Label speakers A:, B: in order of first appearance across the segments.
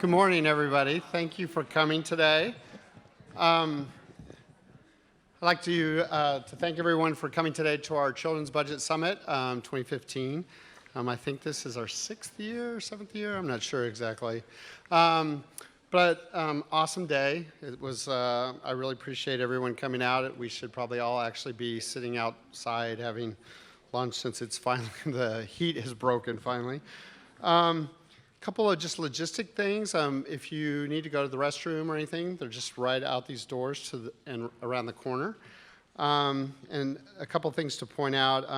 A: Good morning, everybody. Thank you for coming today. I'd like to thank everyone for coming today to our Children's Budget Summit 2015. I think this is our 6th year, 7th year, I'm not sure exactly. But awesome day. It was, I really appreciate everyone coming out. We should probably all actually be sitting outside having lunch since it's finally, the heat has broken finally. Couple of just logistic things. If you need to go to the restroom or anything, they're just right out these doors and around the corner. And a couple of things to point out.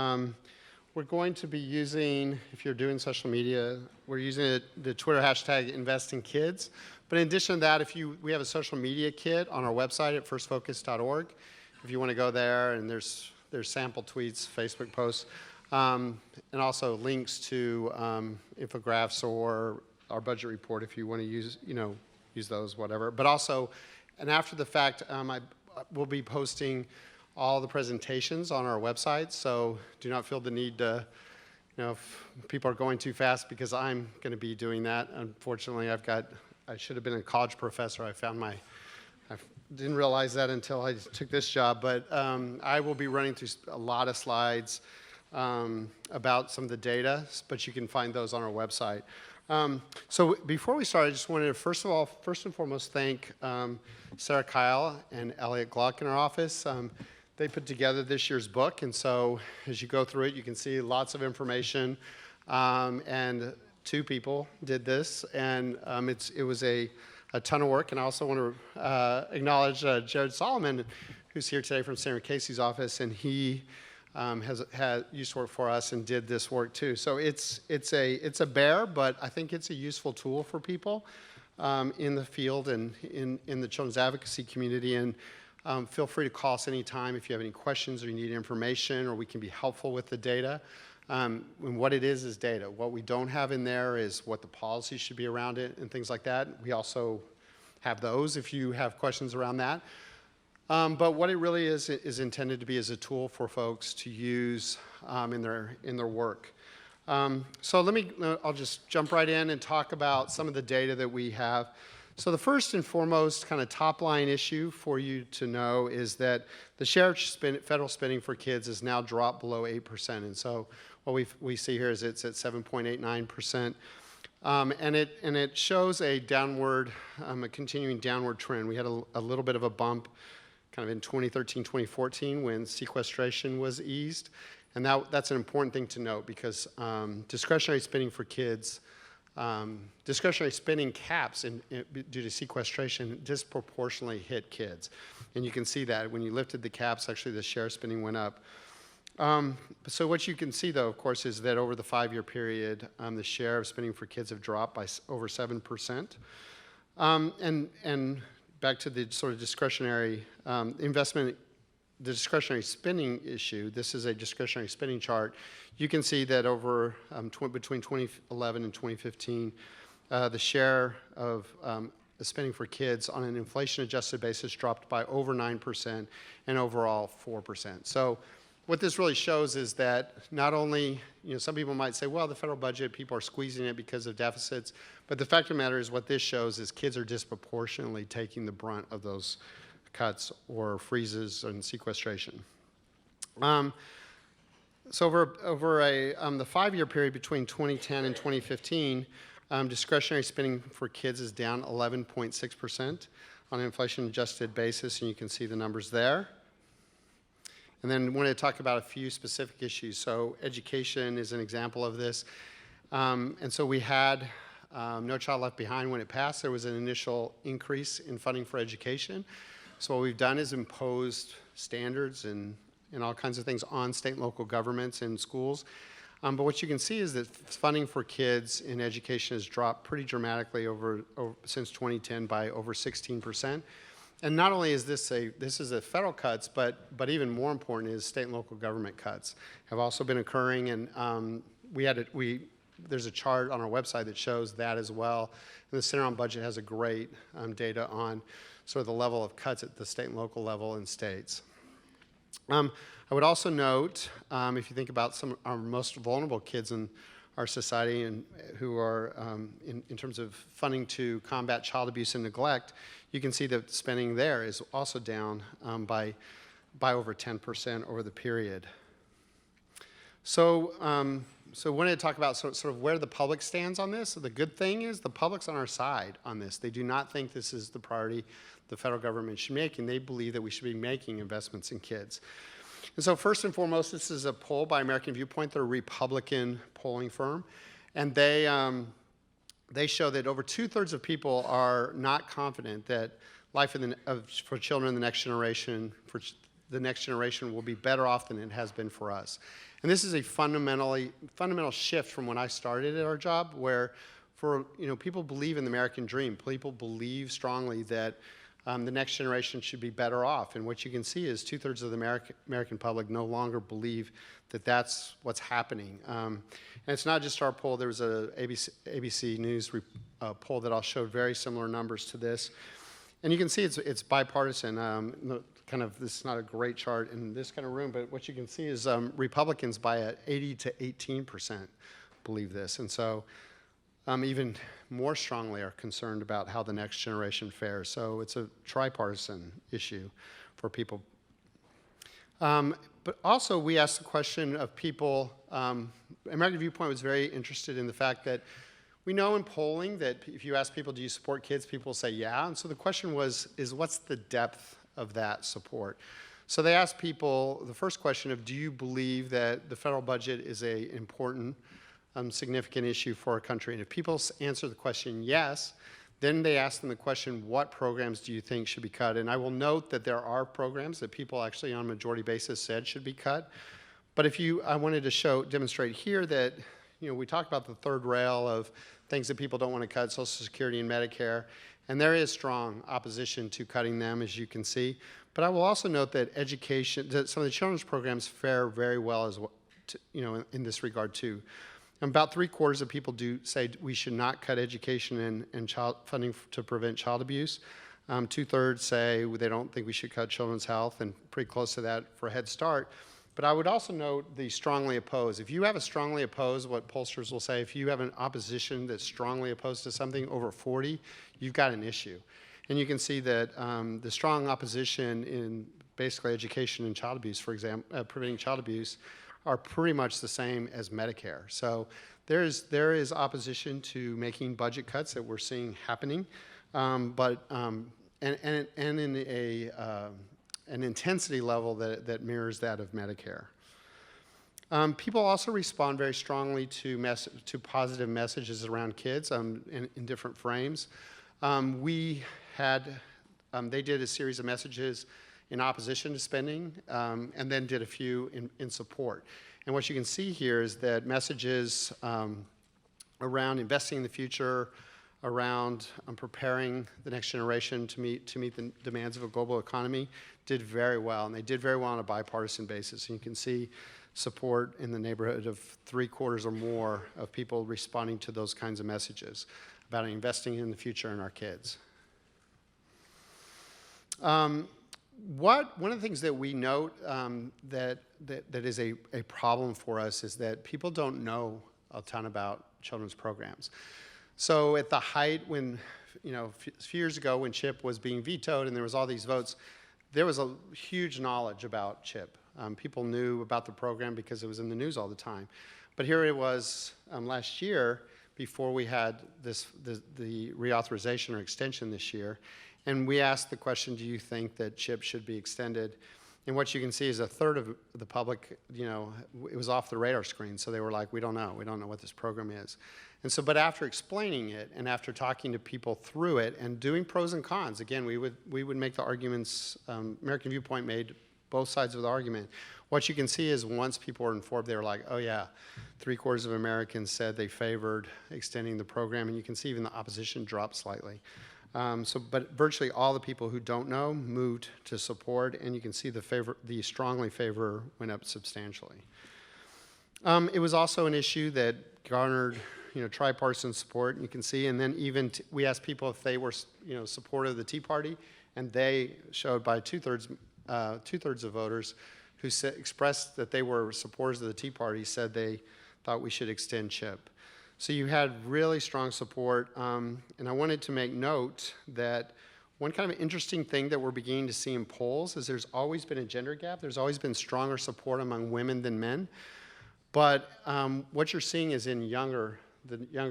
A: We're going to be using, if you're doing social media, we're using the Twitter hashtag #InvestingKids. But in addition to that, we have a social media kit on our website at firstfocus.org. If you want to go there, and there's sample tweets, Facebook posts. And also links to infographics or our budget report if you want to use those, whatever. But also, and after the fact, we'll be posting all the presentations on our website. So do not feel the need to, if people are going too fast, because I'm going to be doing that. Unfortunately, I should have been a college professor. I didn't realize that until I took this job. But I will be running through a lot of slides about some of the data, but you can find those on our website. So before we start, I just wanted to first and foremost thank Sarah Kyle and Elliot Gluck in our office. They put together this year's book, and so as you go through it, you can see lots of information. And 2 people did this, and it was a ton of work. And I also want to acknowledge Jared Solomon, who's here today from Senator Casey's office, and he used to work for us and did this work too. So it's a bear, but I think it's a useful tool for people in the field and in the children's advocacy community. And feel free to call us anytime if you have any questions or you need information, or we can be helpful with the data. And what it is data. What we don't have in there is what the policy should be around it and things like that. We also have those if you have questions around that. But what it really is intended to be as a tool for folks to use in their work. So I'll just jump right in and talk about some of the data that we have. So the first and foremost kind of top line issue for you to know is that the share of federal spending for kids has now dropped below 8%. And so what we see here is it's at 7.89%. And it shows a continuing downward trend. We had a little bit of a bump kind of in 2013, 2014 when sequestration was eased. And that's an important thing to note because discretionary spending for kids, discretionary spending caps due to sequestration disproportionately hit kids. And you can see that when you lifted the caps, actually the share of spending went up. So what you can see though, of course, is that over the 5-year period, the share of spending for kids have dropped by over 7%. And back to the sort of discretionary investment, the discretionary spending issue, this is a discretionary spending chart. You can see that over between 2011 and 2015, the share of spending for kids on an inflation-adjusted basis dropped by over 9% and overall 4%. So what this really shows is that not only, some people might say, well, the federal budget, people are squeezing it because of deficits, but the fact of the matter is what this shows is kids are disproportionately taking the brunt of those cuts or freezes and sequestration. So over the 5-year period between 2010 and 2015, discretionary spending for kids is down 11.6% on an inflation-adjusted basis, and you can see the numbers there. And then I want to talk about a few specific issues. So education is an example of this. And so we had No Child Left Behind when it passed. There was an initial increase in funding for education. So what we've done is imposed standards and all kinds of things on state and local governments and schools. But what you can see is that funding for kids in education has dropped pretty dramatically since 2010 by over 16%. And not only is this is a federal cuts, but even more important is state and local government cuts have also been occurring. And there's a chart on our website that shows that as well. And the Center on Budget has a great data on sort of the level of cuts at the state and local level in states. I would also note, if you think about some of our most vulnerable kids in our society and who are, in terms of funding to combat child abuse and neglect, you can see that spending there is also down by over 10% over the period. So, so I wanted to talk about sort of where the public stands on this. So the good thing is the public's on our side on this. They do not think this is the priority the federal government should make, and they believe that we should be making investments in kids. And so first and foremost, this is a poll by American Viewpoint. They're a Republican polling firm, and they show that over 2/3 of people are not confident that life for children in the next generation, will be better off than it has been for us. And this is a fundamental shift from when I started at our job, where people believe in the American dream. People believe strongly that the next generation should be better off. And what you can see is 2/3 of the American public no longer believe that that's what's happening. And it's not just our poll. There was a ABC News poll that all showed very similar numbers to this. And you can see it's bipartisan. This is not a great chart in this kind of room, but what you can see is Republicans by 80 to 18% believe this. And so even more strongly are concerned about how the next generation fares. So it's a tripartisan issue for people. But also we asked the question of people, American Viewpoint was very interested in the fact that we know in polling that if you ask people, do you support kids, people say yeah. And so the question is what's the depth of that support? So they asked people the first question of, do you believe that the federal budget is an important, significant issue for our country? And if people answer the question yes, then they ask them the question, what programs do you think should be cut? And I will note that there are programs that people actually on a majority basis said should be cut. But I wanted to demonstrate here that, we talked about the third rail of things that people don't want to cut, Social Security and Medicare, and there is strong opposition to cutting them, as you can see. But I will also note that that some of the children's programs fare very well in this regard too. About 3/4 of people do say we should not cut education and child funding to prevent child abuse. 2/3 say they don't think we should cut children's health, and pretty close to that for Head Start. But I would also note the strongly opposed. If you have a strongly opposed, what pollsters will say, if you have an opposition that's strongly opposed to something over 40, you've got an issue. And you can see that the strong opposition in basically education and child abuse, for example, preventing child abuse, are pretty much the same as Medicare. So there is opposition to making budget cuts that we're seeing happening, and in an intensity level that mirrors that of Medicare. People also respond very strongly to positive messages around kids in different frames. They did a series of messages in opposition to spending, and then did a few in support. And what you can see here is that messages around investing in the future, around preparing the next generation to meet the demands of a global economy did very well, and they did very well on a bipartisan basis. And you can see support in the neighborhood of 3/4 or more of people responding to those kinds of messages about investing in the future and our kids. One of the things that we note that is a problem for us is that people don't know a ton about children's programs. So at the height when, a few years ago when CHIP was being vetoed and there was all these votes, there was a huge knowledge about CHIP. People knew about the program because it was in the news all the time. But here it was last year before we had the reauthorization or extension this year. And we asked the question, do you think that CHIP should be extended? And what you can see is 1/3 of the public, it was off the radar screen. So they were like, we don't know what this program is. And so, but after explaining it and after talking to people through it and doing pros and cons, again, we would make the arguments, American Viewpoint made both sides of the argument. What you can see is once people were informed, they were like, oh yeah, 3/4 of Americans said they favored extending the program, and you can see even the opposition dropped slightly. But virtually all the people who don't know moved to support, and you can see the strongly favor went up substantially. It was also an issue that garnered, tripartisan support. You can see, and then we asked people if they were, supportive of the Tea Party, and they showed by 2/3 of voters who expressed that they were supporters of the Tea Party said they thought we should extend CHIP. So you had really strong support, and I wanted to make note that one kind of interesting thing that we're beginning to see in polls is there's always been a gender gap. There's always been stronger support among women than men. But what you're seeing is in the younger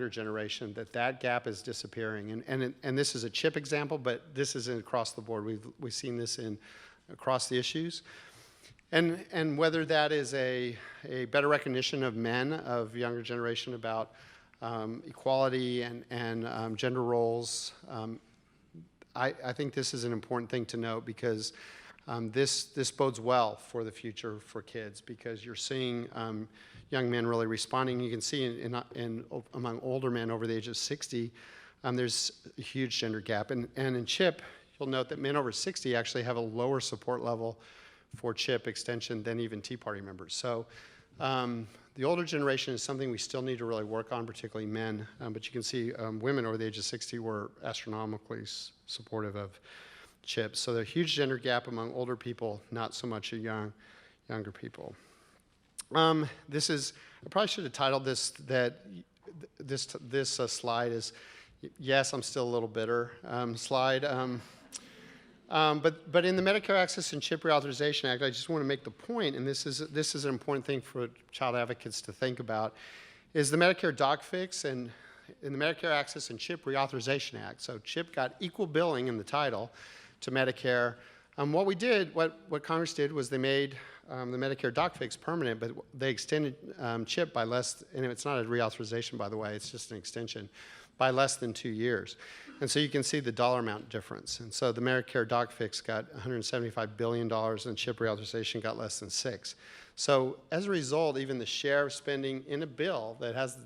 A: generation, that gap is disappearing. And this is a CHIP example, but this is across the board. We've seen this across the issues. And whether that is a better recognition of men, of younger generation about equality and gender roles, I think this is an important thing to note because this bodes well for the future for kids because you're seeing young men really responding. You can see among older men over the age of 60, there's a huge gender gap. And in CHIP, you'll note that men over 60 actually have a lower support level for CHIP extension than even Tea Party members. So the older generation is something we still need to really work on, particularly men. But you can see women over the age of 60 were astronomically supportive of CHIP. So there's a huge gender gap among older people, not so much younger people. This is, I probably should have titled this slide is, yes, I'm still a little bitter slide. But in the Medicare Access and CHIP Reauthorization Act, I just want to make the point, and this is an important thing for child advocates to think about, is the Medicare doc fix and in the Medicare Access and CHIP Reauthorization Act. So CHIP got equal billing in the title to Medicare. What Congress did was they made the Medicare doc fix permanent, but they extended CHIP by less, and it's not a reauthorization, by the way, it's just an extension, by less than 2 years. And so you can see the dollar amount difference. And so the Medicare doc fix got $175 billion and CHIP reauthorization got less than 6. So as a result, even the share of spending in a bill that has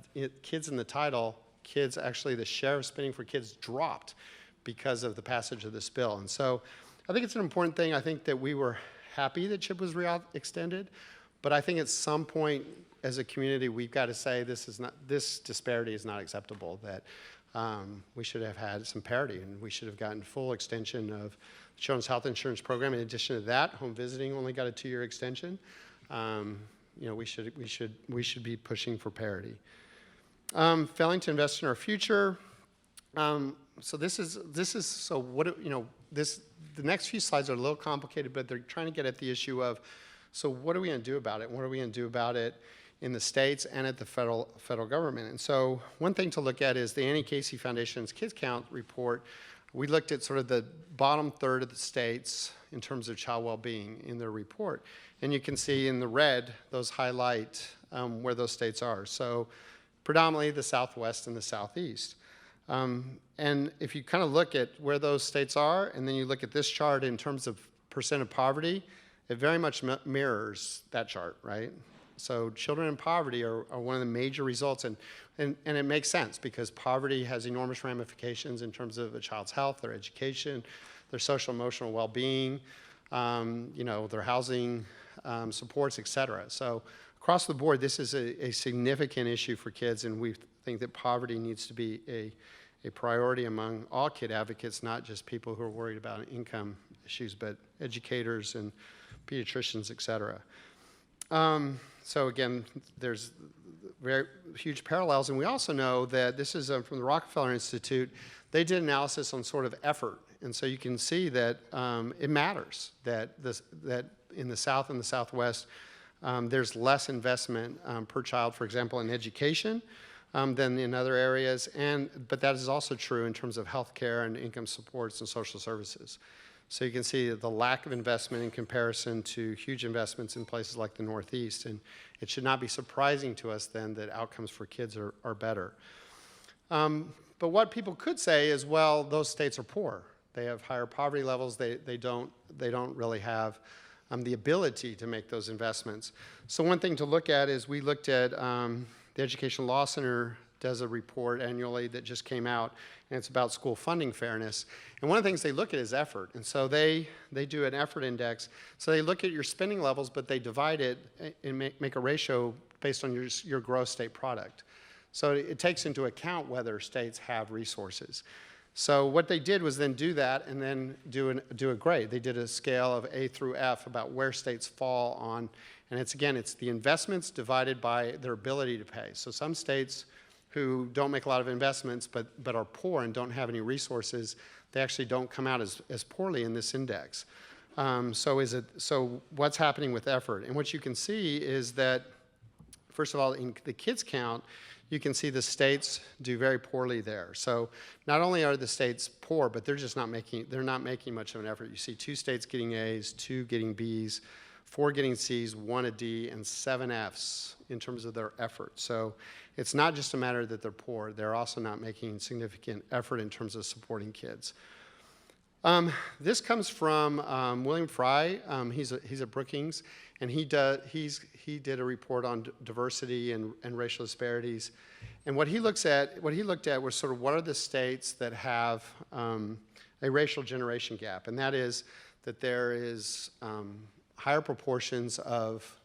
A: kids in the title, the share of spending for kids dropped because of the passage of this bill. And so I think it's an important thing. I think that we were happy that CHIP was extended, but I think at some point as a community, we've got to say this disparity is not acceptable, that we should have had some parity and we should have gotten full extension of the Children's Health Insurance Program. In addition to that, home visiting only got a 2-year extension. We should be pushing for parity. Failing to invest in our future. So the next few slides are a little complicated, but they're trying to get at the issue of, so what are we going to do about it? What are we going to do about it in the states and at the federal government? And so one thing to look at is the Annie Casey Foundation's Kids Count report. We looked at sort of the bottom third of the states in terms of child well-being in their report. And you can see in the red, those highlight where those states are. So predominantly the Southwest and the Southeast. And if you kind of look at where those states are, and then you look at this chart in terms of percent of poverty, it very much mirrors that chart, right? So children in poverty are one of the major results, and it makes sense because poverty has enormous ramifications in terms of a child's health, their education, their social emotional well-being, their housing supports, et cetera. So across the board, this is a significant issue for kids, and we think that poverty needs to be a priority among all kid advocates, not just people who are worried about income issues, but educators and pediatricians, et cetera. So again, there's very huge parallels, and we also know that this is from the Rockefeller Institute. They did analysis on sort of effort, and so you can see that it matters that in the South and the Southwest, there's less investment per child, for example, in education than in other areas, but that is also true in terms of health care and income supports and social services. So you can see the lack of investment in comparison to huge investments in places like the Northeast, and it should not be surprising to us then that outcomes for kids are better. But what people could say is, well, those states are poor. They have higher poverty levels. They don't really have the ability to make those investments. So one thing to look at is we looked at the Education Law Center does a report annually that just came out, and it's about school funding fairness. And one of the things they look at is effort. And so they do an effort index. So they look at your spending levels, but they divide it and make a ratio based on your gross state product. So it takes into account whether states have resources. So what they did was then do that and then do a grade. They did a scale of A through F about where states fall on And it's the investments divided by their ability to pay. So some states who don't make a lot of investments but are poor and don't have any resources, they actually don't come out as poorly in this index. So what's happening with effort? And what you can see is that, first of all, in the kids count, you can see the states do very poorly there. So not only are the states poor, but they're not making much of an effort. You see 2 states getting A's, 2 getting B's, 4 getting C's, 1 a D, and 7 F's in terms of their effort. So it's not just a matter that they're poor, they're also not making significant effort in terms of supporting kids. This comes from William Fry. He's at Brookings, and he did a report on diversity and racial disparities. And what he looked at was sort of what are the states that have a racial generation gap, and that is that there is higher proportions of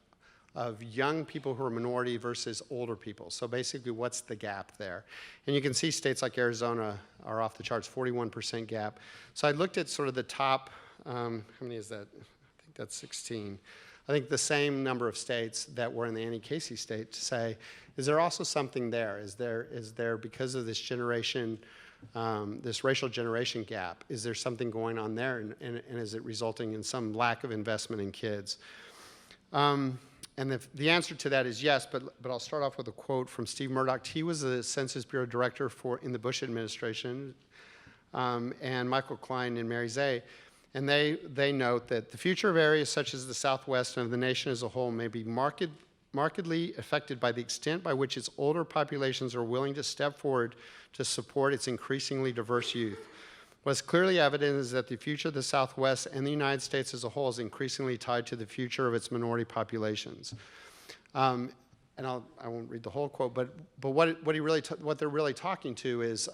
A: young people who are minority versus older people. So basically, what's the gap there? And you can see states like Arizona are off the charts, 41% gap. So I looked at sort of the top, how many is that? I think that's 16. I think the same number of states that were in the Annie Casey state to say, is there also something there? Is there because of this generation, this racial generation gap, is there something going on there? And is it resulting in some lack of investment in kids? And the answer to that is yes, but I'll start off with a quote from Steve Murdoch. He was the Census Bureau director in the Bush administration, and Michael Klein and Mary Zay. And they note that the future of areas such as the Southwest and of the nation as a whole may be markedly affected by the extent by which its older populations are willing to step forward to support its increasingly diverse youth. What's clearly evident is that the future of the Southwest and the United States as a whole is increasingly tied to the future of its minority populations. And I won't read the whole quote, but what they're really talking to is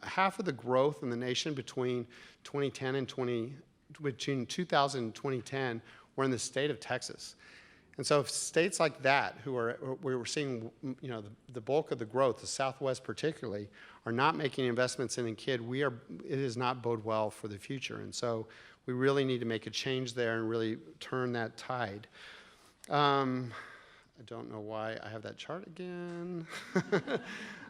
A: half of the growth in the nation between 2000 and 2010 were in the state of Texas. And so if states like that, where we're seeing the bulk of the growth, the Southwest particularly, are not making investments in kid, it does not bode well for the future. And so we really need to make a change there and really turn that tide. I don't know why I have that chart again.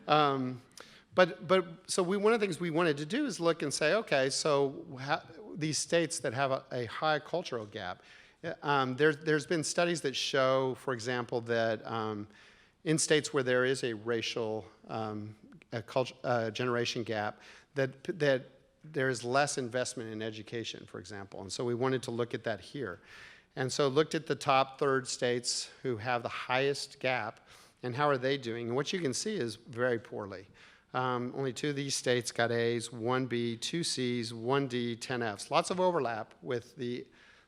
A: So one of the things we wanted to do is look and say, okay, so these states that have a high cultural gap, there's been studies that show, for example, that in states where there is a racial generation gap, that there is less investment in education, for example. And so we wanted to look at that here. And so looked at the top third states who have the highest gap, and how are they doing? And what you can see is very poorly. Only 2 of these states got A's, 1 B, 2 C's, 1 D, 10 F's. Lots of overlap with the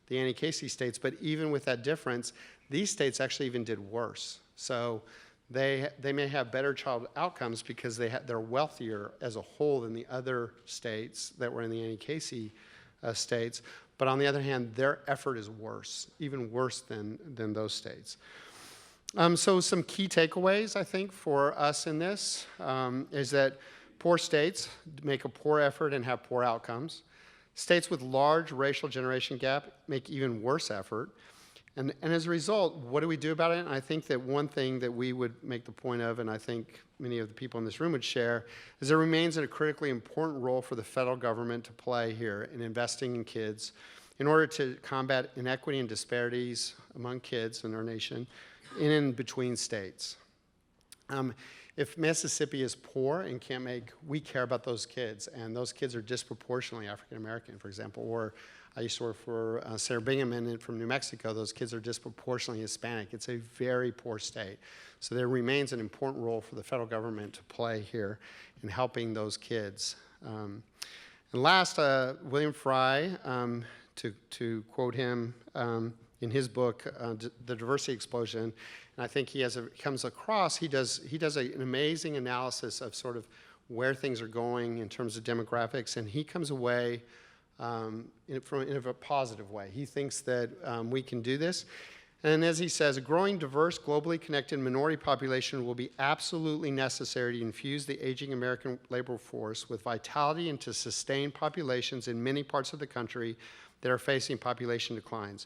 A: Annie Casey states, but even with that difference, these states actually even did worse. So they may have better child outcomes because they're wealthier as a whole than the other states that were in the Annie Casey states. But on the other hand, their effort is worse, even worse than those states. So some key takeaways, I think, for us in this is that poor states make a poor effort and have poor outcomes. States with large racial generation gap make even worse effort. And as a result, what do we do about it? And I think that one thing that we would make the point of, and I think many of the people in this room would share, is there remains a critically important role for the federal government to play here in investing in kids in order to combat inequity and disparities among kids in our nation in and between states. If Mississippi is poor and can't we care about those kids, and those kids are disproportionately African American, for example, or I used to work for Sarah Bingham from New Mexico. Those kids are disproportionately Hispanic. It's a very poor state. So there remains an important role for the federal government to play here in helping those kids. And last, William Fry, to quote him in his book, The Diversity Explosion, and I think he does an amazing analysis of sort of where things are going in terms of demographics, and he comes away in a positive way. He thinks that we can do this. And as he says, a growing, diverse, globally connected minority population will be absolutely necessary to infuse the aging American labor force with vitality and to sustain populations in many parts of the country that are facing population declines.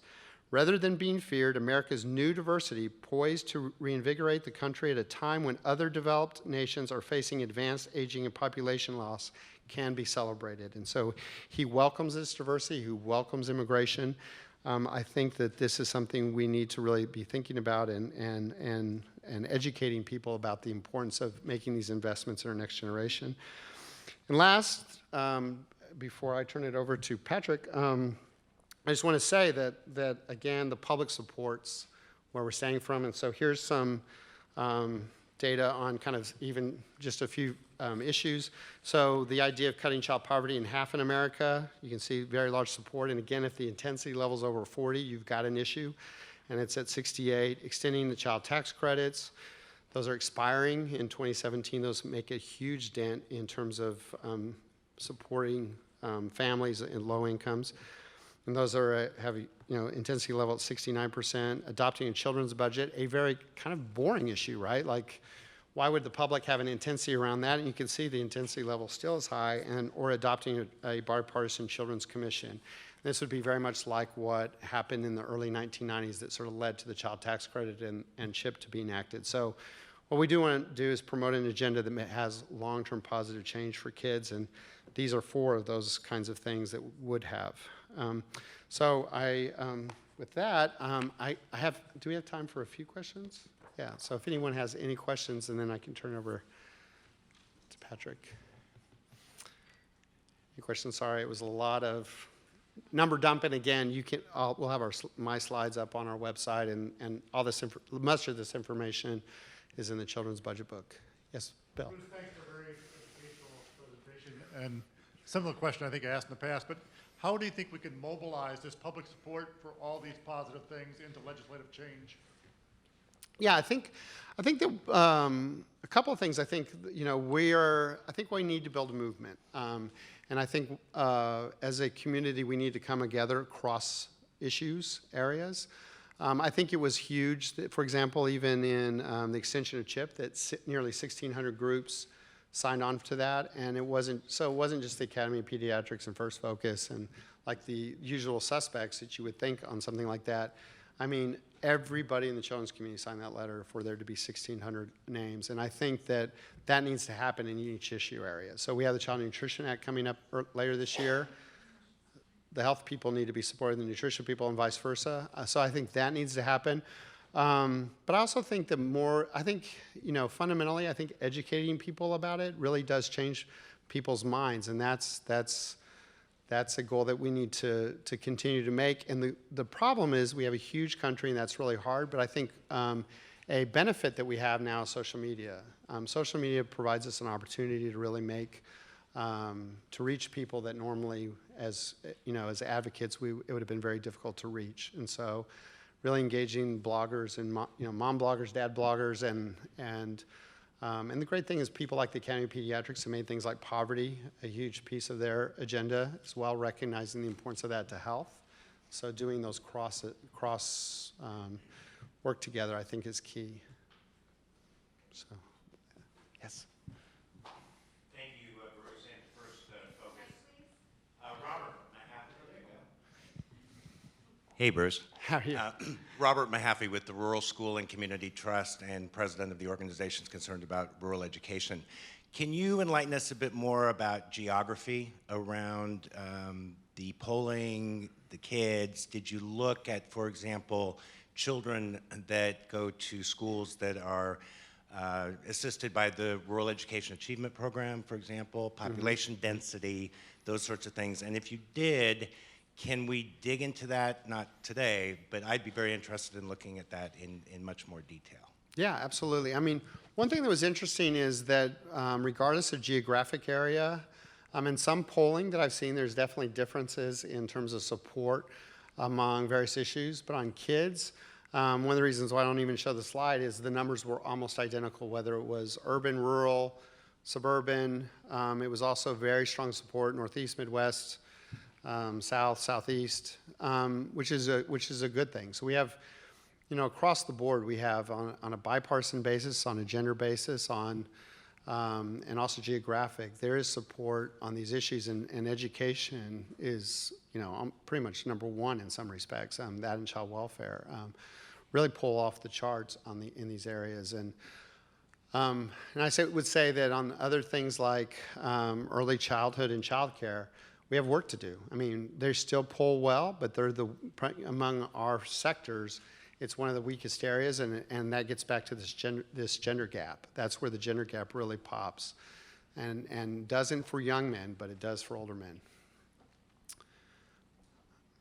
A: Rather than being feared, America's new diversity, poised to reinvigorate the country at a time when other developed nations are facing advanced aging and population loss, can be celebrated. And so he welcomes this diversity, he welcomes immigration. I think that this is something we need to really be thinking about and educating people about the importance of making these investments in our next generation. And last, before I turn it over to Patrick, I just want to say that again, the public supports where we're standing from. And so here's some data on kind of even just a few issues. So the idea of cutting child poverty in half in America, you can see very large support. And again, if the intensity level's over 40, you've got an issue. And it's at 68. Extending the child tax credits. Those are expiring in 2017. Those make a huge dent in terms of supporting families in low incomes. And those are have intensity level at 69%. Adopting a children's budget, a very kind of boring issue, right? Like, why would the public have an intensity around that? And you can see the intensity level still is high. Or adopting a bipartisan children's commission. This would be very much like what happened in the early 1990s that sort of led to the child tax credit and CHIP to be enacted. So what we do want to do is promote an agenda that has long-term positive change for kids, and these are 4 of those kinds of things that would have. With that, do we have time for a few questions? Yeah, so if anyone has any questions, and then I can turn it over to Patrick. Any questions? Sorry, it was a lot of number dumping. Again, we'll have my slides up on our website, and all this much of this information is in the children's budget book. Yes, Bill.
B: Bruce, thanks for a very educational presentation. And similar question I think I asked in the past, but how do you think we can mobilize this public support for all these positive things into legislative change?
A: Yeah, I think that a couple of things. I think I think we need to build a movement, and I think as a community we need to come together across areas. I think it was huge that, for example, even in the extension of CHIP, that nearly 1,600 groups signed on to that, and it wasn't just the Academy of Pediatrics and First Focus and like the usual suspects that you would think on something like that. I mean, everybody in the children's community signed that letter for there to be 1,600 names, and I think that needs to happen in each issue area. So we have the Child Nutrition Act coming up later this year. The health people need to be supporting the nutrition people and vice versa. So I think that needs to happen. But I also think fundamentally, I think educating people about it really does change people's minds, and that's a goal that we need to continue to make. And the problem is we have a huge country, and that's really hard, but I think a benefit that we have now is social media. Social media provides us an opportunity to really to reach people that normally, as advocates, it would have been very difficult to reach. And so really engaging bloggers and mom bloggers, dad bloggers, and the great thing is people like the Academy of Pediatrics have made things like poverty a huge piece of their agenda as well, recognizing the importance of that to health. So doing those cross work together, I think, is key. So, yes.
C: Thank you, Bruce. And first focus. Robert Mahaffey. There you go. Hey, Bruce.
A: How are you?
C: Robert Mahaffey with the Rural School and Community Trust and president of the organizations concerned about rural education. Can you enlighten us a bit more about geography around the polling, the kids? Did you look at, for example, children that go to schools that are assisted by the Rural Education Achievement Program, for example, population density, those sorts of things? And if you did, can we dig into that? Not today, but I'd be very interested in looking at that in much more detail.
A: Yeah, absolutely. I mean, one thing that was interesting is that regardless of geographic area, in some polling that I've seen, there's definitely differences in terms of support among various issues. But on kids, one of the reasons why I don't even show the slide is the numbers were almost identical, whether it was urban, rural, suburban. It was also very strong support, Northeast, Midwest, South, Southeast, which is a good thing. So we have, across the board, we have on a bipartisan basis, on a gender basis, on and also geographic. There is support on these issues, and education is, pretty much number one in some respects. That and child welfare really pull off the charts in these areas. And I would say that on other things like early childhood and childcare, we have work to do. I mean, they still pull well, but they're among our sectors, it's one of the weakest areas, and that gets back to this gender gap. That's where the gender gap really pops, and doesn't for young men, but it does for older men.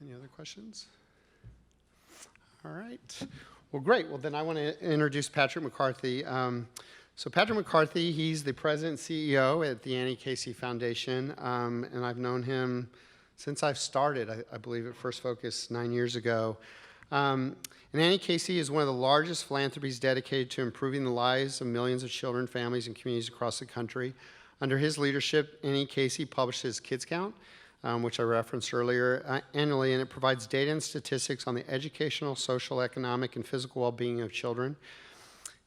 A: Any other questions? All right. Well, great. Well, then I want to introduce Patrick McCarthy. So Patrick McCarthy, he's the president and CEO at the Annie Casey Foundation, and I've known him since I've started. I believe at First Focus 9 years ago. And Annie Casey is one of the largest philanthropies dedicated to improving the lives of millions of children, families, and communities across the country. Under his leadership, Annie Casey publishes Kids Count, which I referenced earlier, annually, and it provides data and statistics on the educational, social, economic, and physical well-being of children.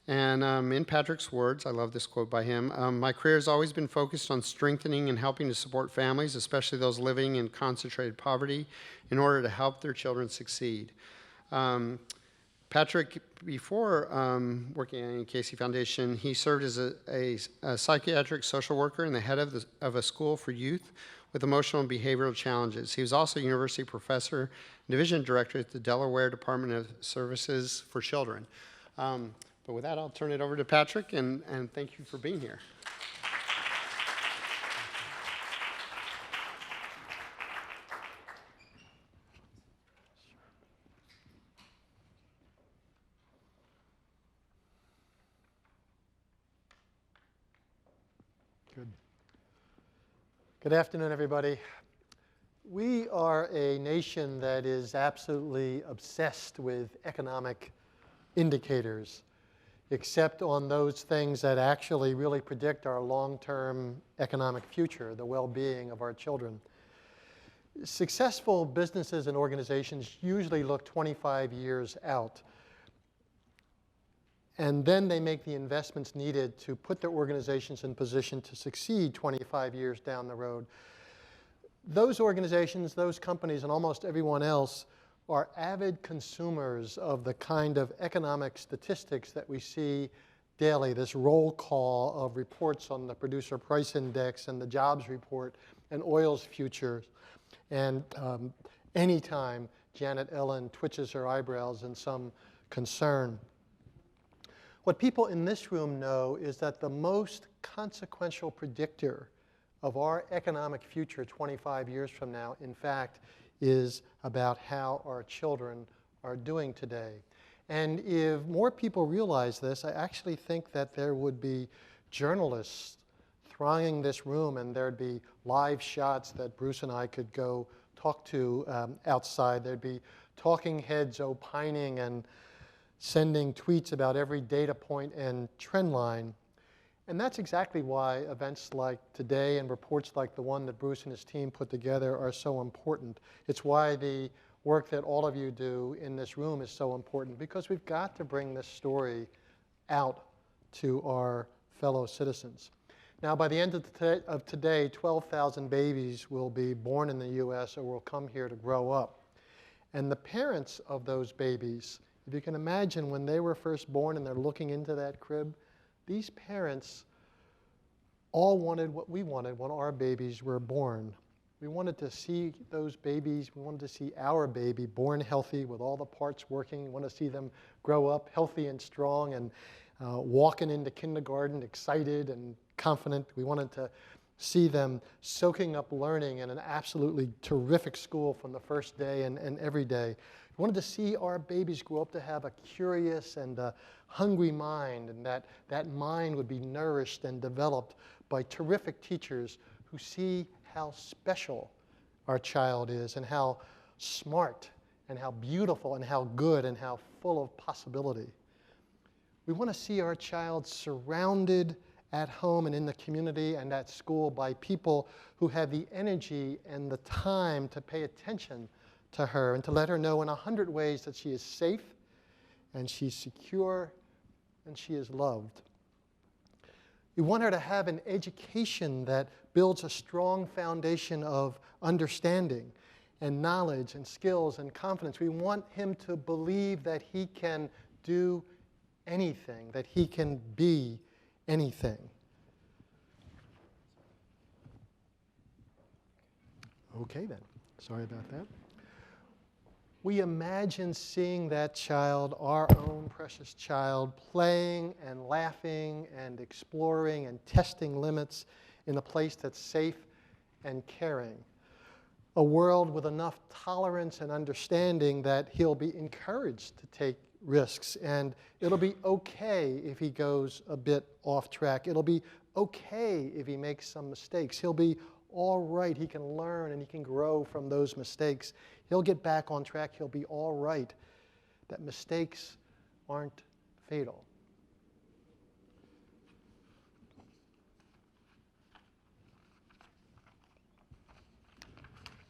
A: And in Patrick's words, I love this quote by him, my career has always been focused on strengthening and helping to support families, especially those living in concentrated poverty, in order to help their children succeed. Patrick, before working at the Annie Casey Foundation, he served as a psychiatric social worker and the head of a school for youth with emotional and behavioral challenges. He was also a university professor and division director at the Delaware Department of Services for Children. But with that, I'll turn it over to Patrick, and thank you for being here.
D: Good afternoon, everybody. We are a nation that is absolutely obsessed with economic indicators, except on those things that actually really predict our long-term economic future, the well-being of our children. Successful businesses and organizations usually look 25 years out, and then they make the investments needed to put their organizations in position to succeed 25 years down the road. Those organizations, those companies, and almost everyone else are avid consumers of the kind of economic statistics that we see daily, this roll call of reports on the producer price index and the jobs report and oil's futures. And anytime Janet Yellen twitches her eyebrows in some concern. What people in this room know is that the most consequential predictor of our economic future 25 years from now, in fact, is about how our children are doing today. And if more people realize this, I actually think that there would be journalists thronging this room, and there'd be live shots that Bruce and I could go talk to outside. There'd be talking heads opining and sending tweets about every data point and trend line. And that's exactly why events like today and reports like the one that Bruce and his team put together are so important. It's why the work that all of you do in this room is so important, because we've got to bring this story out to our fellow citizens. Now, by the end of today, 12,000 babies will be born in the US or will come here to grow up. And the parents of those babies, if you can imagine when they were first born and they're looking into that crib, these parents all wanted what we wanted when our babies were born. We wanted to see those babies, we wanted to see our baby born healthy with all the parts working. We want to see them grow up healthy and strong and walking into kindergarten excited and confident. We wanted to see them soaking up learning in an absolutely terrific school from the first day and every day. We wanted to see our babies grow up to have a curious and a hungry mind, and that mind would be nourished and developed by terrific teachers who see how special our child is and how smart and how beautiful and how good and how full of possibility. We want to see our child surrounded at home and in the community and at school by people who have the energy and the time to pay attention to her and to let her know in 100 ways that she is safe and she's secure and she is loved. We want her to have an education that builds a strong foundation of understanding and knowledge and skills and confidence. We want him to believe that he can do anything, that he can be anything. Okay then, sorry about that. We imagine seeing that child, our own precious child, playing and laughing and exploring and testing limits in a place that's safe and caring. A world with enough tolerance and understanding that he'll be encouraged to take risks, and it'll be okay if he goes a bit off track. It'll be okay if he makes some mistakes. He'll be all right. He can learn and he can grow from those mistakes. He'll get back on track. He'll be all right. That mistakes aren't fatal.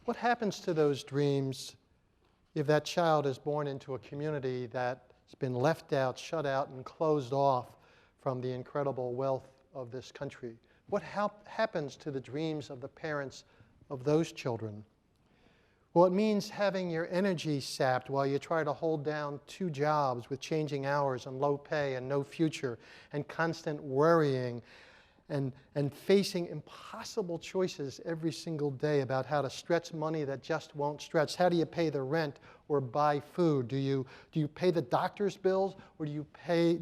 D: What happens to those dreams if that child is born into a community that's been left out, shut out, and closed off from the incredible wealth of this country? What happens to the dreams of the parents of those children? Well, it means having your energy sapped while you try to hold down 2 jobs with changing hours and low pay and no future and constant worrying and facing impossible choices every single day about how to stretch money that just won't stretch. How do you pay the rent or buy food? Do you pay the doctor's bills, or do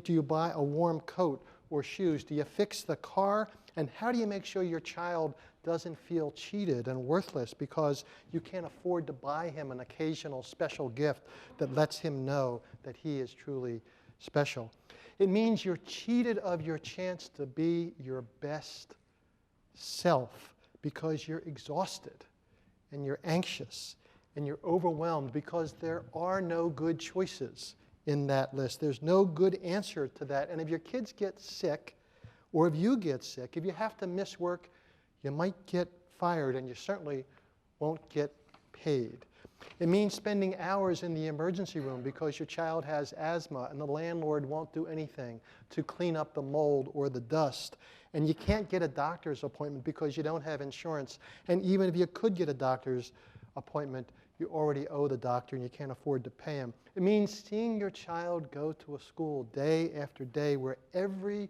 D: you buy a warm coat or shoes? Do you fix the car? And how do you make sure your child doesn't feel cheated and worthless because you can't afford to buy him an occasional special gift that lets him know that he is truly special? It means you're cheated of your chance to be your best self because you're exhausted and you're anxious and you're overwhelmed because there are no good choices in that list. There's no good answer to that. And if your kids get sick, or if you get sick, if you have to miss work, you might get fired and you certainly won't get paid. It means spending hours in the emergency room because your child has asthma and the landlord won't do anything to clean up the mold or the dust. And you can't get a doctor's appointment because you don't have insurance. And even if you could get a doctor's appointment, you already owe the doctor and you can't afford to pay him. It means seeing your child go to a school day after day where every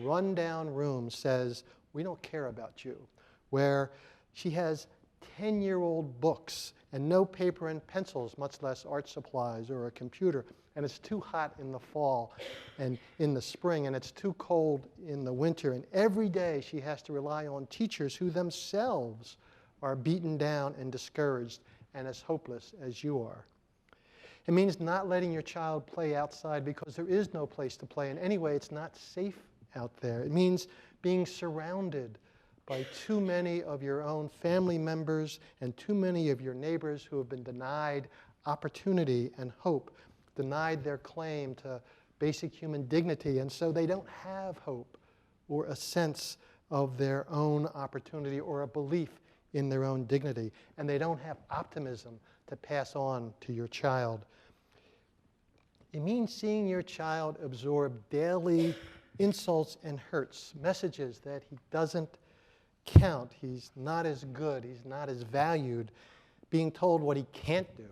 D: rundown room says, "We don't care about you," where she has 10-year-old books and no paper and pencils, much less art supplies or a computer, and it's too hot in the fall and in the spring, and it's too cold in the winter, and every day she has to rely on teachers who themselves are beaten down and discouraged and as hopeless as you are. It means not letting your child play outside because there is no place to play, and anyway, it's not safe out there. It means being surrounded by too many of your own family members and too many of your neighbors who have been denied opportunity and hope, denied their claim to basic human dignity, and so they don't have hope or a sense of their own opportunity or a belief in their own dignity, and they don't have optimism to pass on to your child. It means seeing your child absorb daily insults and hurts, messages that he doesn't count, he's not as good, he's not as valued, being told what he can't do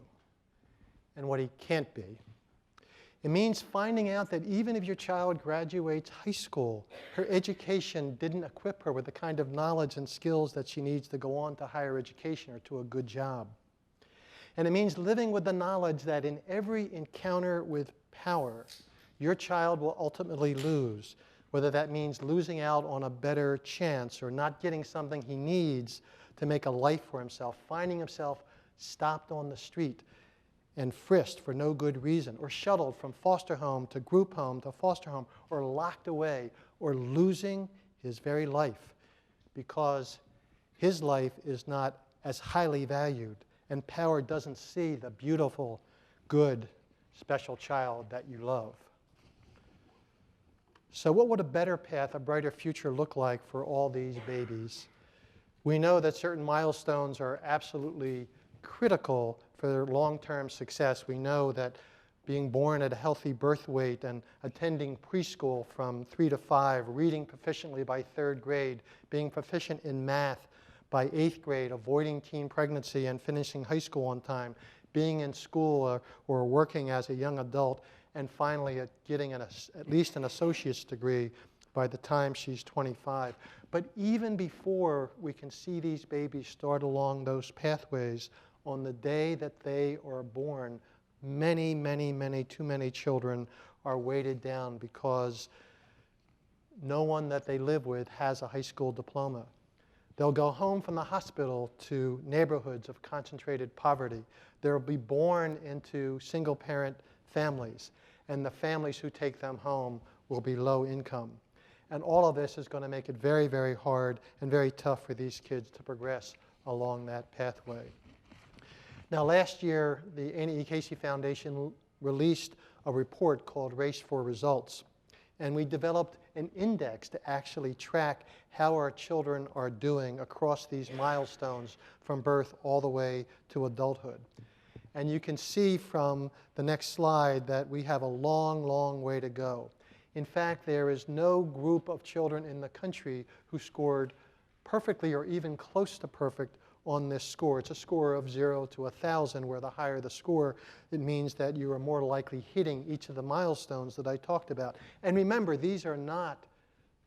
D: and what he can't be. It means finding out that even if your child graduates high school, her education didn't equip her with the kind of knowledge and skills that she needs to go on to higher education or to a good job. And it means living with the knowledge that in every encounter with power, your child will ultimately lose, whether that means losing out on a better chance or not getting something he needs to make a life for himself, finding himself stopped on the street and frisked for no good reason, or shuttled from foster home to group home to foster home, or locked away, or losing his very life because his life is not as highly valued and power doesn't see the beautiful, good, special child that you love. So what would a better path, a brighter future look like for all these babies? We know that certain milestones are absolutely critical for their long-term success. We know that being born at a healthy birth weight and attending preschool from 3 to 5, reading proficiently by 3rd grade, being proficient in math by 8th grade, avoiding teen pregnancy and finishing high school on time, being in school or working as a young adult, and finally getting at least an associate's degree by the time she's 25. But even before we can see these babies start along those pathways, on the day that they are born, many, many, many, too many children are weighted down because no one that they live with has a high school diploma. They'll go home from the hospital to neighborhoods of concentrated poverty. They'll be born into single-parent families, and the families who take them home will be low income. And all of this is going to make it very, very hard and very tough for these kids to progress along that pathway. Now, last year, the Annie E. Casey Foundation released a report called Race for Results. And we developed an index to actually track how our children are doing across these milestones from birth all the way to adulthood. And you can see from the next slide that we have a long, long way to go. In fact, there is no group of children in the country who scored perfectly or even close to perfect on this score. It's a score of 0 to 1,000, where the higher the score, it means that you are more likely hitting each of the milestones that I talked about. And remember, these are not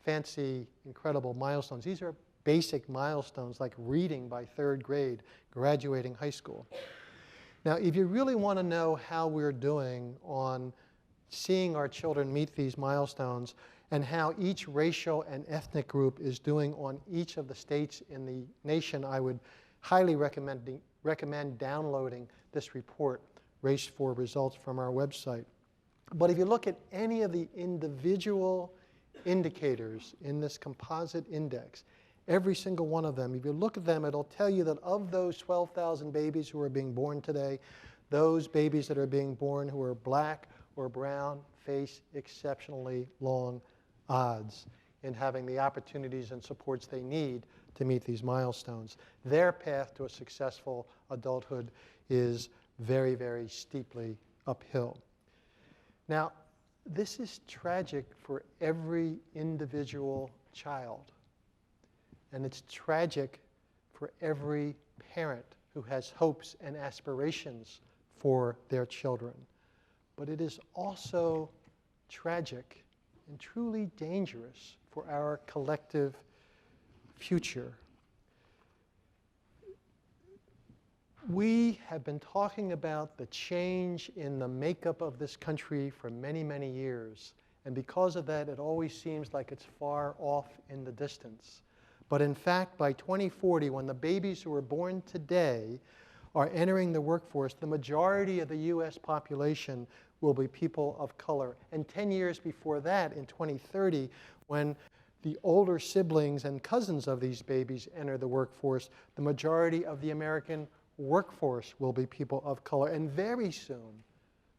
D: fancy, incredible milestones. These are basic milestones like reading by 3rd grade, graduating high school. Now, if you really want to know how we're doing on seeing our children meet these milestones and how each racial and ethnic group is doing on each of the states in the nation, I would highly recommend downloading this report, Race for Results, from our website. But if you look at any of the individual indicators in this composite index, every single one of them, if you look at them, it'll tell you that of those 12,000 babies who are being born today, those babies that are being born who are black or brown face exceptionally long odds in having the opportunities and supports they need to meet these milestones. Their path to a successful adulthood is very, very steeply uphill. Now, this is tragic for every individual child. And it's tragic for every parent who has hopes and aspirations for their children. But it is also tragic and truly dangerous for our collective future. We have been talking about the change in the makeup of this country for many, many years. And because of that, it always seems like it's far off in the distance. But in fact, by 2040, when the babies who are born today are entering the workforce, the majority of the US population will be people of color. And 10 years before that, in 2030, when the older siblings and cousins of these babies enter the workforce, the majority of the American workforce will be people of color. And very soon,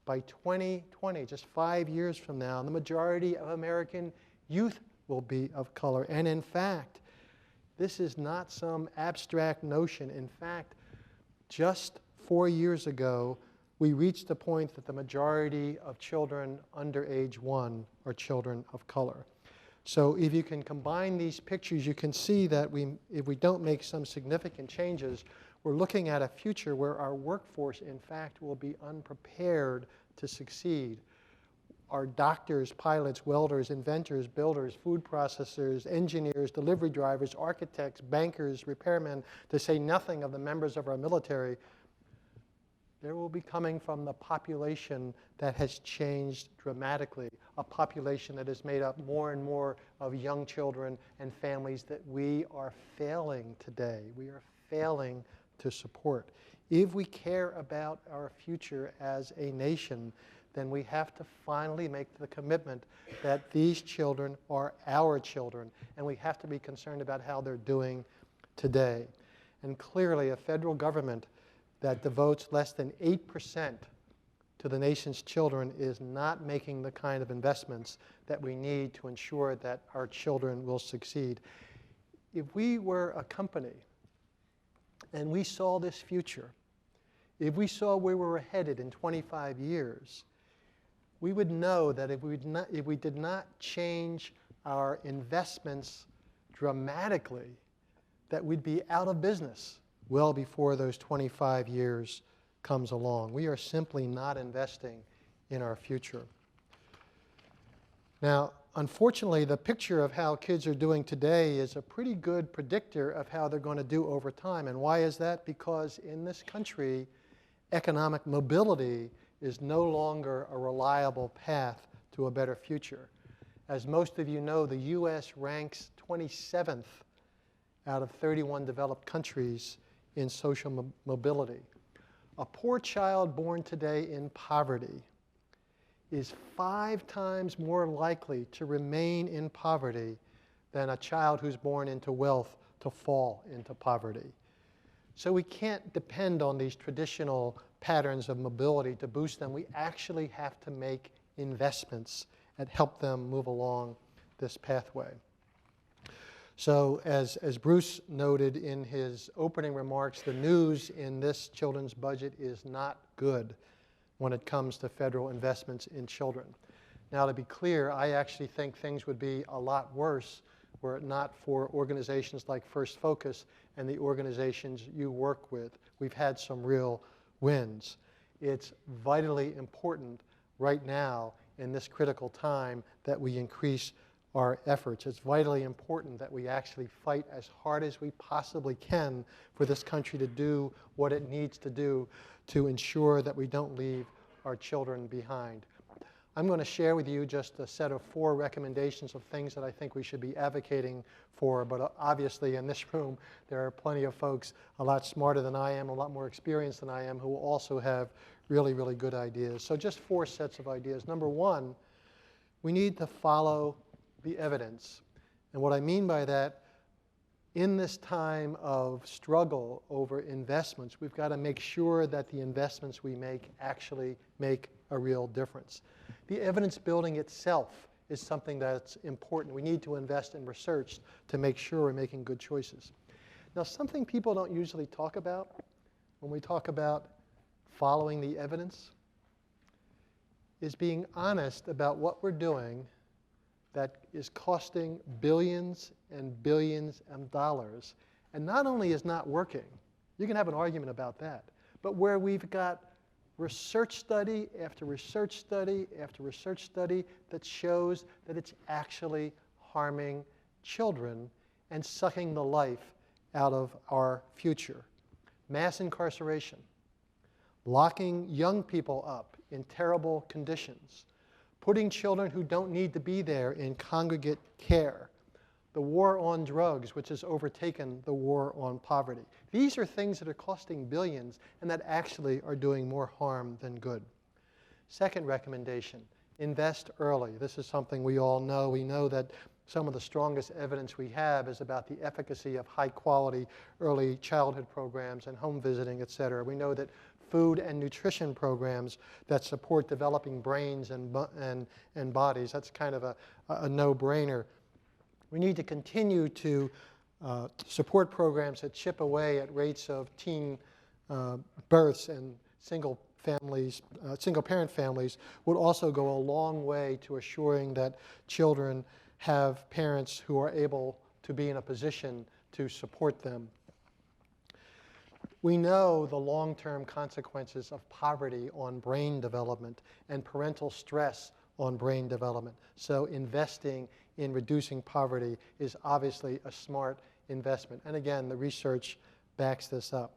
D: by 2020, just 5 years from now, the majority of American youth will be of color. And in fact, this is not some abstract notion. In fact, just 4 years ago, we reached the point that the majority of children under age 1 are children of color. So if you can combine these pictures, you can see that if we don't make some significant changes, we're looking at a future where our workforce, in fact, will be unprepared to succeed. Our doctors, pilots, welders, inventors, builders, food processors, engineers, delivery drivers, architects, bankers, repairmen, to say nothing of the members of our military, they will be coming from the population that has changed dramatically, a population that is made up more and more of young children and families that we are failing today. We are failing to support. If we care about our future as a nation, then we have to finally make the commitment that these children are our children, and we have to be concerned about how they're doing today. And clearly, a federal government that devotes less than 8% to the nation's children is not making the kind of investments that we need to ensure that our children will succeed. If we were a company and we saw this future, if we saw where we were headed in 25 years, we would know that if we did not change our investments dramatically, that we'd be out of business well before those 25 years comes along. We are simply not investing in our future. Now, unfortunately, the picture of how kids are doing today is a pretty good predictor of how they're going to do over time. And why is that? Because in this country, economic mobility is no longer a reliable path to a better future. As most of you know, the US ranks 27th out of 31 developed countries in social mobility. A poor child born today in poverty is 5 times more likely to remain in poverty than a child who's born into wealth to fall into poverty. So we can't depend on these traditional patterns of mobility to boost them. We actually have to make investments and help them move along this pathway. So as Bruce noted in his opening remarks, the news in this children's budget is not good when it comes to federal investments in children. Now, to be clear, I actually think things would be a lot worse were it not for organizations like First Focus and the organizations you work with. We've had some real wins. It's vitally important right now in this critical time that we increase our efforts. It's vitally important that we actually fight as hard as we possibly can for this country to do what it needs to do to ensure that we don't leave our children behind. I'm going to share with you just a set of 4 recommendations of things that I think we should be advocating for, but obviously in this room there are plenty of folks a lot smarter than I am, a lot more experienced than I am, who also have really, really good ideas. So just 4 sets of ideas. Number 1, we need to follow the evidence. And what I mean by that, in this time of struggle over investments, we've got to make sure that the investments we make actually make a real difference. The evidence building itself is something that's important. We need to invest in research to make sure we're making good choices. Now, something people don't usually talk about when we talk about following the evidence is being honest about what we're doing that is costing billions and billions of dollars, and not only is not working, you can have an argument about that, but where we've got research study after research study after research study that shows that it's actually harming children and sucking the life out of our future. Mass incarceration, locking young people up in terrible conditions, putting children who don't need to be there in congregate care, the war on drugs, which has overtaken the war on poverty. These are things that are costing billions and that actually are doing more harm than good. Second recommendation, invest early. This is something we all know. We know that some of the strongest evidence we have is about the efficacy of high-quality early childhood programs and home visiting, et cetera. We know that food and nutrition programs that support developing brains and bodies, that's kind of a no-brainer. We need to continue to support programs that chip away at rates of teen births, and single-parent families would also go a long way to assuring that children have parents who are able to be in a position to support them. We know the long-term consequences of poverty on brain development and parental stress on brain development. So investing in reducing poverty is obviously a smart investment. And again, the research backs this up.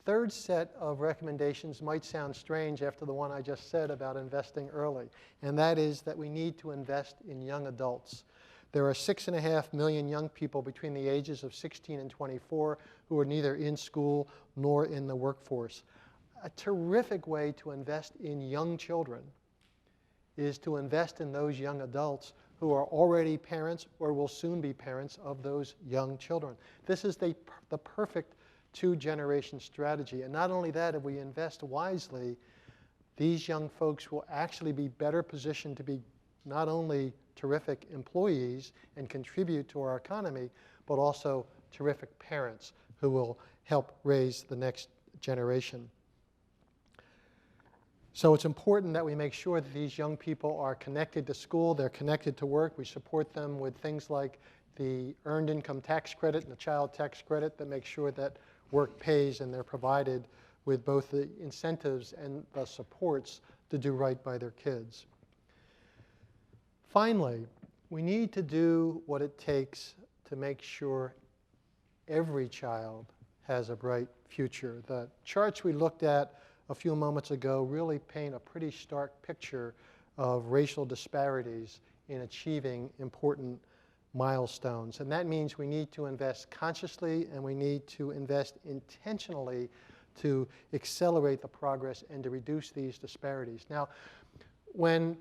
D: Third set of recommendations might sound strange after the one I just said about investing early, and that is that we need to invest in young adults. There are 6.5 million young people between the ages of 16 and 24 who are neither in school nor in the workforce. A terrific way to invest in young children is to invest in those young adults who are already parents or will soon be parents of those young children. This is the perfect 2-generation strategy. And not only that, if we invest wisely, these young folks will actually be better positioned to be not only terrific employees and contribute to our economy, but also terrific parents who will help raise the next generation. So it's important that we make sure that these young people are connected to school, they're connected to work. We support them with things like the Earned Income Tax Credit and the Child Tax Credit that make sure that work pays and they're provided with both the incentives and the supports to do right by their kids. Finally, we need to do what it takes to make sure every child has a bright future. The charts we looked at a few moments ago really paint a pretty stark picture of racial disparities in achieving important milestones. And that means we need to invest consciously and we need to invest intentionally to accelerate the progress and to reduce these disparities. Now, when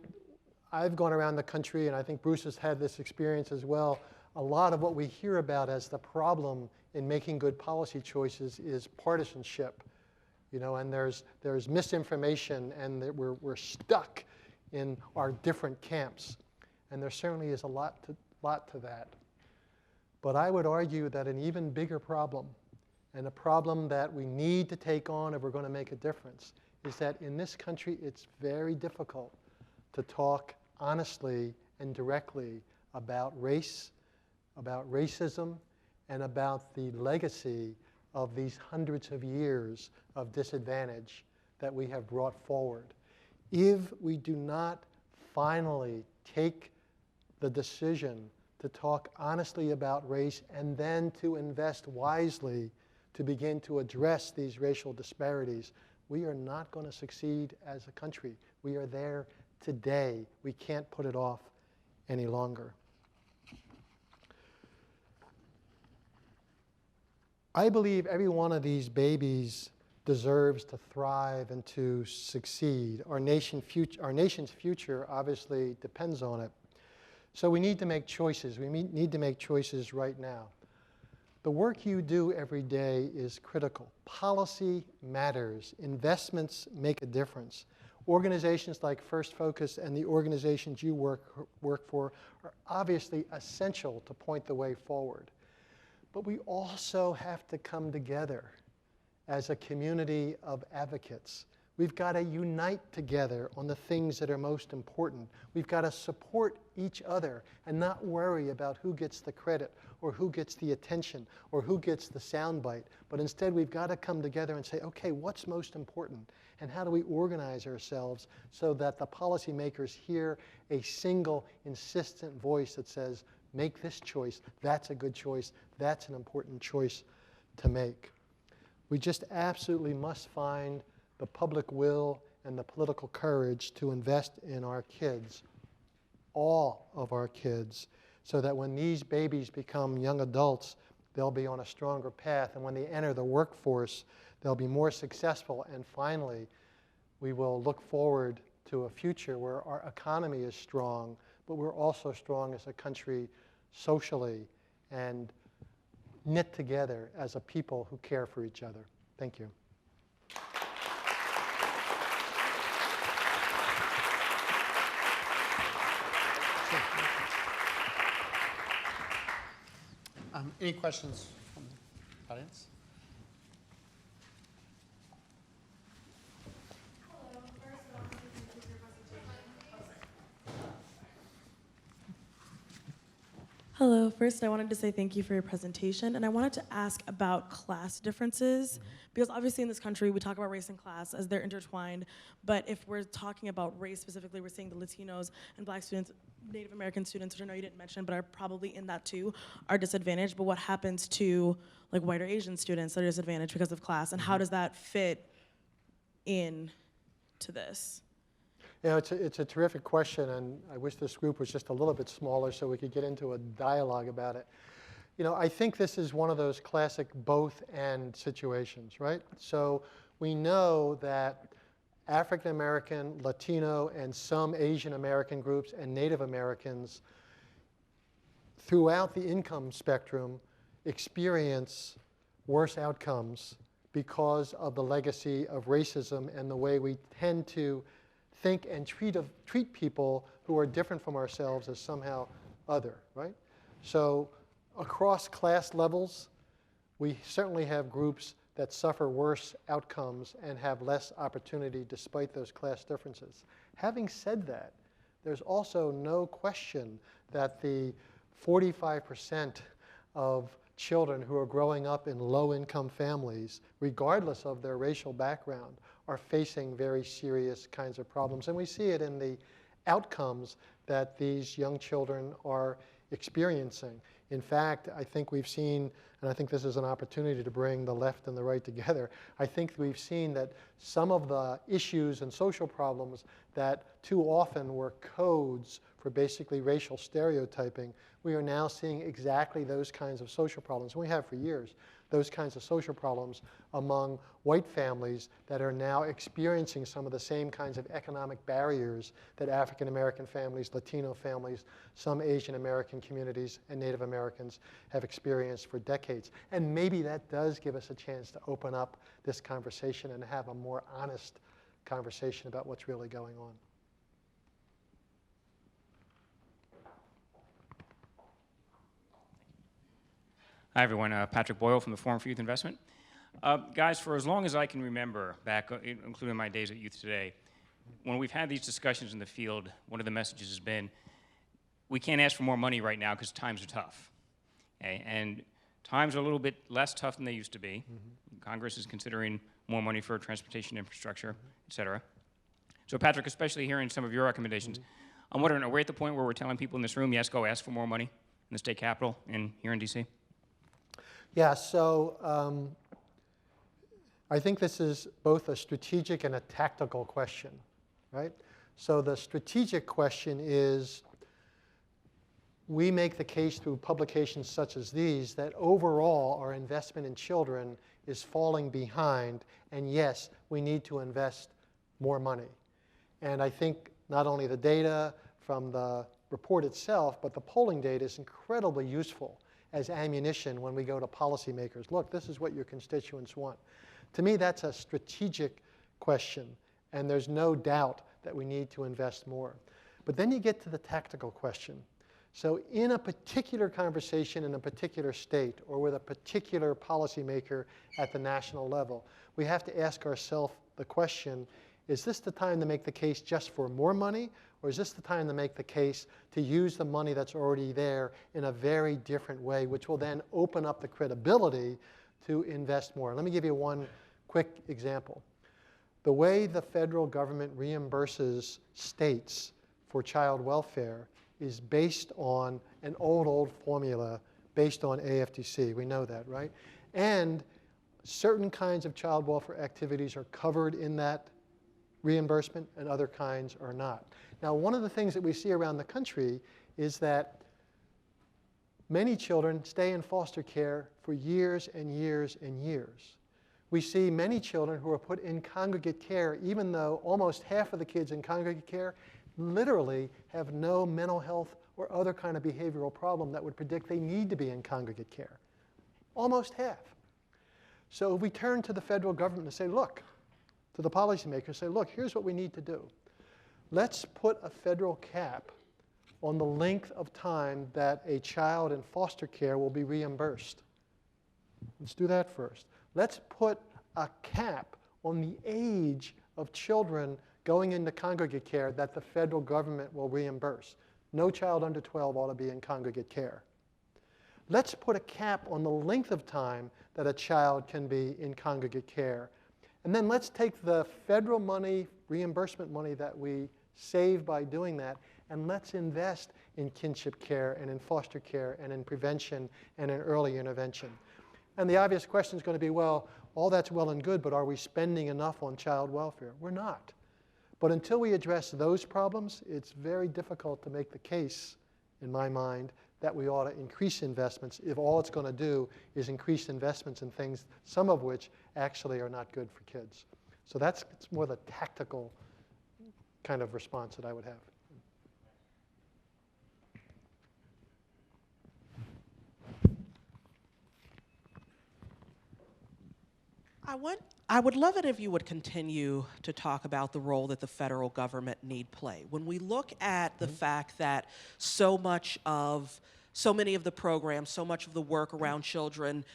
D: I've gone around the country, and I think Bruce has had this experience as well, a lot of what we hear about as the problem in making good policy choices is partisanship. You know, and there's misinformation, and that we're stuck in our different camps. And there certainly is a lot to that. But I would argue that an even bigger problem, and a problem that we need to take on if we're going to make a difference, is that in this country it's very difficult to talk honestly and directly about race, about racism, and about the legacy of these hundreds of years of disadvantage that we have brought forward. If we do not finally take the decision to talk honestly about race and then to invest wisely to begin to address these racial disparities, we are not going to succeed as a country. We are there today. We can't put it off any longer. I believe every one of these babies deserves to thrive and to succeed. Our nation's future obviously depends on it. So we need to make choices. We need to make choices right now. The work you do every day is critical. Policy matters. Investments make a difference. Organizations like First Focus and the organizations you work for are obviously essential to point the way forward. But we also have to come together as a community of advocates. We've got to unite together on the things that are most important. We've got to support each other and not worry about who gets the credit or who gets the attention or who gets the soundbite. But instead, we've got to come together and say, okay, what's most important? And how do we organize ourselves so that the policymakers hear a single, insistent voice that says, make this choice, that's a good choice, that's an important choice to make. We just absolutely must find the public will and the political courage to invest in our kids, all of our kids, so that when these babies become young adults, they'll be on a stronger path. And when they enter the workforce, they'll be more successful. And finally, we will look forward to a future where our economy is strong, but we're also strong as a country socially and knit together as a people who care for each other. Thank you.
A: Any questions from the audience?
E: Hello, first I wanted to say thank you for your presentation, and I wanted to ask about class differences, because obviously in this country we talk about race and class as they're intertwined, but if we're talking about race specifically, we're seeing the Latinos and Black students, Native American students, which I know you didn't mention, but are probably in that too, are disadvantaged. But what happens to like white or Asian students that are disadvantaged because of class, and how does that fit in to this?
D: You know, it's a terrific question, and I wish this group was just a little bit smaller so we could get into a dialogue about it. You know, I think this is one of those classic both-and situations, right? So we know that African American, Latino, and some Asian American groups and Native Americans throughout the income spectrum experience worse outcomes because of the legacy of racism and the way we tend to think and treat people who are different from ourselves as somehow other, right? So across class levels, we certainly have groups that suffer worse outcomes and have less opportunity despite those class differences. Having said that, there's also no question that the 45% of children who are growing up in low-income families, regardless of their racial background, are facing very serious kinds of problems. And we see it in the outcomes that these young children are experiencing. In fact, I think we've seen, and I think this is an opportunity to bring the left and the right together, I think we've seen that some of the issues and social problems that too often were codes for basically racial stereotyping, we are now seeing exactly those kinds of social problems. We have for years those kinds of social problems among white families that are now experiencing some of the same kinds of economic barriers that African American families, Latino families, some Asian American communities, and Native Americans have experienced for decades. And maybe that does give us a chance to open up this conversation and have a more honest conversation about what's really going on.
F: Hi, everyone. Patrick Boyle from the Forum for Youth Investment. Guys, for as long as I can remember, back, including my days at Youth Today, when we've had these discussions in the field, one of the messages has been, we can't ask for more money right now because times are tough. Okay? And times are a little bit less tough than they used to be. Congress is considering more money for transportation infrastructure, et cetera. So Patrick, especially hearing some of your recommendations, I'm wondering, are we at the point where we're telling people in this room, yes, go ask for more money in the state capitol and here in DC?
D: Yeah, so I think this is both a strategic and a tactical question, right? So the strategic question is, we make the case through publications such as these that overall our investment in children is falling behind, and yes, we need to invest more money. And I think not only the data from the report itself, but the polling data is incredibly useful as ammunition when we go to policymakers. Look, this is what your constituents want. To me, that's a strategic question, and there's no doubt that we need to invest more. But then you get to the tactical question. So in a particular conversation in a particular state or with a particular policymaker at the national level, we have to ask ourselves the question, is this the time to make the case just for more money, or is this the time to make the case to use the money that's already there in a very different way, which will then open up the credibility to invest more? Let me give you one quick example. The way the federal government reimburses states for child welfare is based on an old formula based on AFTC. We know that, right? And certain kinds of child welfare activities are covered in that reimbursement and other kinds are not. Now, one of the things that we see around the country is that many children stay in foster care for years and years and years. We see many children who are put in congregate care, even though almost half of the kids in congregate care literally have no mental health or other kind of behavioral problem that would predict they need to be in congregate care. Almost half. So if we turn to the federal government and say, look, to the policymakers, say, look, here's what we need to do. Let's put a federal cap on the length of time that a child in foster care will be reimbursed. Let's do that first. Let's put a cap on the age of children going into congregate care that the federal government will reimburse. No child under 12 ought to be in congregate care. Let's put a cap on the length of time that a child can be in congregate care. And then let's take the federal money, reimbursement money that we save by doing that, and let's invest in kinship care and in foster care and in prevention and in early intervention. And the obvious question is going to be, well, all that's well and good, but are we spending enough on child welfare? We're not. But until we address those problems, it's very difficult to make the case, in my mind, that we ought to increase investments if all it's going to do is increase investments in things, some of which actually are not good for kids. So it's more the tactical kind of response that I would have.
G: I would love it if you would continue to talk about the role that the federal government need play. When we look at the fact that so many of the programs, so much of the work around children,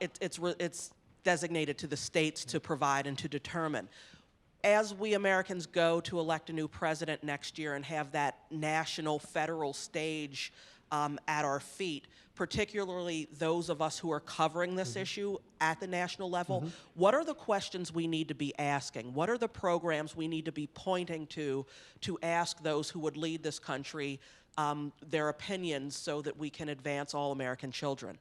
G: it's designated to the states to provide and to determine. As we Americans go to elect a new president next year and have that national federal stage at our feet, particularly those of us who are covering this issue at the national level, what are the questions we need to be asking? What are the programs we need to be pointing to ask those who would lead this country their opinions so that we can advance all American children?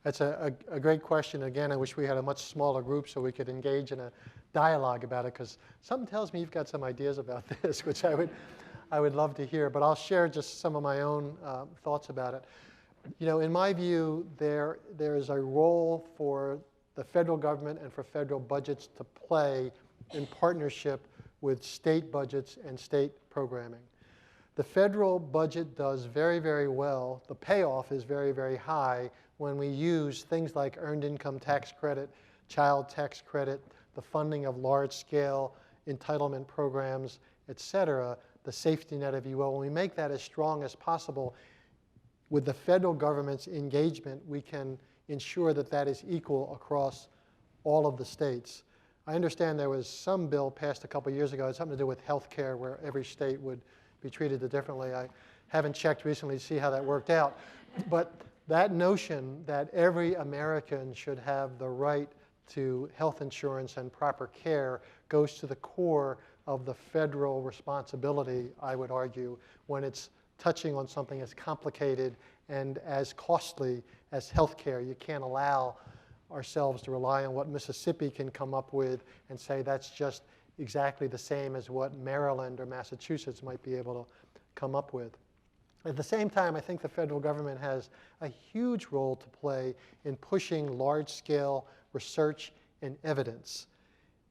D: That's a great question. Again, I wish we had a much smaller group so we could engage in a dialogue about it, because something tells me you've got some ideas about this, which I would love to hear. But I'll share just some of my own thoughts about it. You know, in my view, there is a role for the federal government and for federal budgets to play in partnership with state budgets and state programming. The federal budget does very, very well. The payoff is very, very high when we use things like earned income tax credit, child tax credit, the funding of large-scale entitlement programs, et cetera, the safety net, if you will. When we make that as strong as possible, with the federal government's engagement, we can ensure that that is equal across all of the states. I understand there was some bill passed a couple years ago. It had something to do with health care, where every state would be treated differently. I haven't checked recently to see how that worked out. But that notion that every American should have the right to health insurance and proper care goes to the core of the federal responsibility, I would argue, when it's touching on something as complicated and as costly as health care. You can't allow ourselves to rely on what Mississippi can come up with and say that's just exactly the same as what Maryland or Massachusetts might be able to come up with. At the same time, I think the federal government has a huge role to play in pushing large-scale research and evidence.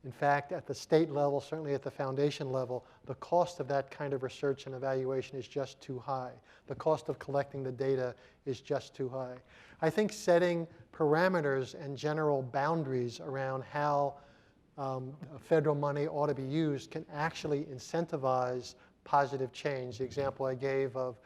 D: In fact, at the state level, certainly at the foundation level, the cost of that kind of research and evaluation is just too high. The cost of collecting the data is just too high. I think setting parameters and general boundaries around how federal money ought to be used can actually incentivize positive change. The example I gave of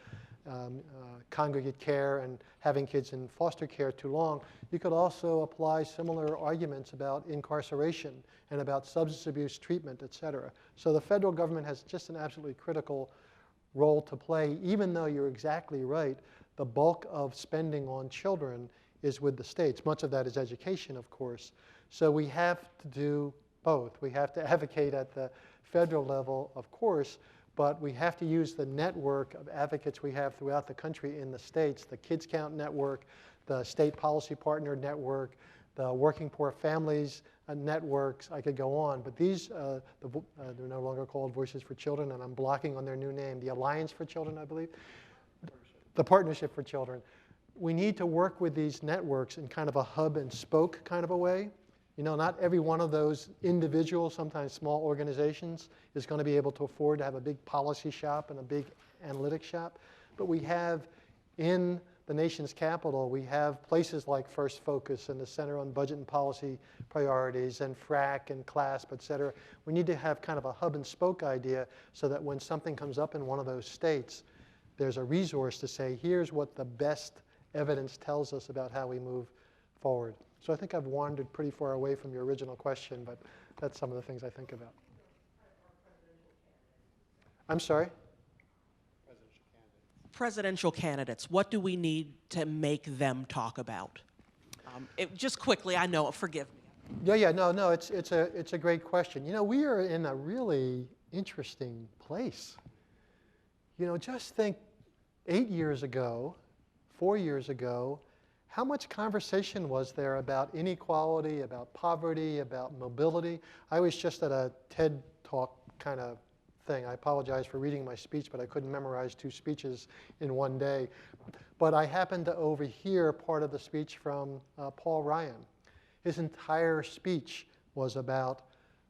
D: congregate care and having kids in foster care too long, you could also apply similar arguments about incarceration and about substance abuse treatment, et cetera. So the federal government has just an absolutely critical role to play, even though you're exactly right, the bulk of spending on children is with the states. Much of that is education, of course. So we have to do both. We have to advocate at the federal level, of course, but we have to use the network of advocates we have throughout the country in the states, the Kids Count Network, the State Policy Partner Network, the Working Poor Families networks. I could go on, but these, they're no longer called Voices for Children, and I'm blocking on their new name, the Alliance for Children, I believe, the Partnership for Children. We need to work with these networks in kind of a hub and spoke kind of a way. You know, not every one of those individual, sometimes small organizations is going to be able to afford to have a big policy shop and a big analytics shop. But we have in the nation's capital, we have places like First Focus and the Center on Budget and Policy Priorities and FRAC and CLASP, et cetera. We need to have kind of a hub and spoke idea so that when something comes up in one of those states, there's a resource to say, here's what the best evidence tells us about how we move forward. So I think I've wandered pretty far away from your original question, but that's some of the things I think about. I'm sorry?
G: Presidential candidates, what do we need to make them talk about? Just quickly, I know, forgive me.
D: No, it's a great question. You know, we are in a really interesting place. You know, just think 8 years ago, 4 years ago, how much conversation was there about inequality, about poverty, about mobility? I was just at a TED Talk kind of thing. I apologize for reading my speech, but I couldn't memorize 2 speeches in one day. But I happened to overhear part of the speech from Paul Ryan. His entire speech was about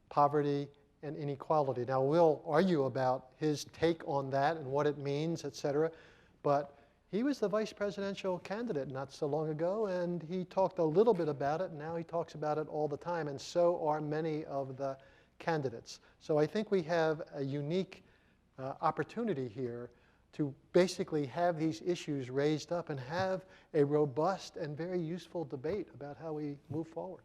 D: poverty and inequality. Now, we'll argue about his take on that and what it means, et cetera, but he was the vice presidential candidate not so long ago, and he talked a little bit about it, and now he talks about it all the time, and so are many of the candidates. So I think we have a unique opportunity here to basically have these issues raised up and have a robust and very useful debate about how we move forward.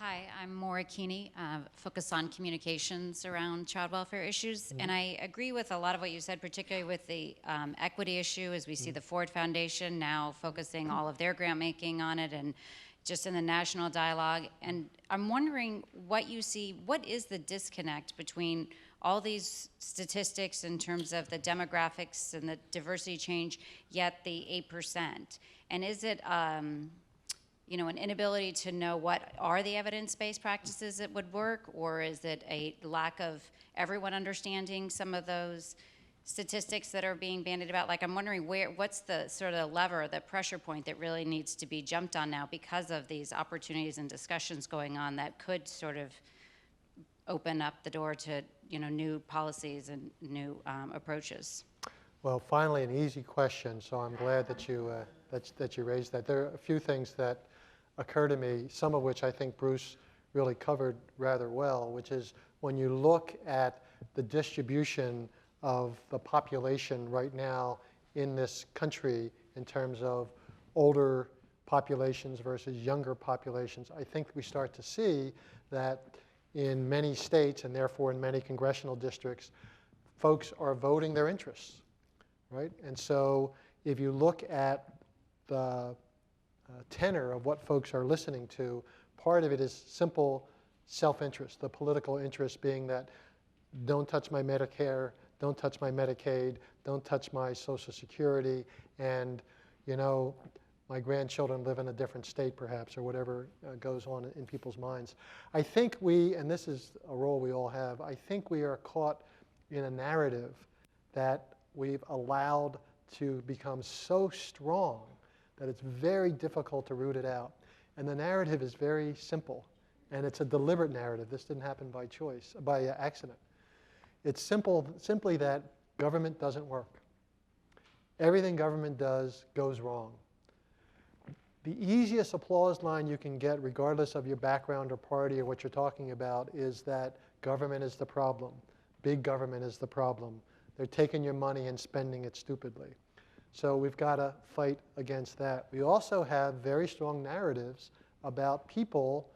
H: Hi, I'm Maura Keeney, focus on communications around child welfare issues. And I agree with a lot of what you said, particularly with the equity issue, as we see the Ford Foundation now focusing all of their grant making on it and just in the national dialogue. And I'm wondering what you see, what is the disconnect between all these statistics in terms of the demographics and the diversity change, yet the 8%? And is it, you know, an inability to know what are the evidence-based practices that would work, or is it a lack of everyone understanding some of those statistics that are being bandied about? Like, I'm wondering what's the sort of lever, the pressure point that really needs to be jumped on now because of these opportunities and discussions going on that could sort of open up the door to, you know, new policies and new approaches?
D: Well, finally, an easy question, so I'm glad that you raised that. There are a few things that occur to me, some of which I think Bruce really covered rather well, which is when you look at the distribution of the population right now in this country in terms of older populations versus younger populations, I think we start to see that in many states and therefore in many congressional districts, folks are voting their interests, right? And so if you look at the tenor of what folks are listening to, part of it is simple self-interest, the political interest being that don't touch my Medicare, don't touch my Medicaid, don't touch my Social Security, and, you know, my grandchildren live in a different state perhaps, or whatever goes on in people's minds. I think we, and this is a role we all have, I think we are caught in a narrative that we've allowed to become so strong that it's very difficult to root it out. And the narrative is very simple, and it's a deliberate narrative. This didn't happen by choice, by accident. It's simply that government doesn't work. Everything government does goes wrong. The easiest applause line you can get, regardless of your background or party or what you're talking about, is that government is the problem. Big government is the problem. They're taking your money and spending it stupidly. So we've got to fight against that. We also have very strong narratives about people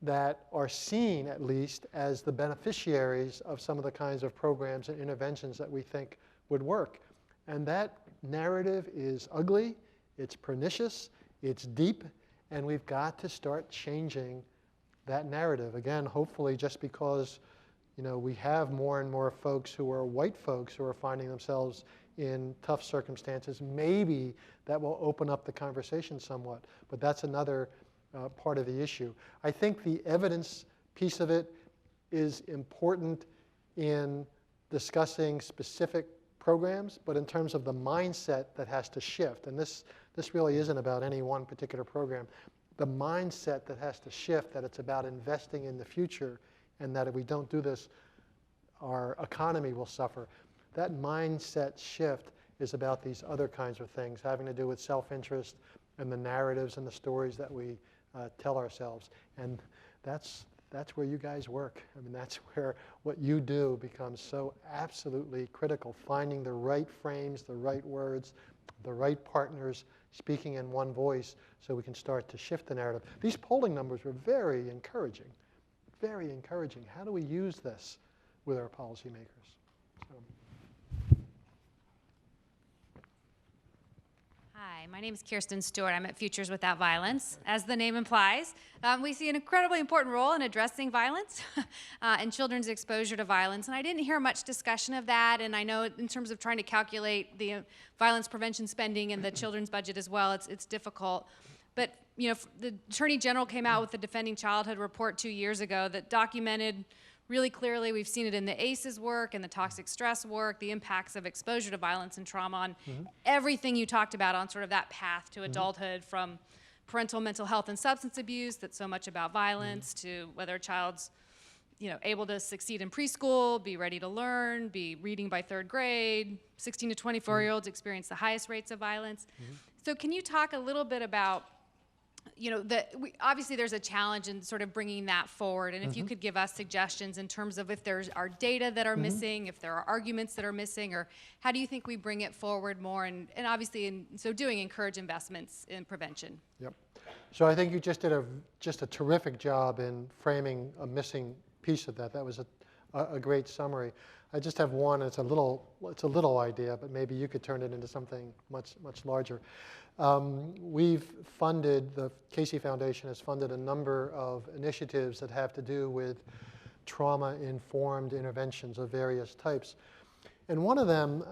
D: that are seen, at least, as the beneficiaries of some of the kinds of programs and interventions that we think would work. And that narrative is ugly, it's pernicious, it's deep, and we've got to start changing that narrative. Again, hopefully just because, you know, we have more and more folks who are white folks who are finding themselves in tough circumstances, maybe that will open up the conversation somewhat. But that's another part of the issue. I think the evidence piece of it is important in discussing specific programs, but in terms of the mindset that has to shift, and this really isn't about any one particular program, the mindset that has to shift, that it's about investing in the future, and that if we don't do this, our economy will suffer. That mindset shift is about these other kinds of things, having to do with self-interest and the narratives and the stories that we tell ourselves. And that's where you guys work. I mean, that's where what you do becomes so absolutely critical, finding the right frames, the right words, the right partners, speaking in one voice so we can start to shift the narrative. These polling numbers were very encouraging, very encouraging. How do we use this with our policymakers? So.
I: Hi, my name is Kirsten Stewart. I'm at Futures Without Violence. As the name implies, we see an incredibly important role in addressing violence and children's exposure to violence. And I didn't hear much discussion of that. And I know in terms of trying to calculate the violence prevention spending and the children's budget as well, it's difficult. But you know, the Attorney General came out with the Defending Childhood report 2 years ago that documented really clearly, we've seen it in the ACEs work and the toxic stress work, the impacts of exposure to violence and trauma on everything you talked about on sort of that path to adulthood, from parental mental health and substance abuse, that's so much about violence, to whether a child's, you know, able to succeed in preschool, be ready to learn, be reading by 3rd grade. 16 to 24-year-olds experience the highest rates of violence. So can you talk a little bit about, you know, obviously there's a challenge in sort of bringing that forward, and if you could give us suggestions in terms of if there are data that are missing, if there are arguments that are missing, or how do you think we bring it forward more, and obviously in so doing encourage investments in prevention?
D: Yep. So I think you just did a terrific job in framing a missing piece of that. That was a great summary. I just have one. It's a little idea, but maybe you could turn it into something much larger. The Casey Foundation has funded a number of initiatives that have to do with trauma-informed interventions of various types. And one of them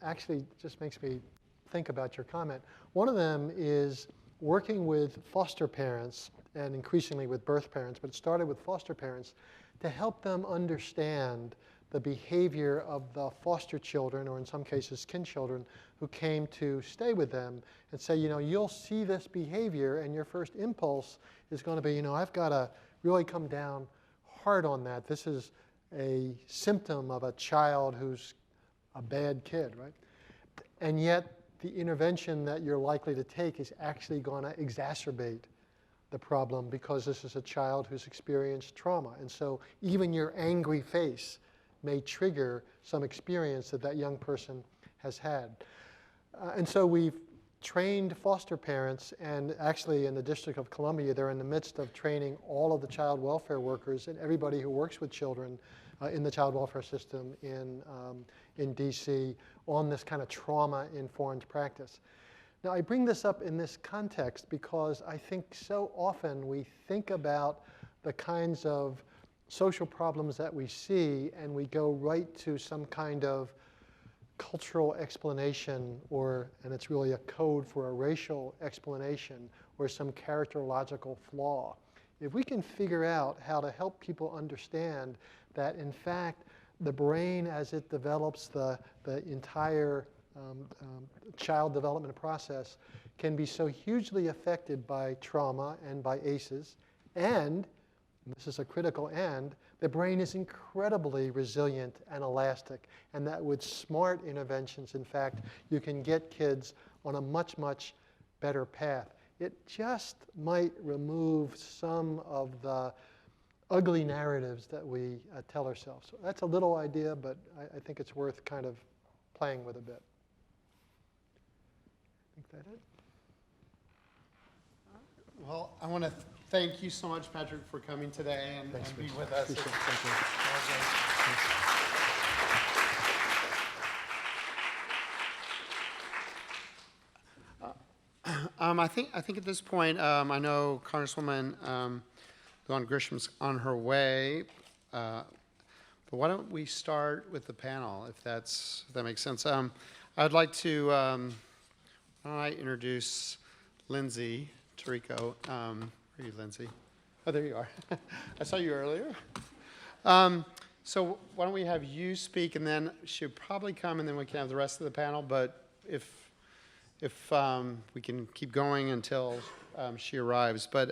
D: actually just makes me think about your comment. One of them is working with foster parents and increasingly with birth parents, but it started with foster parents to help them understand the behavior of the foster children, or in some cases kin children, who came to stay with them, and say, you'll see this behavior and your first impulse is going to be, I've got to really come down hard on that. This is a symptom of a child who's a bad kid, right? And yet the intervention that you're likely to take is actually going to exacerbate the problem because this is a child who's experienced trauma. And so even your angry face may trigger some experience that young person has had. And so we've trained foster parents, and actually in the District of Columbia, they're in the midst of training all of the child welfare workers and everybody who works with children in the child welfare system in DC on this kind of trauma-informed practice. Now, I bring this up in this context because I think so often we think about the kinds of social problems that we see and we go right to some kind of cultural explanation, and it's really a code for a racial explanation or some characterological flaw. If we can figure out how to help people understand that, in fact, the brain, as it develops the entire child development process, can be so hugely affected by trauma and by ACEs, and this is a critical and, the brain is incredibly resilient and elastic, and that with smart interventions, in fact, you can get kids on a much better path. It just might remove some of the ugly narratives that we tell ourselves. So that's a little idea, but I think it's worth kind of playing with a bit. I think that's it.
A: Well, I want to thank you so much, Patrick, for coming today and being with us.
D: Appreciate it. Thank you.
A: I think at this point, I know Congresswoman Dawn Grisham's on her way, but why don't we start with the panel, if that makes sense. I'd like to why don't I introduce Lindsay Tirico. Where are you, Lindsay? Oh, there you are. I saw you earlier. So why don't we have you speak, and then she'll probably come, and then we can have the rest of the panel. But if we can keep going until she arrives. But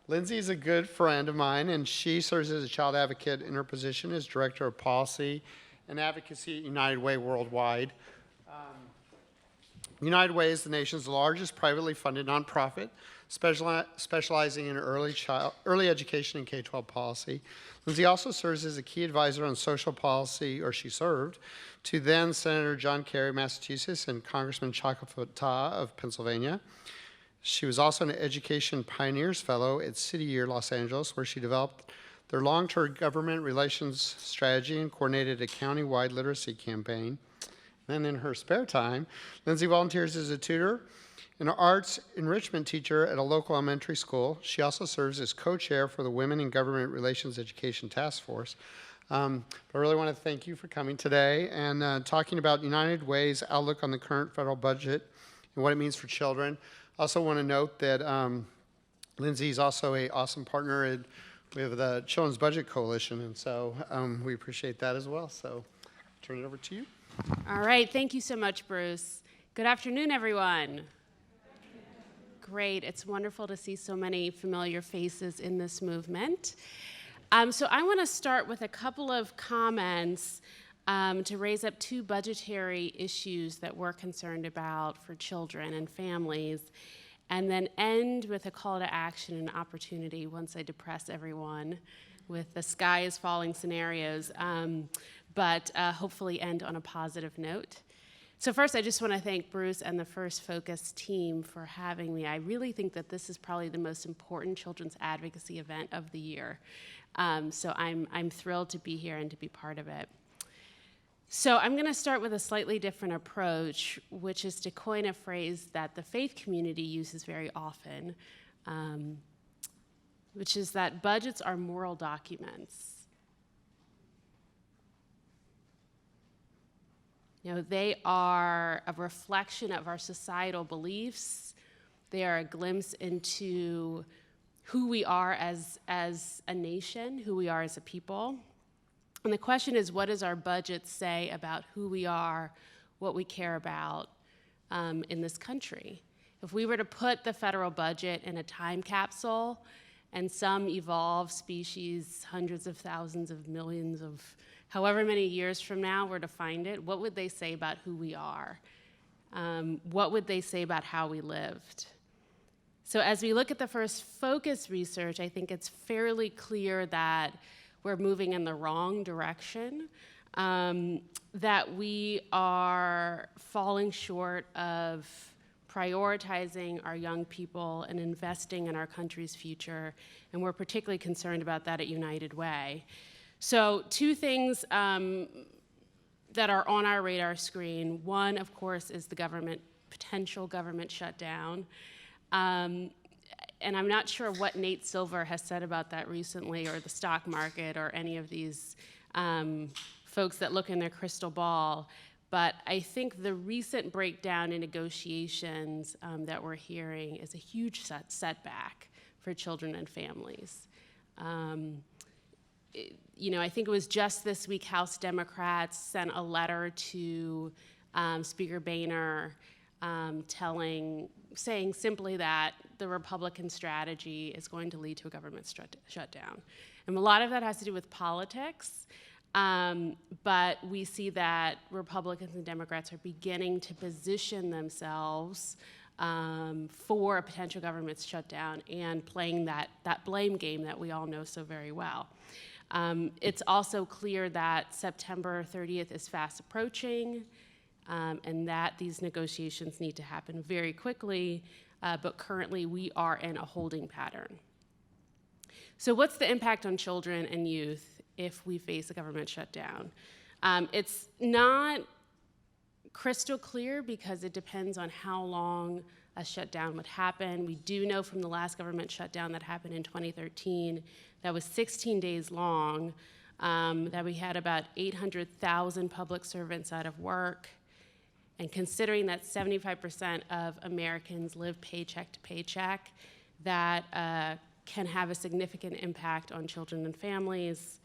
A: Lindsay is a good friend of mine, and she serves as a child advocate in her position as Director of Policy and Advocacy at United Way Worldwide. United Way is the nation's largest privately funded nonprofit specializing in early education and K-12 policy. Lindsay also serves as a key advisor on social policy, or she served, to then Senator John Kerry of Massachusetts and Congressman Chaka Fattah of Pennsylvania. She was also an Education Pioneers Fellow at City Year Los Angeles, where she developed their long-term government relations strategy and coordinated a county-wide literacy campaign. Then in her spare time, Lindsay volunteers as a tutor and an arts enrichment teacher at a local elementary school. She also serves as co-chair for the Women in Government Relations Education Task Force. But I really want to thank you for coming today and talking about United Way's outlook on the current federal budget and what it means for children. I also want to note that Lindsay is also an awesome partner with the Children's Budget Coalition, and so we appreciate that as well. So turn it over to you.
J: All right, thank you so much, Bruce. Good afternoon, everyone. Great, it's wonderful to see so many familiar faces in this movement. So I want to start with a couple of comments to raise up two budgetary issues that we're concerned about for children and families, and then end with a call to action and opportunity once I depress everyone with the sky is falling scenarios. But hopefully end on a positive note. So first, I just want to thank Bruce and the First Focus team for having me. I really think that this is probably the most important children's advocacy event of the year. So I'm thrilled to be here and to be part of it. So I'm going to start with a slightly different approach, which is to coin a phrase that the faith community uses very often, which is that budgets are moral documents. You know, they are a reflection of our societal beliefs. They are a glimpse into who we are as a nation, who we are as a people. And the question is, what does our budget say about who we are, what we care about in this country? If we were to put the federal budget in a time capsule and some evolved species, hundreds of thousands of millions of however many years from now were to find it, what would they say about who we are? What would they say about how we lived? So as we look at the First Focus research, I think it's fairly clear that we're moving in the wrong direction, that we are falling short of prioritizing our young people and investing in our country's future, and we're particularly concerned about that at United Way. So two things that are on our radar screen. One, of course, is the potential government shutdown. And I'm not sure what Nate Silver has said about that recently, or the stock market, or any of these folks that look in their crystal ball. But I think the recent breakdown in negotiations that we're hearing is a huge setback for children and families. You know, I think it was just this week House Democrats sent a letter to Speaker Boehner saying simply that the Republican strategy is going to lead to a government shutdown. And a lot of that has to do with politics, but we see that Republicans and Democrats are beginning to position themselves for a potential government shutdown and playing that blame game that we all know so very well. It's also clear that September 30th is fast approaching, and that these negotiations need to happen very quickly, but currently we are in a holding pattern. So what's the impact on children and youth if we face a government shutdown? It's not crystal clear because it depends on how long a shutdown would happen. We do know from the last government shutdown that happened in 2013 that was 16 days long, that we had about 800,000 public servants out of work. And considering that 75% of Americans live paycheck to paycheck, that can have a significant impact on children and families.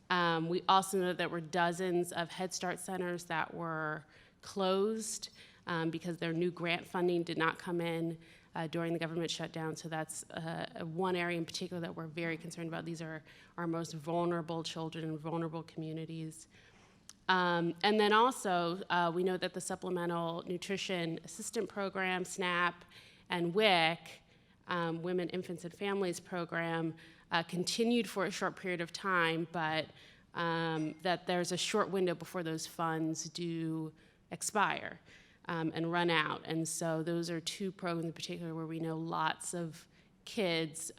J: We also know that there were dozens of Head Start centers that were closed because their new grant funding did not come in during the government shutdown. So that's one area in particular that we're very concerned about. These are our most vulnerable children and vulnerable communities. And then also, we know that the Supplemental Nutrition Assistant Program, SNAP, and WIC, Women, Infants, and Families Program, continued for a short period of time, but that there's a short window before those funds do expire and run out. And so those are two programs in particular where we know lots of kids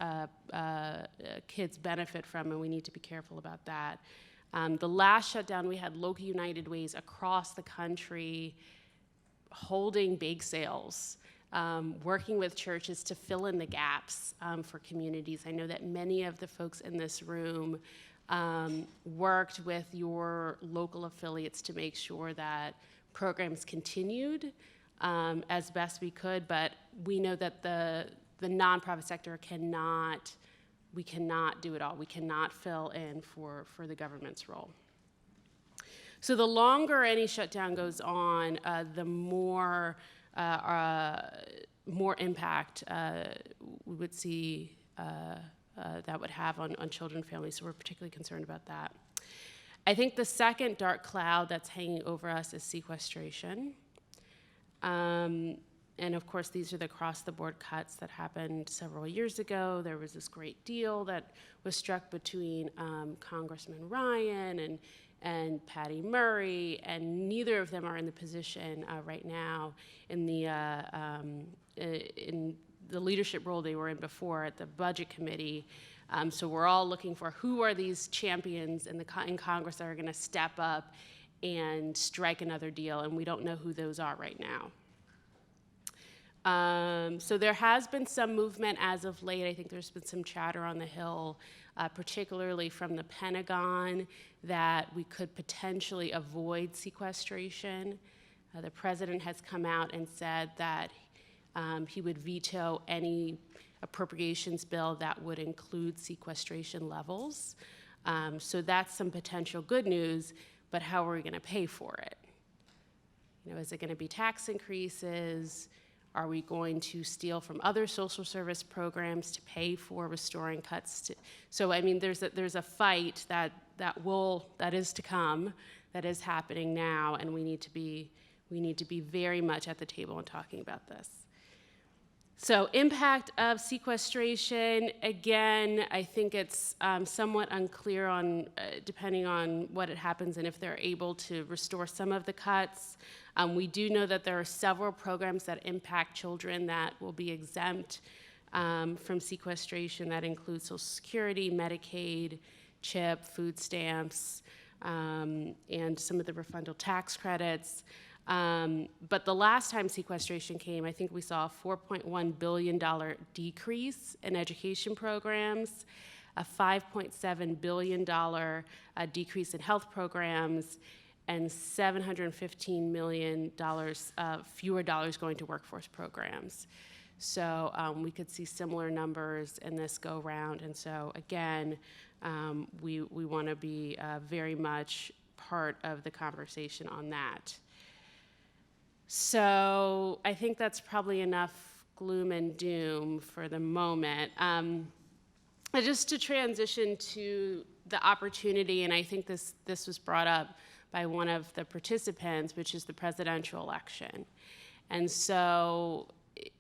J: benefit from, and we need to be careful about that. The last shutdown, we had local United Ways across the country holding bake sales, working with churches to fill in the gaps for communities. I know that many of the folks in this room worked with your local affiliates to make sure that programs continued as best we could, but we know that the nonprofit sector we cannot do it all. We cannot fill in for the government's role. So the longer any shutdown goes on, the more impact we would see that would have on children and families, so we're particularly concerned about that. I think the second dark cloud that's hanging over us is sequestration. And of course, these are the across-the-board cuts that happened several years ago. There was this great deal that was struck between Congressman Ryan and Patty Murray, and neither of them are in the position right now in the leadership role they were in before at the Budget Committee. So we're all looking for who are these champions in Congress that are going to step up and strike another deal, and we don't know who those are right now. So there has been some movement as of late. I think there's been some chatter on the Hill, particularly from the Pentagon, that we could potentially avoid sequestration. The president has come out and said that he would veto any appropriations bill that would include sequestration levels. So that's some potential good news, but how are we going to pay for it? You know, is it going to be tax increases? Are we going to steal from other social service programs to pay for restoring cuts? So I mean, there's a fight that is to come, that is happening now, and we need to be very much at the table and talking about this. So impact of sequestration, again, I think it's somewhat unclear on, depending on what it happens and if they're able to restore some of the cuts. We do know that there are several programs that impact children that will be exempt from sequestration. That includes Social Security, Medicaid, CHIP, food stamps, and some of the refundable tax credits. But the last time sequestration came, I think we saw a $4.1 billion decrease in education programs, a $5.7 billion decrease in health programs, and $715 million fewer dollars going to workforce programs. So we could see similar numbers in this go round. And so again, we want to be very much part of the conversation on that. So I think that's probably enough gloom and doom for the moment. Just to transition to the opportunity, and I think this was brought up by one of the participants, which is the presidential election. And so,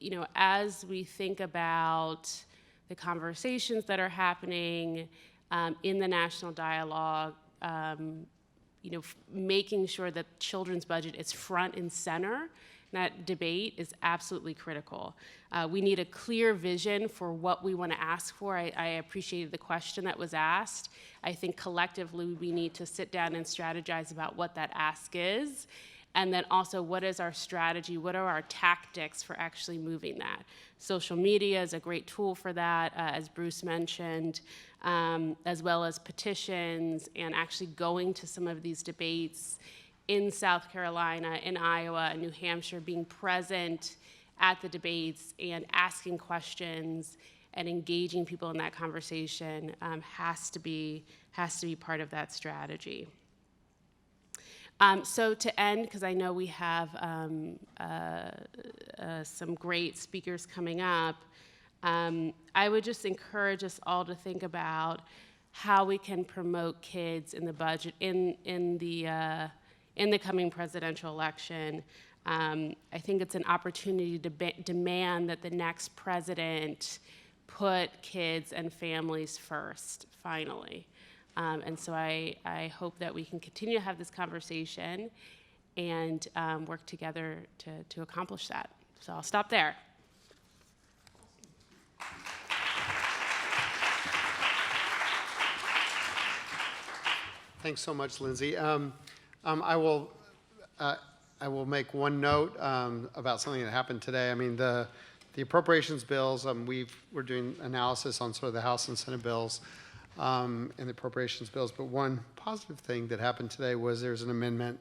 J: you know, as we think about the conversations that are happening in the national dialogue, you know, making sure that children's budget is front and center in that debate is absolutely critical. We need a clear vision for what we want to ask for. I appreciated the question that was asked. I think collectively we need to sit down and strategize about what that ask is, and then also what is our strategy, what are our tactics for actually moving that. Social media is a great tool for that, as Bruce mentioned, as well as petitions and actually going to some of these debates in South Carolina, in Iowa, and New Hampshire, being present at the debates and asking questions and engaging people in that conversation has to be part of that strategy. So to end, because I know we have some great speakers coming up, I would just encourage us all to think about how we can promote kids in the budget in the coming presidential election. I think it's an opportunity to demand that the next president put kids and families first, finally. And so I hope that we can continue to have this conversation and work together to accomplish that. So I'll stop there.
A: Thanks so much, Lindsay. I will make one note about something that happened today. I mean, the appropriations bills, we're doing analysis on sort of the House and Senate bills and the appropriations bills. But one positive thing that happened today was there's an amendment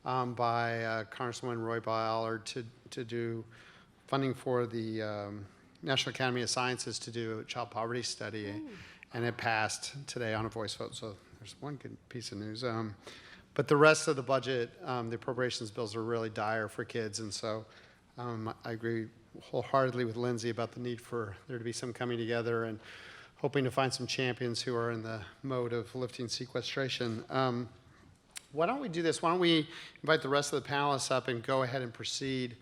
A: by Congresswoman Roy Ballard to do funding for the National Academy of Sciences to do a child poverty study, and it passed today on a voice vote. So there's one good piece of news. But the rest of the budget, the appropriations bills are really dire for kids, and so I agree wholeheartedly with Lindsay about the need for there to be some coming together and hoping to find some champions who are in the mode of lifting sequestration. Why don't we do this? Why don't we invite the rest of the panelists up and go ahead and proceed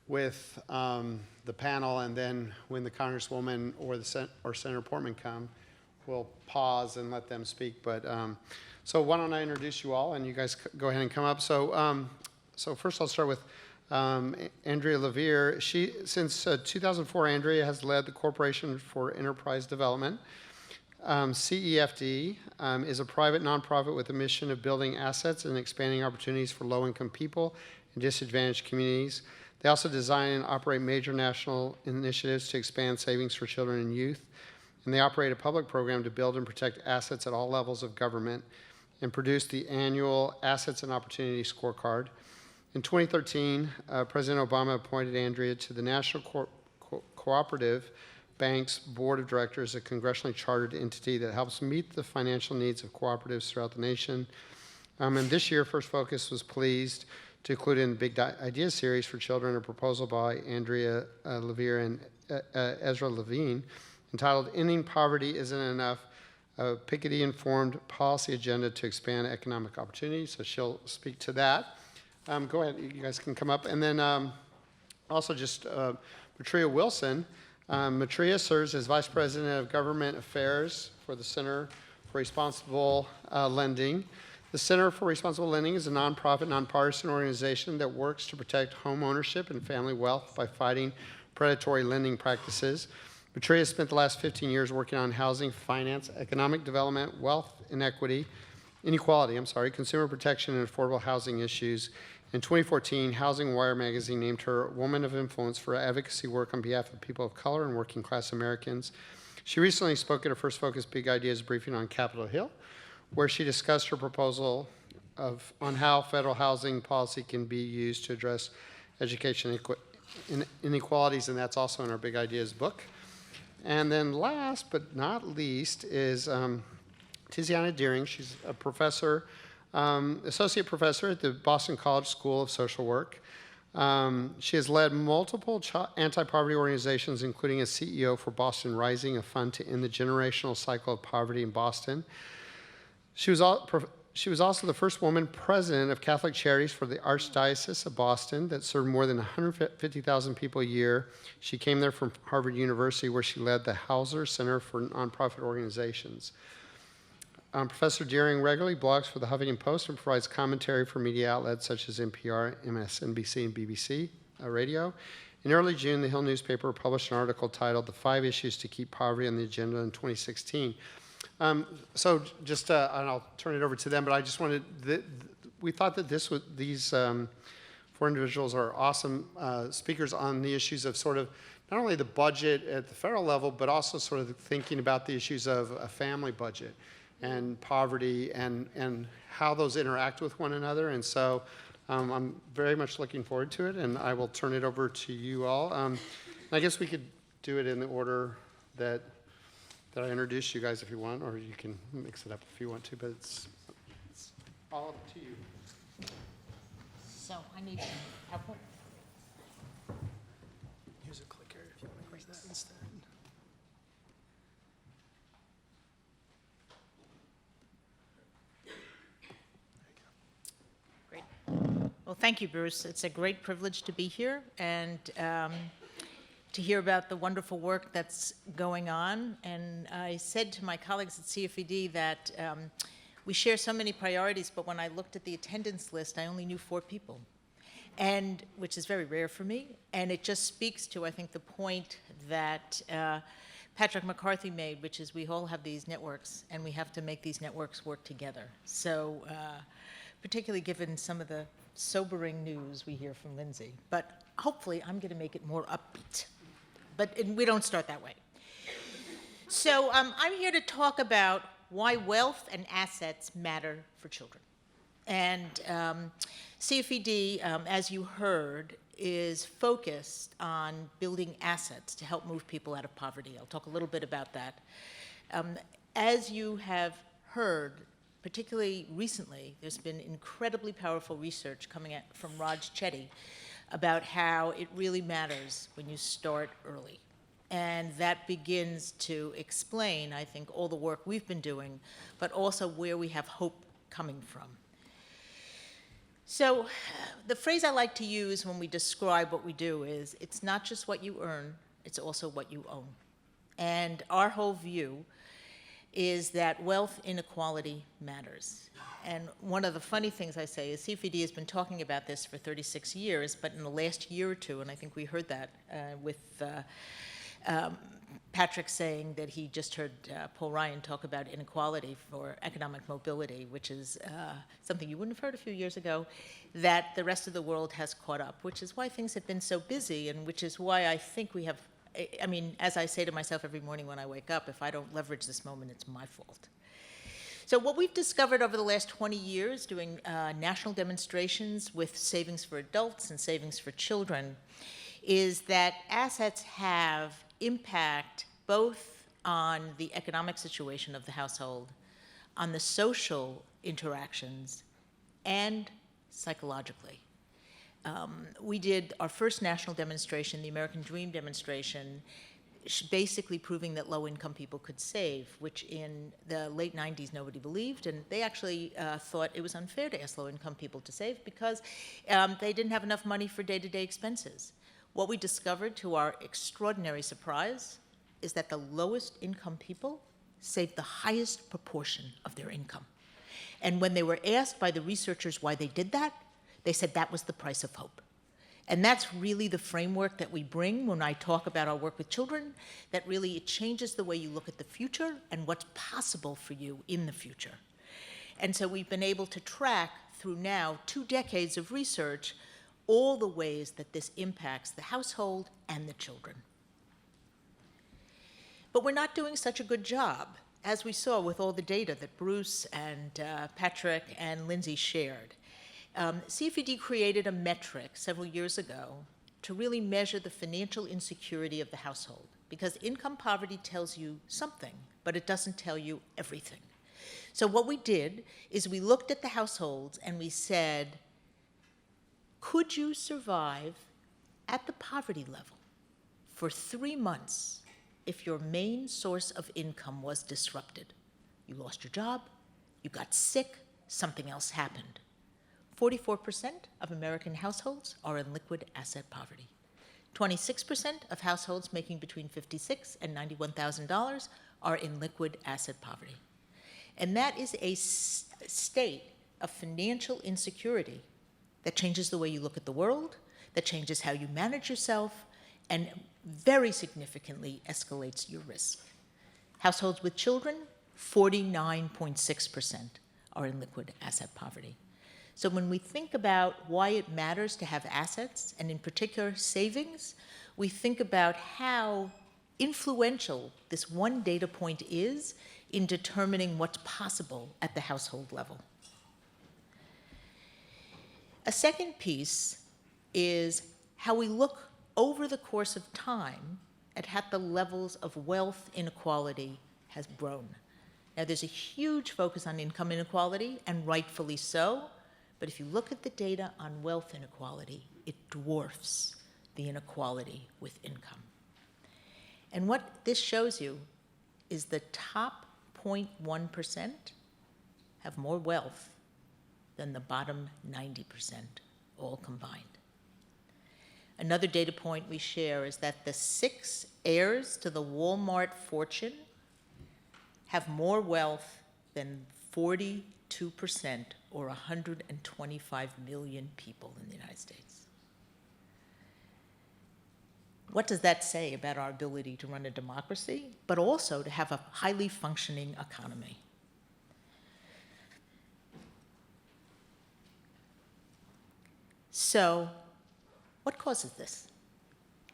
A: with the panel, and then when the Congresswoman or Senator Portman come, we'll pause and let them speak. But So why don't I introduce you all, and you guys go ahead and come up. So, so first I'll start with Andrea Levere. Since 2004, Andrea has led the Corporation for Enterprise Development. CEFD is a private nonprofit with a mission of building assets and expanding opportunities for low-income people and disadvantaged communities. They also design and operate major national initiatives to expand savings for children and youth. And they operate a public program to build and protect assets at all levels of government and produce the annual Assets and Opportunity Scorecard. In 2013, President Obama appointed Andrea to the National Cooperative Bank's Board of Directors, a congressionally chartered entity that helps meet the financial needs of cooperatives throughout the nation. And this year, First Focus was pleased to include in the Big Ideas series for children a proposal by Andrea Levere and Ezra Levine entitled Ending Poverty Isn't Enough, a Piketty-informed policy agenda to expand economic opportunity. So she'll speak to that. Go ahead, you guys can come up. And then also just Matria Wilson. Matria serves as Vice President of Government Affairs for the Center for Responsible Lending. The Center for Responsible Lending is a nonprofit, nonpartisan organization that works to protect home ownership and family wealth by fighting predatory lending practices. Matria has spent the last 15 years working on housing, finance, economic development, wealth inequality, consumer protection, and affordable housing issues. In 2014, Housing Wire magazine named her Woman of Influence for advocacy work on behalf of people of color and working class Americans. She recently spoke at a First Focus Big Ideas briefing on Capitol Hill, where she discussed her proposal on how federal housing policy can be used to address education inequalities, and that's also in our Big Ideas book. And then last but not least is Tiziana Deering. She's a professor, associate professor at the Boston College School of Social Work. She has led multiple anti-poverty organizations, including as CEO for Boston Rising, a fund to end the generational cycle of poverty in Boston. She was also the first woman president of Catholic Charities for the Archdiocese of Boston that served more than 150,000 people a year. She came there from Harvard University, where she led the Hauser Center for Nonprofit Organizations. Professor Deering regularly blogs for the Huffington Post and provides commentary for media outlets such as NPR, MSNBC, and BBC Radio. In early June, the Hill newspaper published an article titled "The 5 Issues to Keep Poverty on the Agenda" in 2016. So just, and I'll turn it over to them, but I just wanted, we thought that these 4 individuals are awesome speakers on the issues of sort of not only the budget at the federal level, but also sort of thinking about the issues of a family budget and poverty and how those interact with one another. And so I'm very much looking forward to it, and I will turn it over to you all. I guess we could do it in the order that I introduced you guys if you want, or you can mix it up if you want to, but it's all up to you.
K: So I need some help.
A: Here's a clicker if you want to use that instead.
K: Great. Well, thank you, Bruce. It's a great privilege to be here and to hear about the wonderful work that's going on. And I said to my colleagues at CFED that we share so many priorities, but when I looked at the attendance list, I only knew 4 people, and which is very rare for me. And it just speaks to, I think, the point that Patrick McCarthy made, which is we all have these networks, and we have to make these networks work together. So particularly given some of the sobering news we hear from Lindsay. But hopefully I'm going to make it more upbeat. But we don't start that way. So I'm here to talk about why wealth and assets matter for children. And CFED, as you heard, is focused on building assets to help move people out of poverty. I'll talk a little bit about that. As you have heard, particularly recently, there's been incredibly powerful research coming out from Raj Chetty about how it really matters when you start early. And that begins to explain, I think, all the work we've been doing, but also where we have hope coming from. So the phrase I like to use when we describe what we do is, it's not just what you earn, it's also what you own. And our whole view is that wealth inequality matters. And one of the funny things I say is CFED has been talking about this for 36 years, but in the last year or two, and I think we heard that with Patrick saying that he just heard Paul Ryan talk about inequality for economic mobility, which is something you wouldn't have heard a few years ago, that the rest of the world has caught up, which is why things have been so busy, and which is why I think we have, I mean, as I say to myself every morning when I wake up, if I don't leverage this moment, it's my fault. So what we've discovered over the last 20 years doing national demonstrations with savings for adults and savings for children is that assets have impact both on the economic situation of the household, on the social interactions, and psychologically. We did our first national demonstration, the American Dream demonstration, basically proving that low-income people could save, which in the late 90s nobody believed, and they actually thought it was unfair to ask low-income people to save because they didn't have enough money for day-to-day expenses. What we discovered, to our extraordinary surprise, is that the lowest income people saved the highest proportion of their income. And when they were asked by the researchers why they did that, they said that was the price of hope. And that's really the framework that we bring when I talk about our work with children, that really it changes the way you look at the future and what's possible for you in the future. And so we've been able to track through now 2 decades of research all the ways that this impacts the household and the children. But we're not doing such a good job, as we saw with all the data that Bruce and Patrick and Lindsay shared. CFED created a metric several years ago to really measure the financial insecurity of the household, because income poverty tells you something, but it doesn't tell you everything. So what we did is we looked at the households and we said, could you survive at the poverty level for 3 months if your main source of income was disrupted? You lost your job, you got sick, something else happened. 44% of American households are in liquid asset poverty. 26% of households making between $56,000 and $91,000 are in liquid asset poverty. And that is a state of financial insecurity that changes the way you look at the world, that changes how you manage yourself, and very significantly escalates your risk. Households with children, 49.6% are in liquid asset poverty. So when we think about why it matters to have assets, and in particular savings, we think about how influential this one data point is in determining what's possible at the household level. A second piece is how we look over the course of time at how the levels of wealth inequality has grown. Now, there's a huge focus on income inequality, and rightfully so, but if you look at the data on wealth inequality, it dwarfs the inequality with income. And what this shows you is the top 0.1% have more wealth than the bottom 90% all combined. Another data point we share is that the 6 heirs to the Walmart fortune have more wealth than 42%, or 125 million people in the United States. What does that say about our ability to run a democracy, but also to have a highly functioning economy? So, what causes this?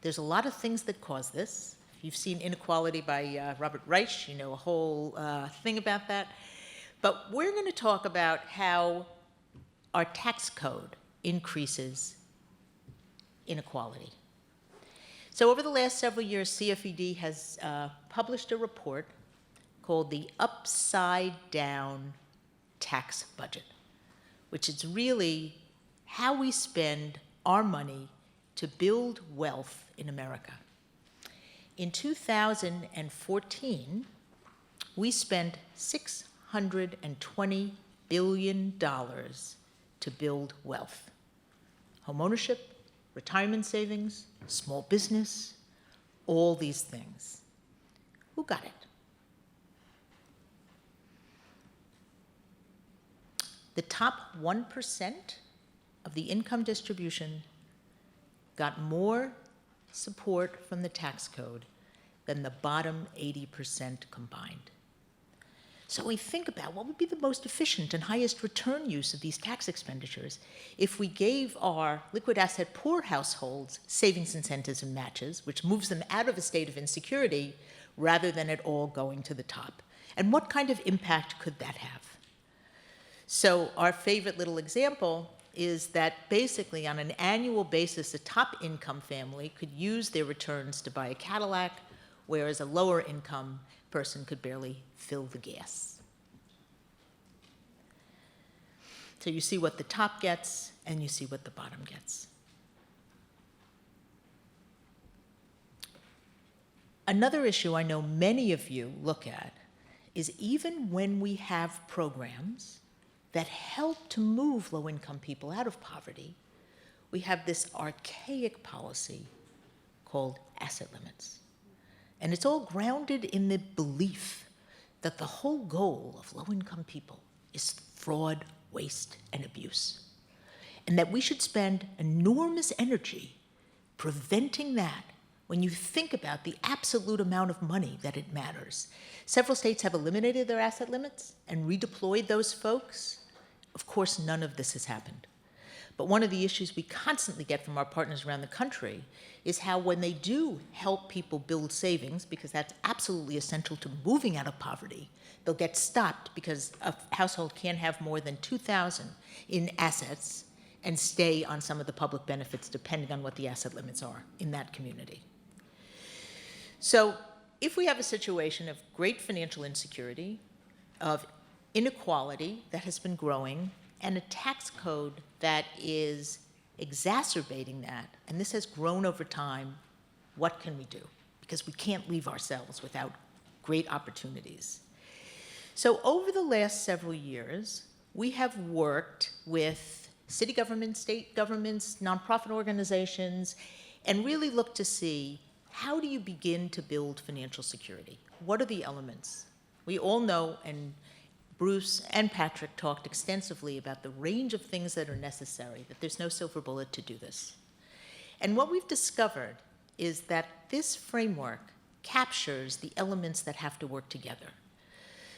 K: There's a lot of things that cause this. If you've seen Inequality by Robert Reich, you know a whole thing about that. But we're going to talk about how our tax code increases inequality. So over the last several years, CFED has published a report called the Upside Down Tax Budget, which is really how we spend our money to build wealth in America. In 2014, we spent $620 billion to build wealth. Home ownership, retirement savings, small business, all these things. Who got it? the top 1% of the income distribution got more support from the tax code than the bottom 80% combined. So we think about what would be the most efficient and highest return use of these tax expenditures if we gave our liquid asset poor households savings incentives and matches, which moves them out of a state of insecurity rather than it all going to the top. And what kind of impact could that have? So our favorite little example is that basically on an annual basis, a top income family could use their returns to buy a Cadillac, whereas a lower income person could barely fill the gas. So you see what the top gets, and you see what the bottom gets. Another issue I know many of you look at is even when we have programs that help to move low-income people out of poverty, we have this archaic policy called asset limits. And it's all grounded in the belief that the whole goal of low-income people is fraud, waste, and abuse. And that we should spend enormous energy preventing that when you think about the absolute amount of money that it matters. Several states have eliminated their asset limits and redeployed those folks. Of course, none of this has happened. But one of the issues we constantly get from our partners around the country is how when they do help people build savings, because that's absolutely essential to moving out of poverty, they'll get stopped because a household can't have more than $2,000 in assets and stay on some of the public benefits depending on what the asset limits are in that community. So if we have a situation of great financial insecurity, of inequality that has been growing, and a tax code that is exacerbating that, and this has grown over time, what can we do? Because we can't leave ourselves without great opportunities. So over the last several years, we have worked with city governments, state governments, nonprofit organizations, and really looked to see how do you begin to build financial security? What are the elements? We all know, and Bruce and Patrick talked extensively about the range of things that are necessary, that there's no silver bullet to do this. And what we've discovered is that this framework captures the elements that have to work together.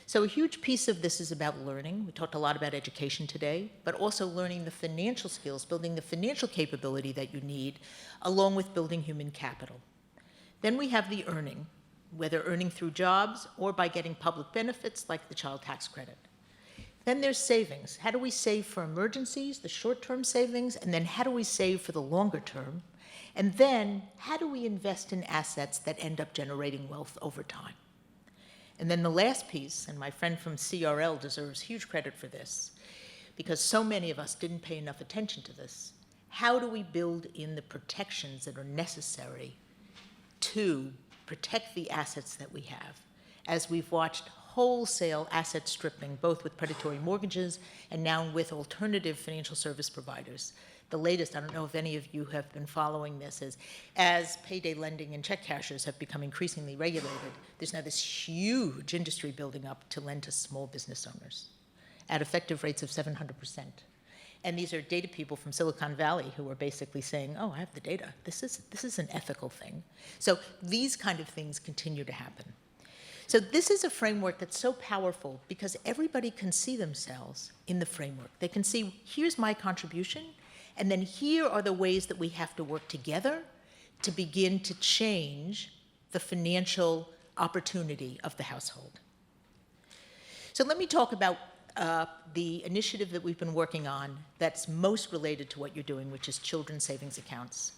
K: So a huge piece of this is about learning. We talked a lot about education today, but also learning the financial skills, building the financial capability that you need, along with building human capital. Then we have the earning, whether earning through jobs or by getting public benefits like the child tax credit. Then there's savings. How do we save for emergencies, the short-term savings, and then how do we save for the longer term? And then how do we invest in assets that end up generating wealth over time? And then the last piece, and my friend from CRL deserves huge credit for this, because so many of us didn't pay enough attention to this. How do we build in the protections that are necessary to protect the assets that we have, as we've watched wholesale asset stripping, both with predatory mortgages and now with alternative financial service providers. The latest, I don't know if any of you have been following this, is as payday lending and check cashers have become increasingly regulated, there's now this huge industry building up to lend to small business owners at effective rates of 700%. And these are data people from Silicon Valley who are basically saying, oh, I have the data. This is an ethical thing. So these kind of things continue to happen. So this is a framework that's so powerful because everybody can see themselves in the framework. They can see, here's my contribution, and then here are the ways that we have to work together to begin to change the financial opportunity of the household. So let me talk about the initiative that we've been working on that's most related to what you're doing, which is children's savings accounts.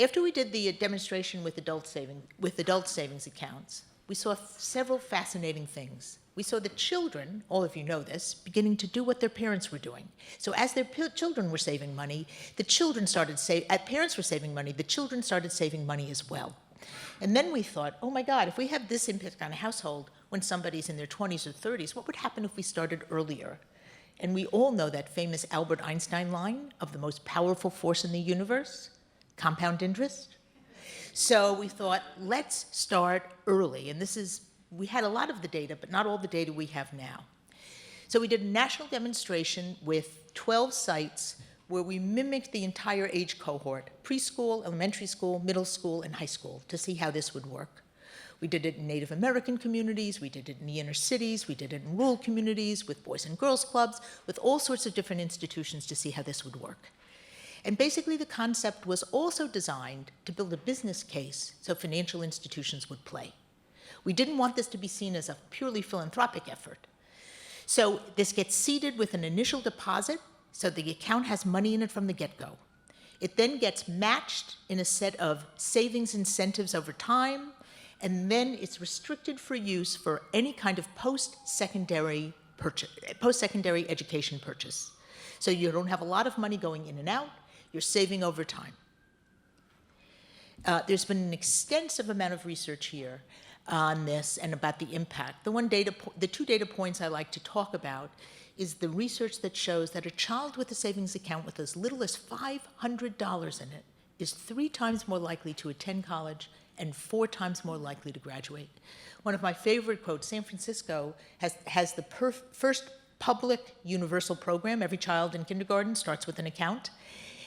K: After we did the demonstration with adult savings accounts, we saw several fascinating things. We saw the children, all of you know this, beginning to do what their parents were doing. So as their children were saving money, the children started parents were saving money, the children started saving money as well. And then we thought, oh my God, if we have this impact on a household when somebody's in their 20s or 30s, what would happen if we started earlier? And we all know that famous Albert Einstein line of the most powerful force in the universe, compound interest. So we thought, let's start early. And we had a lot of the data, but not all the data we have now. So we did a national demonstration with 12 sites where we mimicked the entire age cohort, preschool, elementary school, middle school, and high school, to see how this would work. We did it in Native American communities, we did it in the inner cities, we did it in rural communities, with boys and girls clubs, with all sorts of different institutions to see how this would work. And basically the concept was also designed to build a business case so financial institutions would play. We didn't want this to be seen as a purely philanthropic effort. So this gets seeded with an initial deposit, so the account has money in it from the get-go. It then gets matched in a set of savings incentives over time, and then it's restricted for use for any kind of post-secondary education purchase. So you don't have a lot of money going in and out, you're saving over time. There's been an extensive amount of research here on this and about the impact. The two data points I like to talk about is the research that shows that a child with a savings account with as little as $500 in it is 3 times more likely to attend college and 4 times more likely to graduate. One of my favorite quotes, San Francisco has the first public universal program. Every child in kindergarten starts with an account.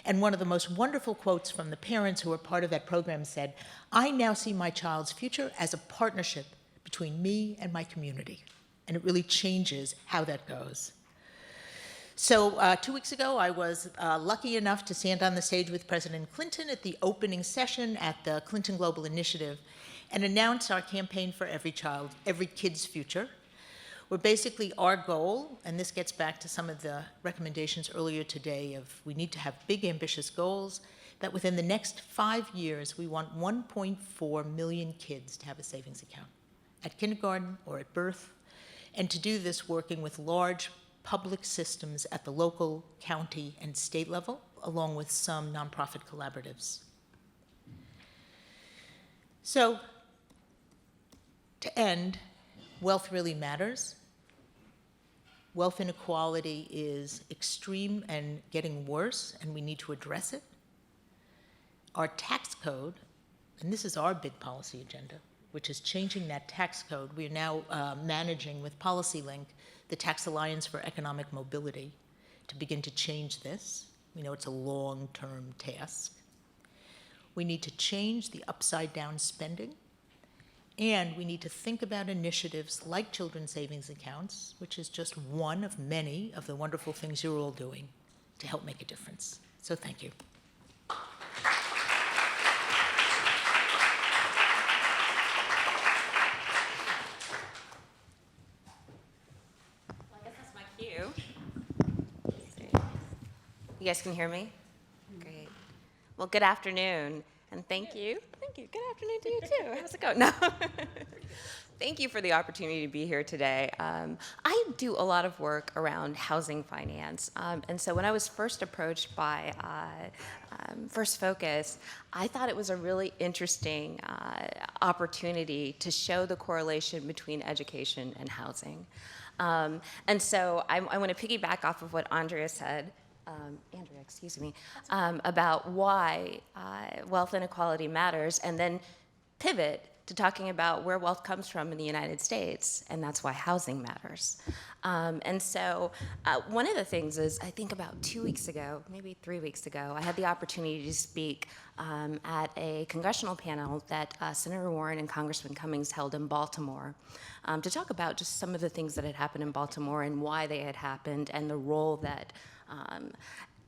K: And one of the most wonderful quotes from the parents who were part of that program said, "I now see my child's future as a partnership between me and my community." And it really changes how that goes. So 2 weeks ago, I was lucky enough to stand on the stage with President Clinton at the opening session at the Clinton Global Initiative and announce our campaign for every child, every kid's future. Where basically our goal, and this gets back to some of the recommendations earlier today of we need to have big ambitious goals, that within the next 5 years, we want 1.4 million kids to have a savings account at kindergarten or at birth, and to do this working with large public systems at the local, county, and state level, along with some nonprofit collaboratives. So, to end, wealth really matters. Wealth inequality is extreme and getting worse, and we need to address it. Our tax code, and this is our big policy agenda, which is changing that tax code. We are now managing with PolicyLink, the Tax Alliance for Economic Mobility, to begin to change this. We know it's a long-term task. We need to change the upside-down spending. And we need to think about initiatives like children's savings accounts, which is just one of many of the wonderful things you're all doing to help make a difference. So thank you.
L: Well, I guess that's my cue. You guys can hear me? Great. Well, good afternoon, and thank you. Thank you. Good afternoon to you, too. How's it going? No. Thank you for the opportunity to be here today. I do a lot of work around housing finance, and so when I was first approached by First Focus, I thought it was a really interesting opportunity to show the correlation between education and housing. And so I want to piggyback off of what Andrea said, about why wealth inequality matters, and then pivot to talking about where wealth comes from in the United States, and that's why housing matters. And so one of the things is, I think about 2 weeks ago, maybe 3 weeks ago, I had the opportunity to speak at a congressional panel that Senator Warren and Congressman Cummings held in Baltimore to talk about just some of the things that had happened in Baltimore and why they had happened and the role that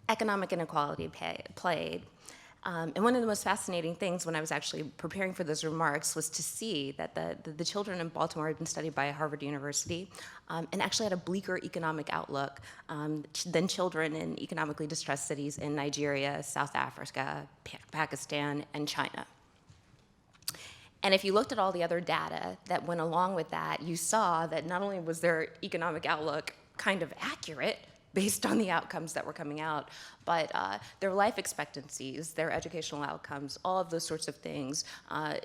L: economic inequality played. And one of the most fascinating things when I was actually preparing for those remarks was to see that the children in Baltimore had been studied by Harvard University and actually had a bleaker economic outlook than children in economically distressed cities in Nigeria, South Africa, Pakistan, and China. And if you looked at all the other data that went along with that, you saw that not only was their economic outlook kind of accurate, based on the outcomes that were coming out, but their life expectancies, their educational outcomes, all of those sorts of things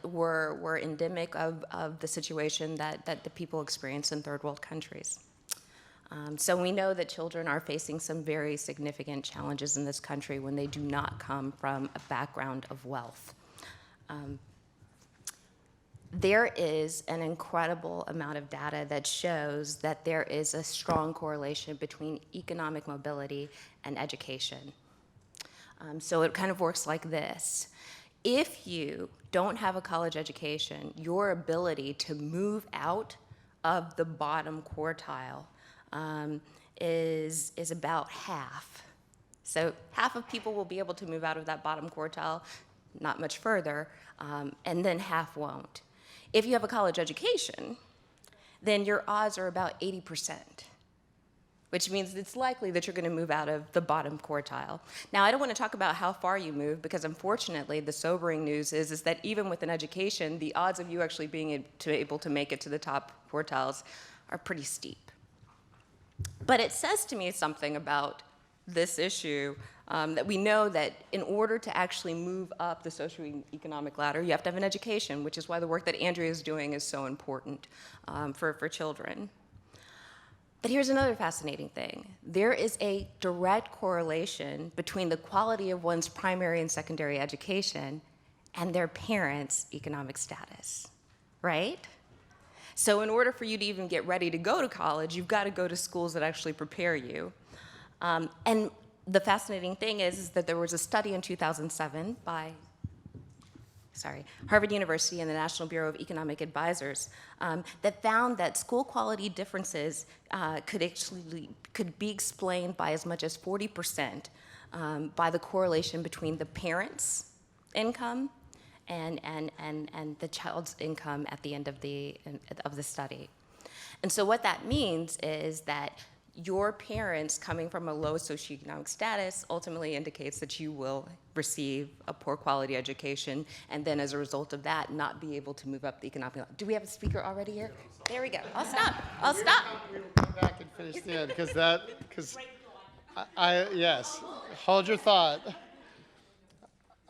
L: were endemic of the situation that the people experience in third world countries. So we know that children are facing some very significant challenges in this country when they do not come from a background of wealth. there is an incredible amount of data that shows that there is a strong correlation between economic mobility and education. So it kind of works like this. If you don't have a college education, your ability to move out of the bottom quartile is about half. So half of people will be able to move out of that bottom quartile, not much further, and then half won't. If you have a college education, then your odds are about 80%, which means it's likely that you're going to move out of the bottom quartile. Now, I don't want to talk about how far you move, because unfortunately, the sobering news is that even with an education, the odds of you actually being able to make it to the top quartiles are pretty steep. But it says to me something about this issue, that we know that in order to actually move up the socioeconomic ladder, you have to have an education, which is why the work that Andrea is doing is so important for children. But here's another fascinating thing. There is a direct correlation between the quality of one's primary and secondary education and their parents' economic status, right? So in order for you to even get ready to go to college, you've got to go to schools that actually prepare you. And the fascinating thing is that there was a study in 2007 by Harvard University and the National Bureau of Economic Advisors that found that school quality differences could be explained by as much as 40% by the correlation between the parents' income and the child's income at the end of the study. And so what that means is that your parents coming from a low socioeconomic status ultimately indicates that you will receive a poor quality education, and then as a result of that, not be able to move up the economic ladder. Do we have a speaker already here? There we go. I'll stop.
A: We will come back and finish the end, because yes, hold your thought.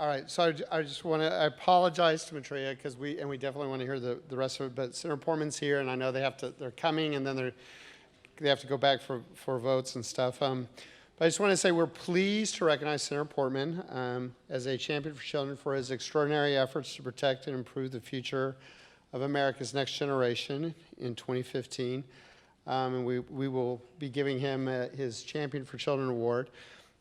A: All right, so I just want to apologize to Maitreya, because we definitely want to hear the rest of it, but Senator Portman's here, and I know they're coming, and then they have to go back for votes and stuff. But I just want to say we're pleased to recognize Senator Portman as a champion for children for his extraordinary efforts to protect and improve the future of America's next generation in 2015. And we will be giving him his Champion for Children Award.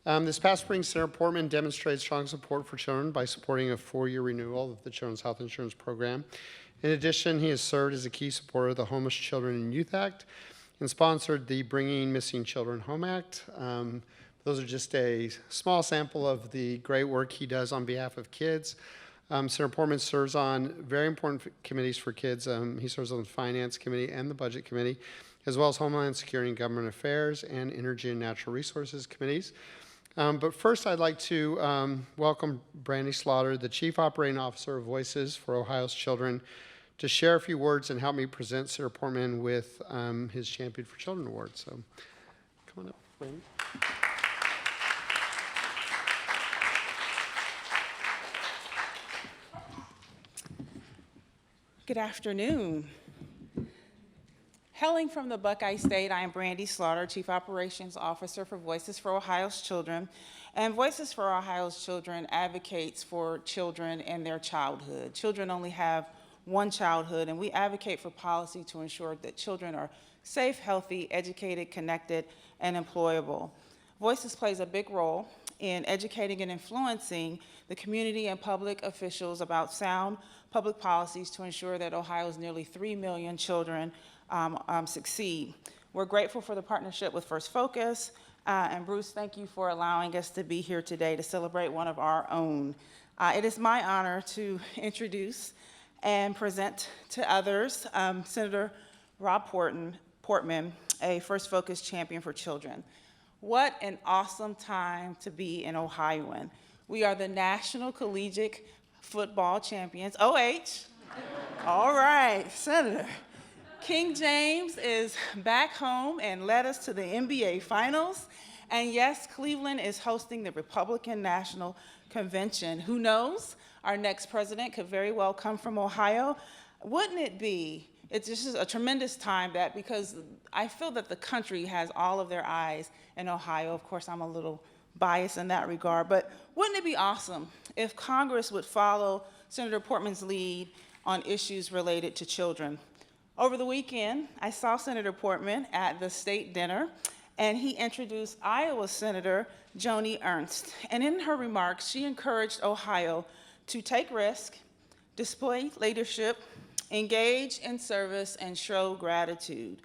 A: This past spring, Senator Portman demonstrated strong support for children by supporting a 4-year renewal of the Children's Health Insurance Program. In addition, he has served as a key supporter of the Homeless Children and Youth Act and sponsored the Bringing Missing Children Home Act. Those are just a small sample of the great work he does on behalf of kids. Senator Portman serves on very important committees for kids. He serves on the Finance Committee and the Budget Committee, as well as Homeland Security and Government Affairs and Energy and Natural Resources Committees. But first, I'd like to welcome Brandy Slaughter, the Chief Operating Officer of Voices for Ohio's Children, to share a few words and help me present Senator Portman with his Champion for Children Award. So come on up, Brandy.
M: Good afternoon. Hailing from the Buckeye State, I am Brandy Slaughter, Chief Operations Officer for Voices for Ohio's Children. And Voices for Ohio's Children advocates for children and their childhood. Children only have one childhood, and we advocate for policy to ensure that children are safe, healthy, educated, connected, and employable. Voices plays a big role in educating and influencing the community and public officials about sound public policies to ensure that Ohio's nearly 3 million children succeed. We're grateful for the partnership with First Focus, and Bruce, thank you for allowing us to be here today to celebrate one of our own. It is my honor to introduce and present to others Senator Rob Portman, a First Focus champion for children. What an awesome time to be an Ohioan. We are the National Collegiate Football Champions, OH. All right, Senator. King James is back home and led us to the NBA Finals. And yes, Cleveland is hosting the Republican National Convention. Who knows? Our next president could very well come from Ohio. Wouldn't it be? It's just a tremendous time because I feel that the country has all of their eyes in Ohio. Of course, I'm a little biased in that regard, but wouldn't it be awesome if Congress would follow Senator Portman's lead on issues related to children. Over the weekend, I saw Senator Portman at the state dinner, and he introduced Iowa Senator Joni Ernst. And in her remarks, she encouraged Ohio to take risk, display leadership, engage in service, and show gratitude.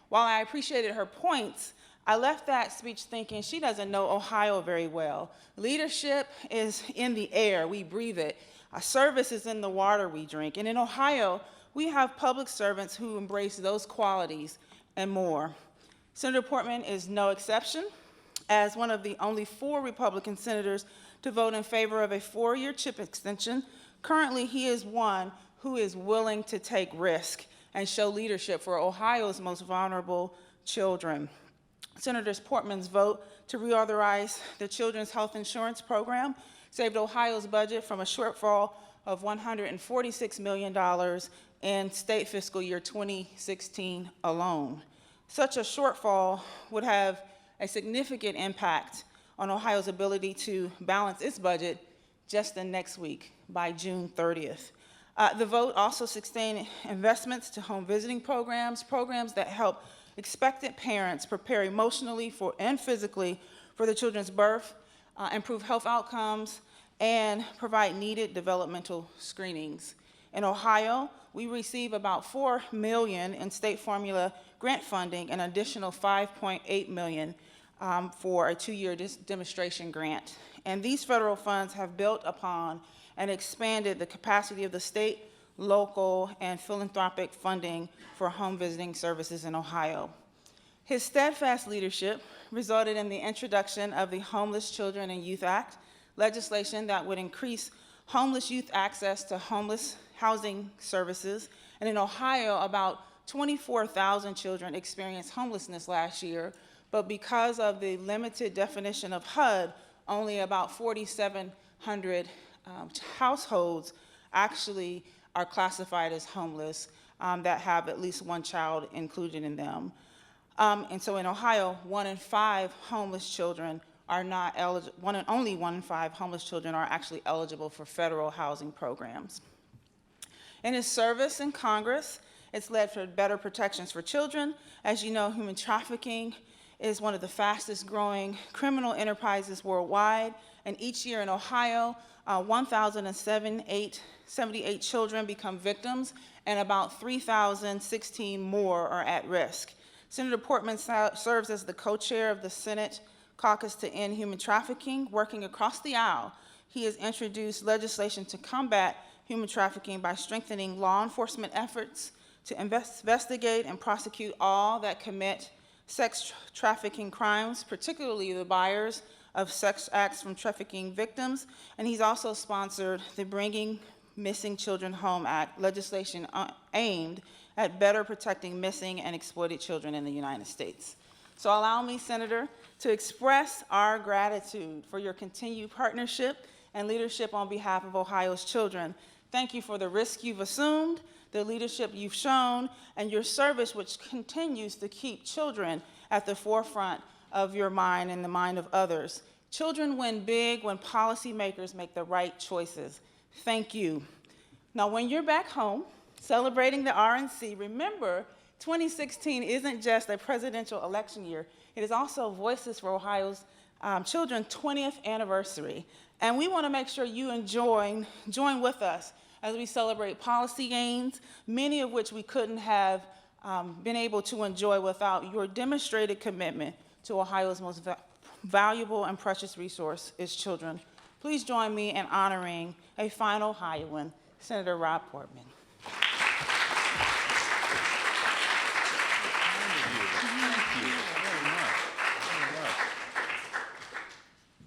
M: While I appreciated her points, I left that speech thinking she doesn't know Ohio very well. Leadership is in the air, we breathe it. Service is in the water we drink. And in Ohio, we have public servants who embrace those qualities and more. Senator Portman is no exception. As one of the only 4 Republican senators to vote in favor of a 4-year CHIP extension, currently he is one who is willing to take risk and show leadership for Ohio's most vulnerable children. Senator Portman's vote to reauthorize the Children's Health Insurance Program saved Ohio's budget from a shortfall of $146 million in state fiscal year 2016 alone. Such a shortfall would have a significant impact on Ohio's ability to balance its budget just the next week by June 30th. The vote also sustained investments to home visiting programs that help expectant parents prepare emotionally and physically for the children's birth, improve health outcomes, and provide needed developmental screenings. In Ohio, we receive about $4 million in state formula grant funding and an additional $5.8 million for a 2-year demonstration grant. And these federal funds have built upon and expanded the capacity of the state, local, and philanthropic funding for home visiting services in Ohio. His steadfast leadership resulted in the introduction of the Homeless Children and Youth Act, legislation that would increase homeless youth access to homeless housing services. And in Ohio, about 24,000 children experienced homelessness last year, but because of the limited definition of HUD, only about 4,700 households actually are classified as homeless that have at least one child included in them. And so in Ohio, 1 in 5 homeless children are not eligible, only 1 in 5 homeless children are actually eligible for federal housing programs. In his service in Congress, it's led for better protections for children. As you know, human trafficking is one of the fastest growing criminal enterprises worldwide. And each year in Ohio, 1,078 children become victims, and about 3,016 more are at risk. Senator Portman serves as the co-chair of the Senate Caucus to End Human Trafficking. Working across the aisle, he has introduced legislation to combat human trafficking by strengthening law enforcement efforts to investigate and prosecute all that commit sex trafficking crimes, particularly the buyers of sex acts from trafficking victims. And he's also sponsored the Bringing Missing Children Home Act, legislation aimed at better protecting missing and exploited children in the United States. So allow me, Senator, to express our gratitude for your continued partnership and leadership on behalf of Ohio's children. Thank you for the risk you've assumed, the leadership you've shown, and your service which continues to keep children at the forefront of your mind and the mind of others. Children win big when policymakers make the right choices. Thank you. Now, when you're back home celebrating the RNC, remember 2016 isn't just a presidential election year. It is also Voices for Ohio's Children's 20th anniversary. And we want to make sure you join with us as we celebrate policy gains, many of which we couldn't have been able to enjoy without your demonstrated commitment to Ohio's most valuable and precious resource, its children. Please join me in honoring a final Ohioan, Senator Rob Portman.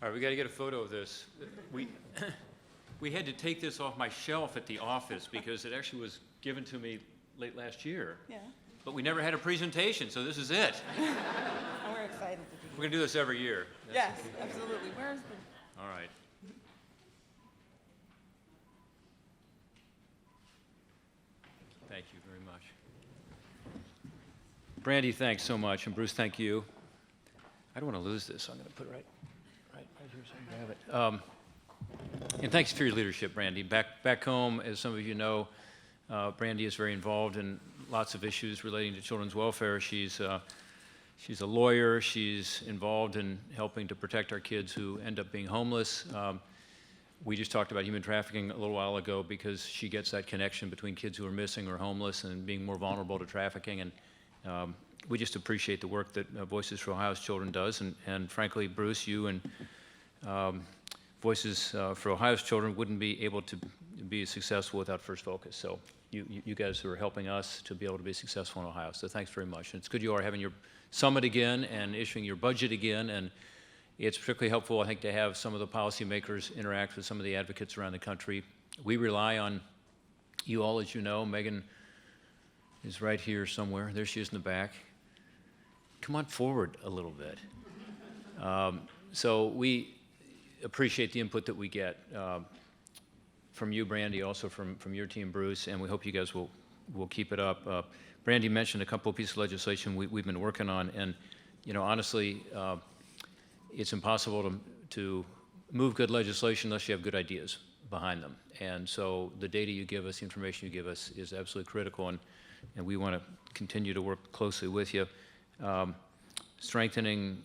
N: All right, we got to get a photo of this. We had to take this off my shelf at the office because it actually was given to me late last year.
M: Yeah.
N: But we never had a presentation, so this is it.
M: And we're excited to be
N: We're going to do this every year.
M: Yes, absolutely. Where's the...
N: All right. Thank you very much. Brandy, thanks so much. And Bruce, thank you. I don't want to lose this, so I'm going to put it right here so I can have it. And thanks for your leadership, Brandy. Back home, as some of you know, Brandy is very involved in lots of issues relating to children's welfare. She's a lawyer. She's involved in helping to protect our kids who end up being homeless. We just talked about human trafficking a little while ago because she gets that connection between kids who are missing or homeless and being more vulnerable to trafficking. And we just appreciate the work that Voices for Ohio's Children does. And frankly, Bruce, you and Voices for Ohio's Children wouldn't be able to be successful without First Focus. So you guys are helping us to be able to be successful in Ohio. So thanks very much. And it's good you are having your summit again and issuing your budget again. And it's particularly helpful, I think, to have some of the policymakers interact with some of the advocates around the country. We rely on you all, as you know. Megan is right here somewhere. There she is in the back. Come on forward a little bit. So we appreciate the input that we get from you, Brandy, also from your team, Bruce, and we hope you guys will keep it up. Brandy mentioned a couple of pieces of legislation we've been working on, and honestly, it's impossible to move good legislation unless you have good ideas behind them. And so the data you give us, the information you give us is absolutely critical, and we want to continue to work closely with you. Strengthening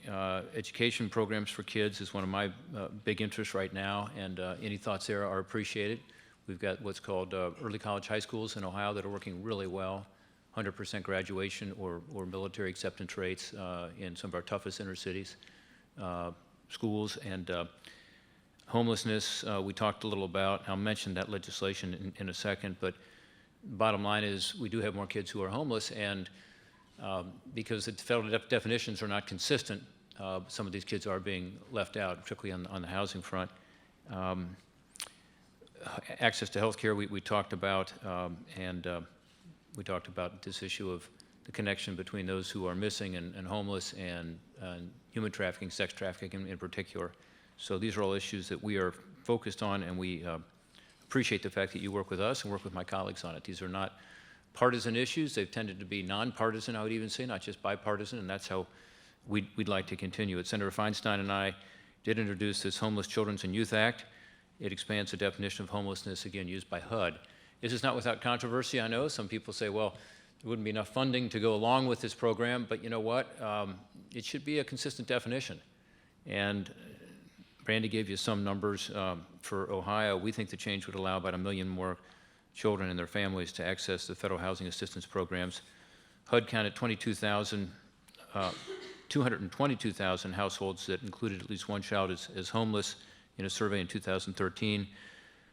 N: education programs for kids is one of my big interests right now, and any thoughts there are appreciated. We've got what's called early college high schools in Ohio that are working really well, 100% graduation or military acceptance rates in some of our toughest inner cities. Schools and homelessness, we talked a little about. I'll mention that legislation in a second, but bottom line is we do have more kids who are homeless, and because the federal definitions are not consistent, some of these kids are being left out, particularly on the housing front. Access to health care, we talked about, and we talked about this issue of the connection between those who are missing and homeless and human trafficking, sex trafficking in particular. So these are all issues that we are focused on, and we appreciate the fact that you work with us and work with my colleagues on it. These are not partisan issues. They've tended to be nonpartisan, I would even say, not just bipartisan, and that's how we'd like to continue it. Senator Feinstein and I did introduce this Homeless Children's and Youth Act. It expands the definition of homelessness, again, used by HUD. This is not without controversy, I know. Some people say, well, there wouldn't be enough funding to go along with this program, but you know what? It should be a consistent definition. And Brandy gave you some numbers for Ohio. We think the change would allow about 1 million more children and their families to access the federal housing assistance programs. HUD counted 222,000 households that included at least one child as homeless in a survey in 2013.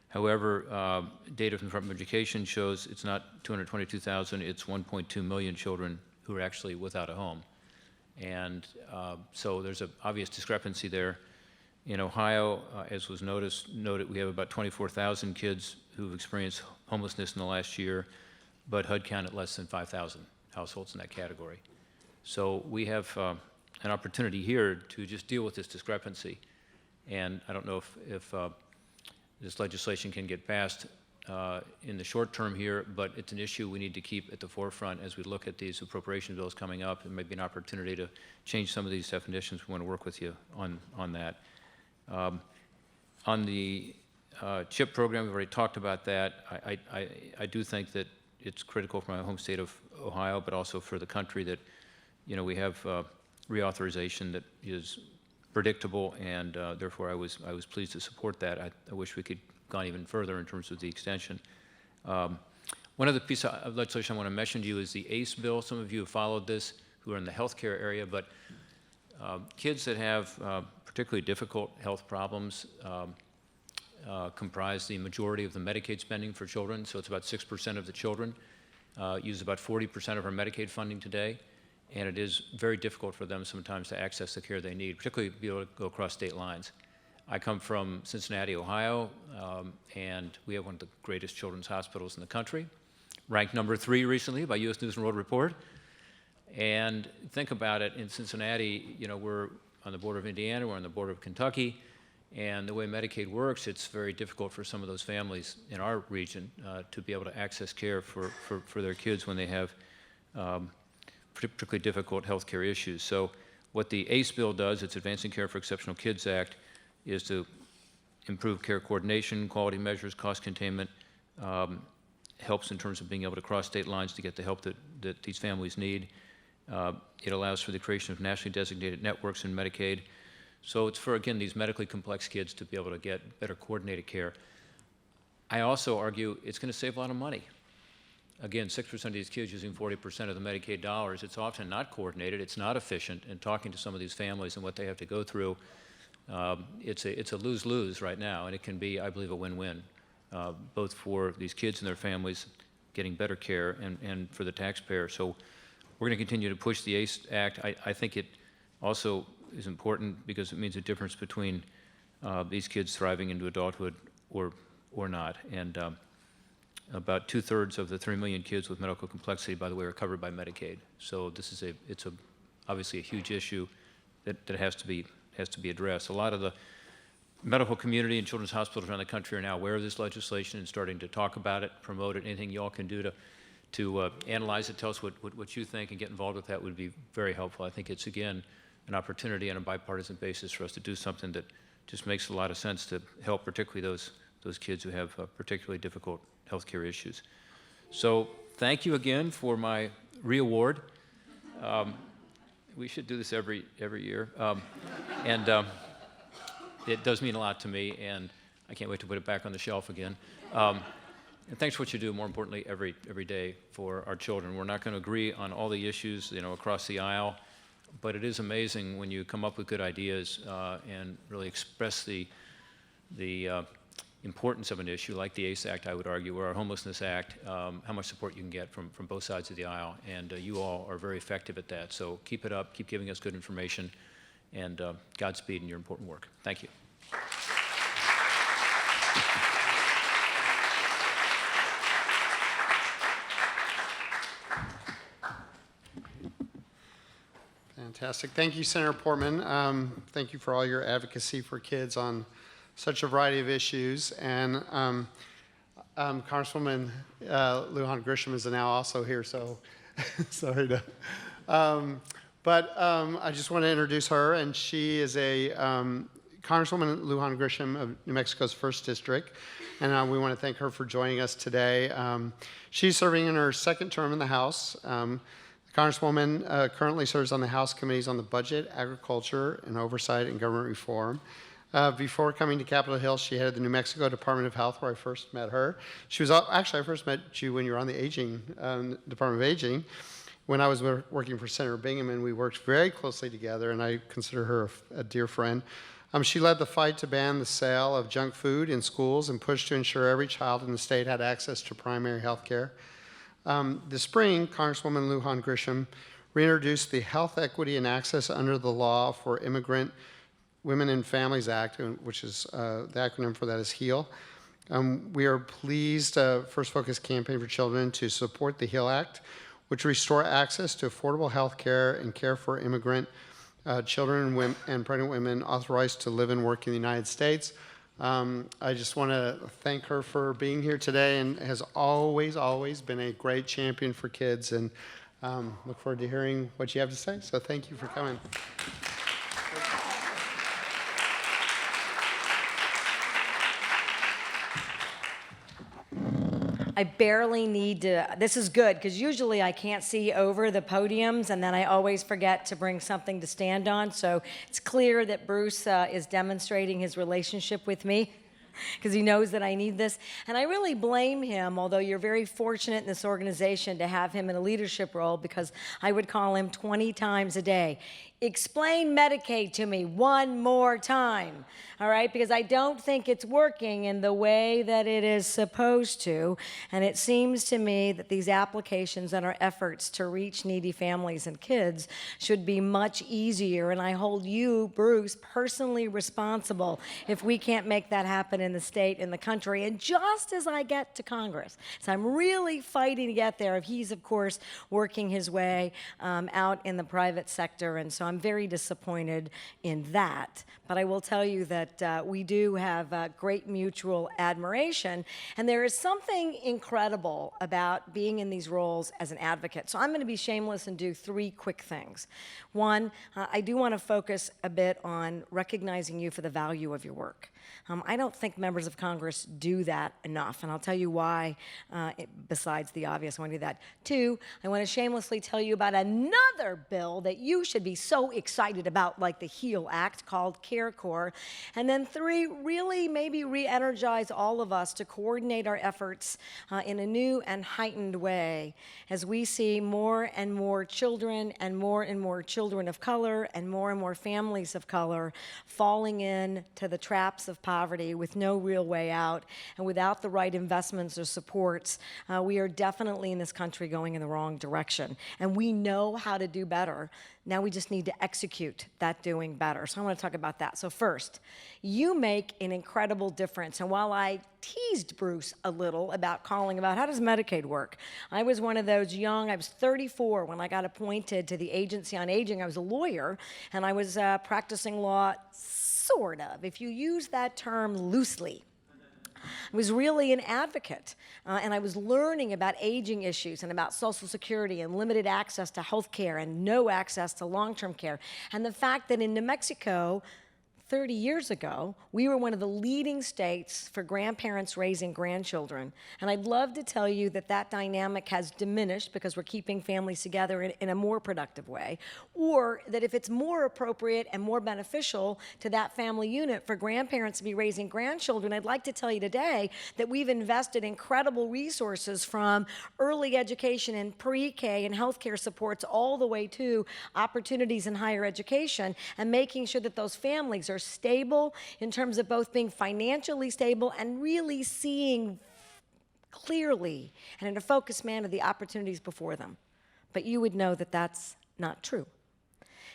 N: However, data from the Department of Education shows it's not 222,000, it's 1.2 million children who are actually without a home. And so there's an obvious discrepancy there. In Ohio, as was noted, we have about 24,000 kids who've experienced homelessness in the last year, but HUD counted less than 5,000 households in that category. So we have an opportunity here to just deal with this discrepancy. And I don't know if this legislation can get passed in the short term here, but it's an issue we need to keep at the forefront as we look at these appropriation bills coming up. There may be an opportunity to change some of these definitions. We want to work with you on that. On the CHIP program, we've already talked about that. I do think that it's critical for my home state of Ohio, but also for the country that, we have reauthorization that is predictable, and therefore I was pleased to support that. I wish we could have gone even further in terms of the extension. One other piece of legislation I want to mention to you is the ACE bill. Some of you have followed this who are in the healthcare area, but kids that have particularly difficult health problems comprise the majority of the Medicaid spending for children. So it's about 6% of the children use about 40% of our Medicaid funding today, and it is very difficult for them sometimes to access the care they need, particularly be able to go across state lines. I come from Cincinnati, Ohio, and we have one of the greatest children's hospitals in the country, ranked number 3 recently by U.S. News and World Report. And think about it, in Cincinnati, we're on the border of Indiana, we're on the border of Kentucky, and the way Medicaid works, it's very difficult for some of those families in our region to be able to access care for their kids when they have particularly difficult health care issues. So what the ACE bill does, it's Advancing Care for Exceptional Kids Act, is to improve care coordination, quality measures, cost containment, helps in terms of being able to cross state lines to get the help that these families need. It allows for the creation of nationally designated networks in Medicaid. So it's for, again, these medically complex kids to be able to get better coordinated care. I also argue it's going to save a lot of money. Again, 6% of these kids using 40% of the Medicaid dollars, it's often not coordinated, it's not efficient, and talking to some of these families and what they have to go through, it's a lose-lose right now, and it can be, I believe, a win-win, both for these kids and their families getting better care and for the taxpayer. So we're going to continue to push the ACE Act. I think it also is important because it means a difference between these kids thriving into adulthood or not. And about 2/3 of the 3 million kids with medical complexity, by the way, are covered by Medicaid. So this is it's obviously a huge issue that has to be addressed. A lot of the medical community and children's hospitals around the country are now aware of this legislation and starting to talk about it, promote it. Anything you all can do to analyze it, tell us what you think, and get involved with that would be very helpful. I think it's, again, an opportunity on a bipartisan basis for us to do something that just makes a lot of sense to help particularly those kids who have particularly difficult healthcare issues. So thank you again for my re-award. We should do this every year. It does mean a lot to me, and I can't wait to put it back on the shelf again. And thanks for what you do, more importantly, every day for our children. We're not going to agree on all the issues, across the aisle, but it is amazing when you come up with good ideas and really express the importance of an issue like the ACE Act, I would argue, or our Homelessness Act, how much support you can get from both sides of the aisle. And you all are very effective at that. So keep it up, keep giving us good information, and Godspeed in your important work. Thank you.
A: Fantastic. Thank you, Senator Portman. Thank you for all your advocacy for kids on such a variety of issues. And Congresswoman Lujan Grisham is now also here, so sorry to. I just want to introduce her, and she is a Congresswoman Lujan Grisham of New Mexico's 1st District, and we want to thank her for joining us today. She's serving in her 2nd term in the House. The Congresswoman currently serves on the House Committees on the Budget, Agriculture, and Oversight and Government Reform. Before coming to Capitol Hill, she headed the New Mexico Department of Health, where I first met her. She was actually, I first met you when you were on the Aging, Department of Aging. When I was working for Senator Bingham, and we worked very closely together, and I consider her a dear friend. She led the fight to ban the sale of junk food in schools and pushed to ensure every child in the state had access to primary health care. This spring, Congresswoman Lujan Grisham reintroduced the Health Equity and Access Under the Law for Immigrant Women and Families Act, which is the acronym for that is HEAL. We are pleased, First Focus Campaign for Children, to support the HEAL Act, which restore access to affordable health care and care for immigrant children and pregnant women authorized to live and work in the United States. I just want to thank her for being here today, and has always been a great champion for kids, and look forward to hearing what you have to say. So thank you for coming.
O: I barely need to, this is good, because usually I can't see over the podiums, and then I always forget to bring something to stand on. So it's clear that Bruce is demonstrating his relationship with me, because he knows that I need this. And I really blame him, although you're very fortunate in this organization to have him in a leadership role, because I would call him 20 times a day. Explain Medicaid to me one more time, all right? Because I don't think it's working in the way that it is supposed to. And it seems to me that these applications and our efforts to reach needy families and kids should be much easier. And I hold you, Bruce, personally responsible if we can't make that happen in the state, in the country, and just as I get to Congress. So I'm really fighting to get there. He's, of course, working his way out in the private sector. And so I'm very disappointed in that. But I will tell you that we do have great mutual admiration. And there is something incredible about being in these roles as an advocate. So I'm going to be shameless and do 3 quick things. One, I do want to focus a bit on recognizing you for the value of your work. I don't think members of Congress do that enough, and I'll tell you why, besides the obvious. I want to do that. 2, I want to shamelessly tell you about another bill that you should be so excited about, like the HEAL Act, called CareCorps. And then 3, really maybe re-energize all of us to coordinate our efforts in a new and heightened way as we see more and more children of color and more families of color falling into the traps of poverty with no real way out, and without the right investments or supports. We are definitely in this country going in the wrong direction, and we know how to do better. Now we just need to execute that doing better. So I want to talk about that. So first, you make an incredible difference. And while I teased Bruce a little about calling about how does Medicaid work, I was one of those young, I was 34 when I got appointed to the Agency on Aging. I was a lawyer, and I was practicing law, sort of, if you use that term loosely. I was really an advocate, and I was learning about aging issues and about Social Security and limited access to health care and no access to long-term care. And the fact that in New Mexico, 30 years ago, we were one of the leading states for grandparents raising grandchildren. And I'd love to tell you that that dynamic has diminished because we're keeping families together in a more productive way, or that if it's more appropriate and more beneficial to that family unit for grandparents to be raising grandchildren, I'd like to tell you today that we've invested incredible resources from early education and pre-K and healthcare supports all the way to opportunities in higher education, and making sure that those families are stable in terms of both being financially stable and really seeing clearly and in a focused manner the opportunities before them. But you would know that that's not true.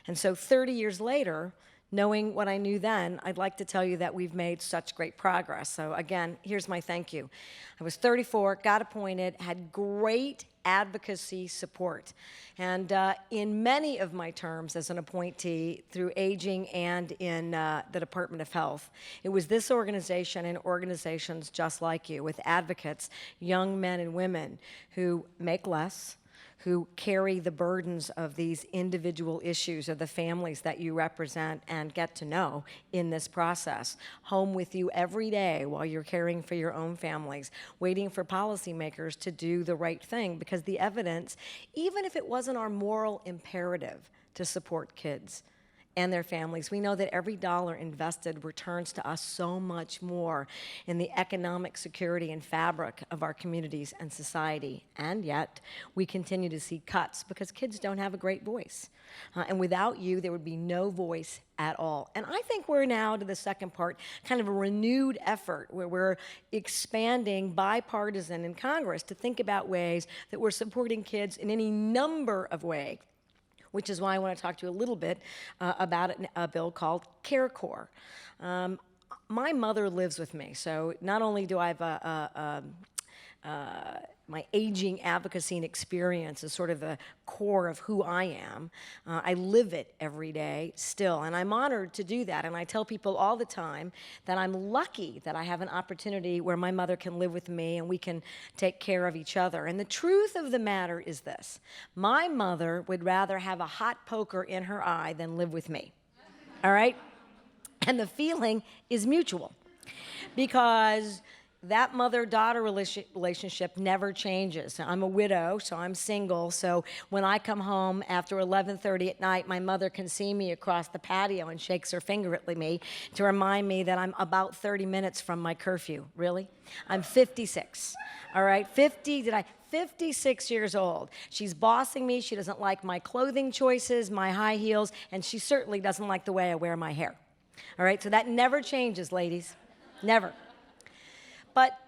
O: And so 30 years later, knowing what I knew then, I'd like to tell you that we've made such great progress. So again, here's my thank you. I was 34, got appointed, had great advocacy support. And in many of my terms as an appointee through aging and in the Department of Health, it was this organization and organizations just like you, with advocates, young men and women who make less, who carry the burdens of these individual issues of the families that you represent and get to know in this process, home with you every day while you're caring for your own families, waiting for policymakers to do the right thing, because the evidence, even if it wasn't our moral imperative to support kids and their families, we know that every dollar invested returns to us so much more in the economic security and fabric of our communities and society. And yet, we continue to see cuts because kids don't have a great voice. And without you, there would be no voice at all. And I think we're now to the second part, kind of a renewed effort where we're expanding bipartisan in Congress to think about ways that we're supporting kids in any number of ways, which is why I want to talk to you a little bit about a bill called CareCorps. My mother lives with me, so not only do I have my aging advocacy and experience is sort of the core of who I am. I live it every day still, and I'm honored to do that. And I tell people all the time that I'm lucky that I have an opportunity where my mother can live with me and we can take care of each other. And the truth of the matter is this: my mother would rather have a hot poker in her eye than live with me, all right? And the feeling is mutual, because that mother-daughter relationship never changes. I'm a widow, so I'm single. So when I come home after 11:30 at night, my mother can see me across the patio and shakes her finger at me to remind me that I'm about 30 minutes from my curfew. Really? I'm 56, all right? 56 years old. She's bossing me. She doesn't like my clothing choices, my high heels, and she certainly doesn't like the way I wear my hair. All right? So that never changes, ladies. Never. But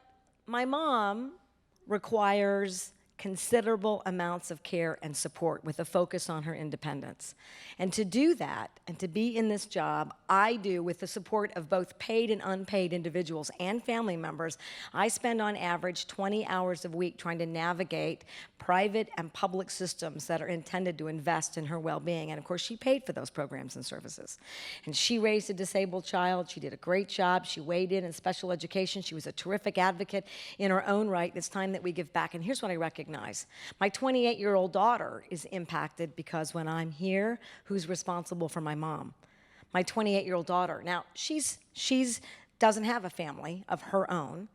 O: my mom requires considerable amounts of care and support with a focus on her independence. And to do that, and to be in this job, I do with the support of both paid and unpaid individuals and family members. I spend on average 20 hours a week trying to navigate private and public systems that are intended to invest in her well-being. And of course, she paid for those programs and services. And she raised a disabled child. She did a great job. She weighed in special education. She was a terrific advocate in her own right. It's time that we give back. And here's what I recognize. My 28-year-old daughter is impacted because when I'm here, who's responsible for my mom? My 28-year-old daughter. Now, she's doesn't have a family of her own.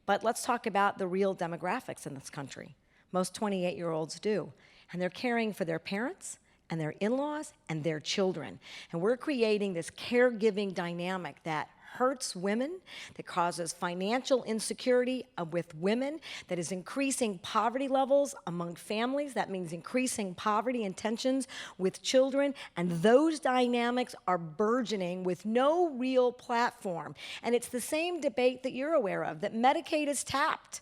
O: But let's talk about the real demographics in this country. Most 28-year-olds do. And they're caring for their parents and their in-laws and their children. And we're creating this caregiving dynamic that hurts women, that causes financial insecurity with women, that is increasing poverty levels among families. That means increasing poverty and tensions with children. And those dynamics are burgeoning with no real platform. And it's the same debate that you're aware of, that Medicaid is tapped.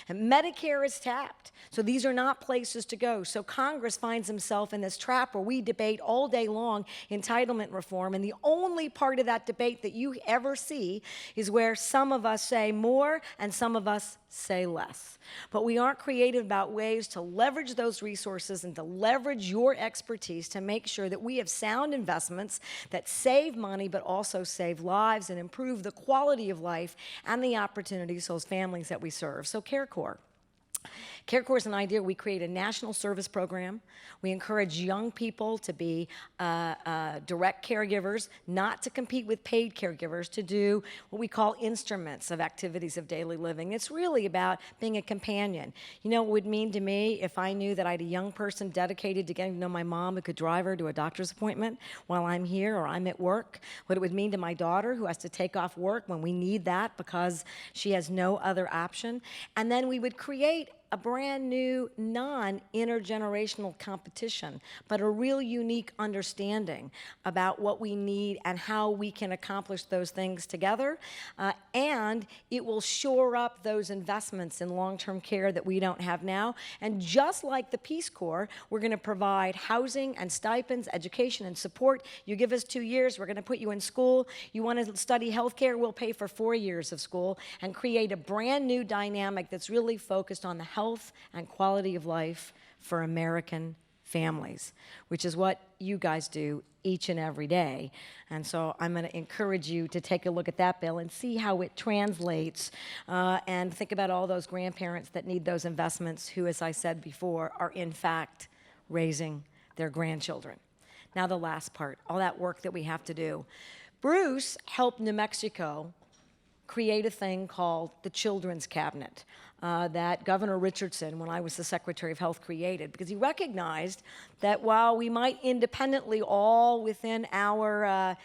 O: And Medicare is tapped. So these are not places to go. So Congress finds himself in this trap where we debate all day long entitlement reform, and the only part of that debate that you ever see is where some of us say more and some of us say less. But we aren't creative about ways to leverage those resources and to leverage your expertise to make sure that we have sound investments that save money but also save lives and improve the quality of life and the opportunities for those families that we serve. So CareCorps. CareCorps is an idea. We create a national service program. We encourage young people to be direct caregivers, not to compete with paid caregivers, to do what we call instruments of activities of daily living. It's really about being a companion. You know what it would mean to me if I knew that I had a young person dedicated to getting to know my mom who could drive her to a doctor's appointment while I'm here or I'm at work? What it would mean to my daughter who has to take off work when we need that because she has no other option? And then we would create a brand new non-intergenerational competition, but a real unique understanding about what we need and how we can accomplish those things together. And it will shore up those investments in long-term care that we don't have now. And just like the Peace Corps, we're going to provide housing and stipends, education and support. You give us 2 years, we're going to put you in school. You want to study healthcare, we'll pay for 4 years of school and create a brand new dynamic that's really focused on the health and quality of life for American families, which is what you guys do each and every day. And so I'm going to encourage you to take a look at that bill and see how it translates and think about all those grandparents that need those investments who, as I said before, are in fact raising their grandchildren. Now the last part, all that work that we have to do. Bruce helped New Mexico create a thing called the Children's Cabinet that Governor Richardson, when I was the Secretary of Health, created, because he recognized that while we might independently all within our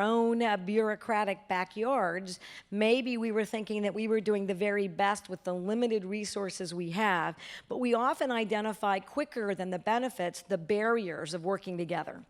O: own bureaucratic backyards, maybe we were thinking that we were doing the very best with the limited resources we have, but we often identify quicker than the benefits the barriers of working together.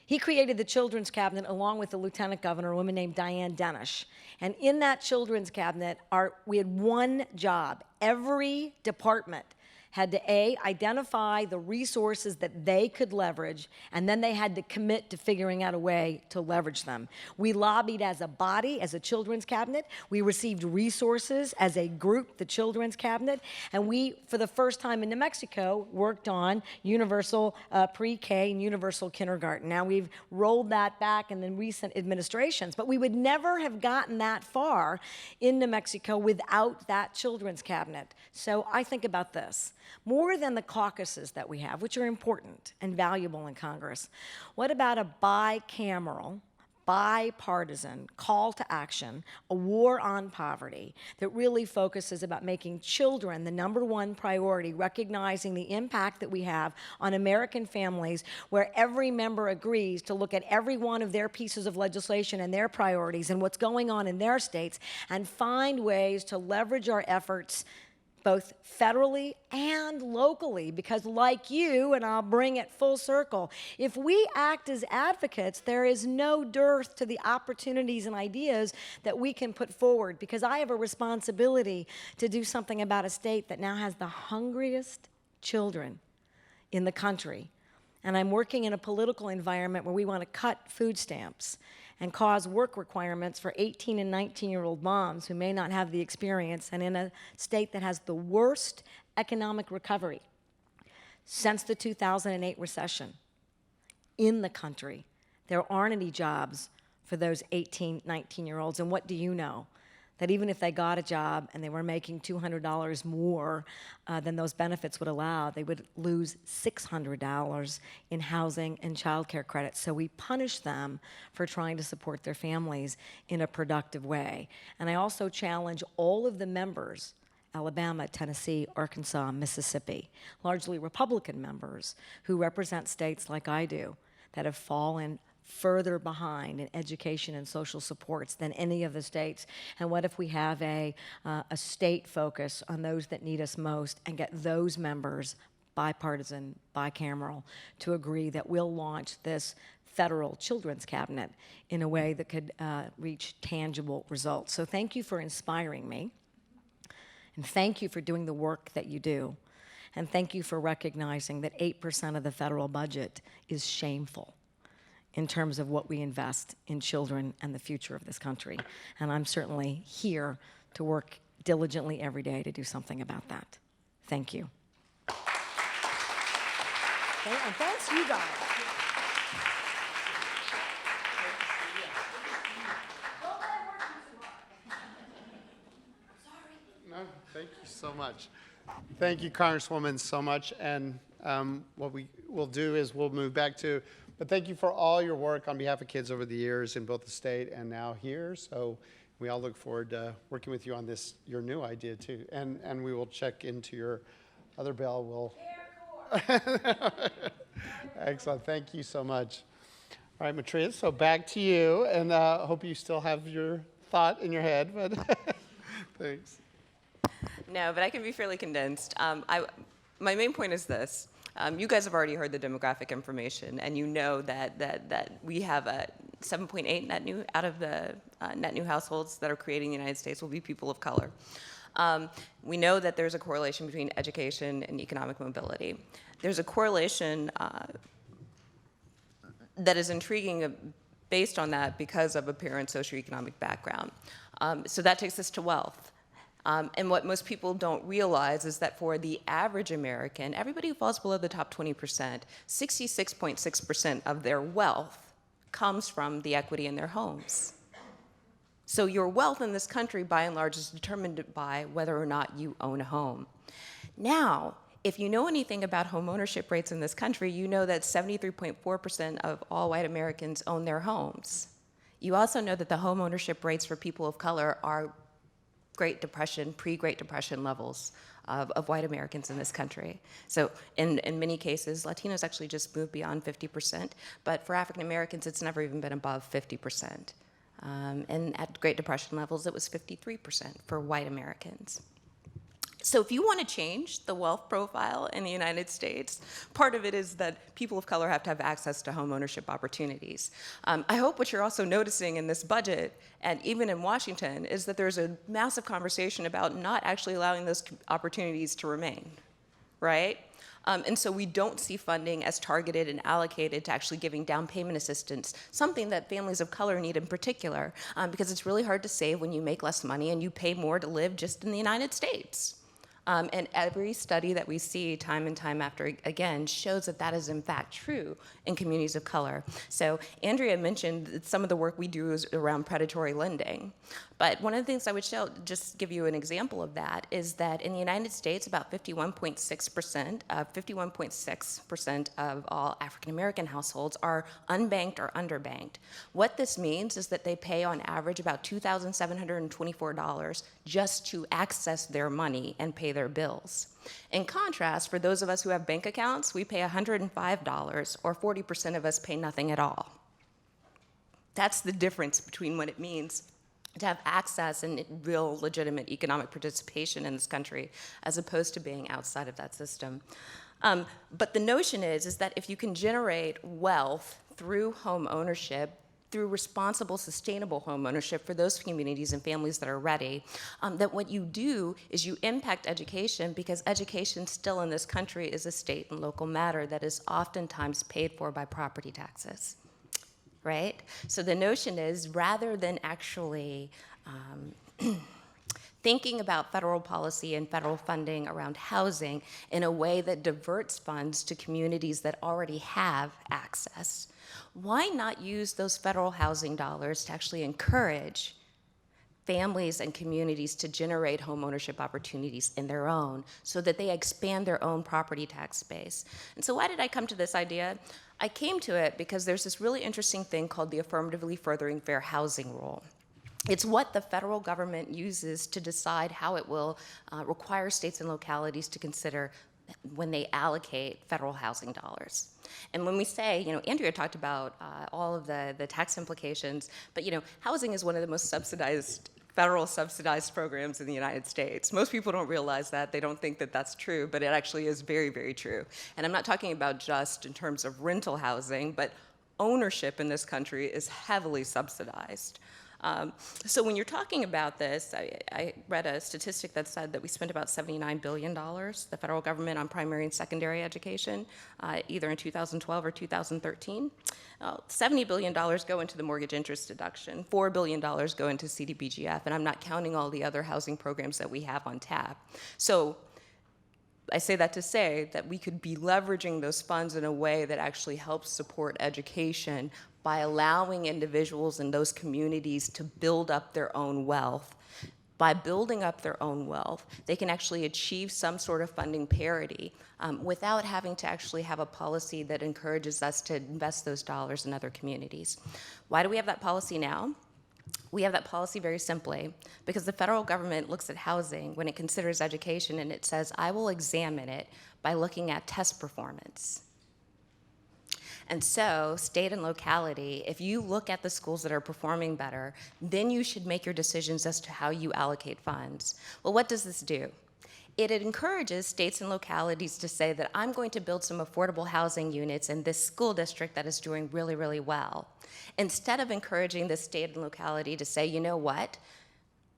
O: He created the Children's Cabinet along with the Lieutenant Governor, a woman named Diane Dennis. And in that Children's Cabinet, we had one job. Every department had to, A, identify the resources that they could leverage, and then they had to commit to figuring out a way to leverage them. We lobbied as a body, as a Children's Cabinet. We received resources as a group, the Children's Cabinet, and we, for the first time in New Mexico, worked on universal pre-K and universal kindergarten. Now we've rolled that back in the recent administrations, but we would never have gotten that far in New Mexico without that Children's Cabinet. So I think about this. More than the caucuses that we have, which are important and valuable in Congress, what about a bicameral, bipartisan call to action, a war on poverty that really focuses about making children the #1 priority, recognizing the impact that we have on American families, where every member agrees to look at every one of their pieces of legislation and their priorities and what's going on in their states and find ways to leverage our efforts both federally and locally, because like you, and I'll bring it full circle, if we act as advocates, there is no dearth to the opportunities and ideas that we can put forward, because I have a responsibility to do something about a state that now has the hungriest children in the country. And I'm working in a political environment where we want to cut food stamps and cause work requirements for 18 and 19-year-old moms who may not have the experience, and in a state that has the worst economic recovery since the 2008 recession in the country. There aren't any jobs for those 18, 19-year-olds, and what do you know? that even if they got a job and they were making $200 more than those benefits would allow, they would lose $600 in housing and childcare credits. So we punish them for trying to support their families in a productive way. And I also challenge all of the members, Alabama, Tennessee, Arkansas, Mississippi, largely Republican members who represent states like I do that have fallen further behind in education and social supports than any of the states. And what if we have a state focus on those that need us most and get those members, bipartisan, bicameral, to agree that we'll launch this federal children's cabinet in a way that could reach tangible results. So thank you for inspiring me. And thank you for doing the work that you do. And thank you for recognizing that 8% of the federal budget is shameful in terms of what we invest in children and the future of this country. And I'm certainly here to work diligently every day to do something about that. Thank you.
K: And thanks you guys.
A: No, thank you so much. Thank you, Congresswoman, so much. And what we will do is we'll move back to, but thank you for all your work on behalf of kids over the years in both the state and now here. So we all look forward to working with you on this, your new idea too. And we will check into your other bill. We'll. Excellent. Thank you so much. All right, Matria, so back to you. And I hope you still have your thought in your head, but thanks.
P: No, but I can be fairly condensed. My main point is this. You guys have already heard the demographic information, and you know that we have a 7.8 net new out of the net new households that are creating the United States will be people of color. We know that there's a correlation between education and economic mobility. There's a correlation that is intriguing based on that because of a parent's socioeconomic background. So that takes us to wealth. And what most people don't realize is that for the average American, everybody who falls below the top 20%, 66.6% of their wealth comes from the equity in their homes. So your wealth in this country, by and large, is determined by whether or not you own a home. Now, if you know anything about home ownership rates in this country, you know that 73.4% of all white Americans own their homes. You also know that the home ownership rates for people of color are Great Depression, pre-Great Depression levels of white Americans in this country. So in many cases, Latinos actually just moved beyond 50%, but for African Americans, it's never even been above 50%. And at Great Depression levels, it was 53% for white Americans. So if you want to change the wealth profile in the United States, part of it is that people of color have to have access to home ownership opportunities. I hope what you're also noticing in this budget, and even in Washington, is that there's a massive conversation about not actually allowing those opportunities to remain, right? And so we don't see funding as targeted and allocated to actually giving down payment assistance, something that families of color need in particular, because it's really hard to save when you make less money and you pay more to live just in the United States. And every study that we see time and time after again shows that that is in fact true in communities of color. So Andrea mentioned that some of the work we do is around predatory lending. But one of the things I would just give you an example of that is that in the United States, about 51.6% of all African American households are unbanked or underbanked. What this means is that they pay on average about $2,724 just to access their money and pay their bills. In contrast, for those of us who have bank accounts, we pay $105, or 40% of us pay nothing at all. That's the difference between what it means to have access and real legitimate economic participation in this country as opposed to being outside of that system. But the notion is that if you can generate wealth through home ownership, through responsible, sustainable home ownership for those communities and families that are ready, that what you do is you impact education, because education still in this country is a state and local matter that is oftentimes paid for by property taxes. Right? So the notion is, rather than actually thinking about federal policy and federal funding around housing in a way that diverts funds to communities that already have access, why not use those federal housing dollars to actually encourage families and communities to generate home ownership opportunities in their own so that they expand their own property tax base. And so why did I come to this idea? I came to it because there's this really interesting thing called the Affirmatively Furthering Fair Housing Rule. It's what the federal government uses to decide how it will require states and localities to consider when they allocate federal housing dollars. And when we say, Andrea talked about all of the tax implications, but housing is one of the most federal subsidized programs in the United States. Most people don't realize that. They don't think that that's true, but it actually is very, very true. And I'm not talking about just in terms of rental housing, but ownership in this country is heavily subsidized. So when you're talking about this, I read a statistic that said that we spent about $79 billion, the federal government, on primary and secondary education, either in 2012 or 2013. $70 billion go into the mortgage interest deduction, $4 billion go into CDBGF, and I'm not counting all the other housing programs that we have on tap. So I say that to say that we could be leveraging those funds in a way that actually helps support education by allowing individuals in those communities to build up their own wealth. By building up their own wealth, they can actually achieve some sort of funding parity without having to actually have a policy that encourages us to invest those dollars in other communities. Why do we have that policy now? We have that policy very simply because the federal government looks at housing when it considers education, and it says, I will examine it by looking at test performance. And so, state and locality, if you look at the schools that are performing better, then you should make your decisions as to how you allocate funds. Well, what does this do? It encourages states and localities to say that I'm going to build some affordable housing units in this school district that is doing really, really well. Instead of encouraging the state and locality to say, you know what,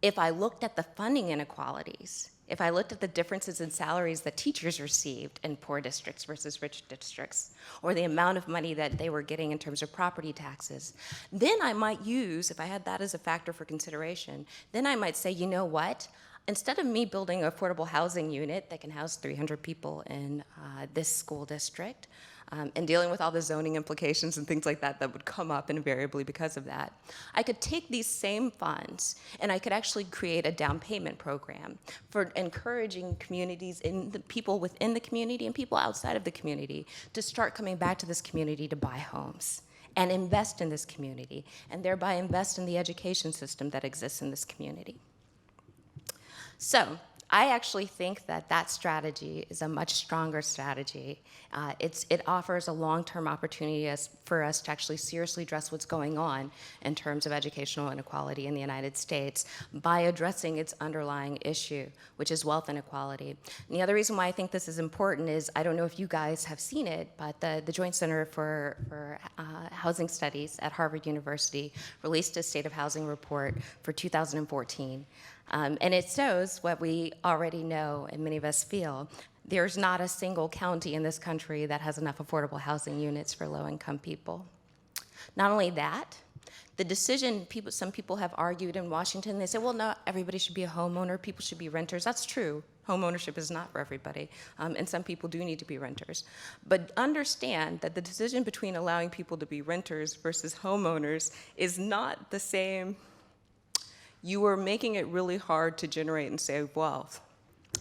P: if I looked at the funding inequalities, if I looked at the differences in salaries that teachers received in poor districts versus rich districts, or the amount of money that they were getting in terms of property taxes, then I might use, if I had that as a factor for consideration, then I might say, you know what, instead of me building an affordable housing unit that can house 300 people in this school district, and dealing with all the zoning implications and things like that that would come up invariably because of that, I could take these same funds and I could actually create a down payment program for encouraging communities, people within the community and people outside of the community to start coming back to this community to buy homes and invest in this community, and thereby invest in the education system that exists in this community. So, I actually think that that strategy is a much stronger strategy. It offers a long-term opportunity for us to actually seriously address what's going on in terms of educational inequality in the United States by addressing its underlying issue, which is wealth inequality. And the other reason why I think this is important is, I don't know if you guys have seen it, but the Joint Center for Housing Studies at Harvard University released a State of Housing report for 2014. And it shows what we already know and many of us feel. There's not a single county in this country that has enough affordable housing units for low-income people. Not only that, the decision, some people have argued in Washington, they say, well, not everybody should be a homeowner, people should be renters. That's true. Home ownership is not for everybody, and some people do need to be renters. But understand that the decision between allowing people to be renters versus homeowners is not the same. You are making it really hard to generate and save wealth.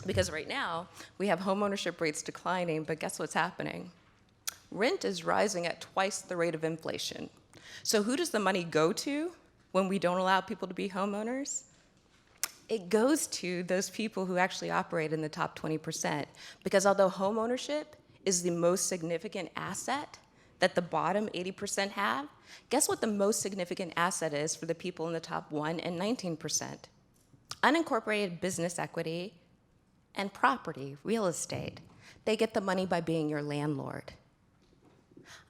P: Because right now, we have home ownership rates declining, but guess what's happening? Rent is rising at twice the rate of inflation. So who does the money go to when we don't allow people to be homeowners? It goes to those people who actually operate in the top 20%. Because although home ownership is the most significant asset that the bottom 80% have, guess what the most significant asset is for the people in the top 1 and 19%? Unincorporated business equity and property, real estate. They get the money by being your landlord.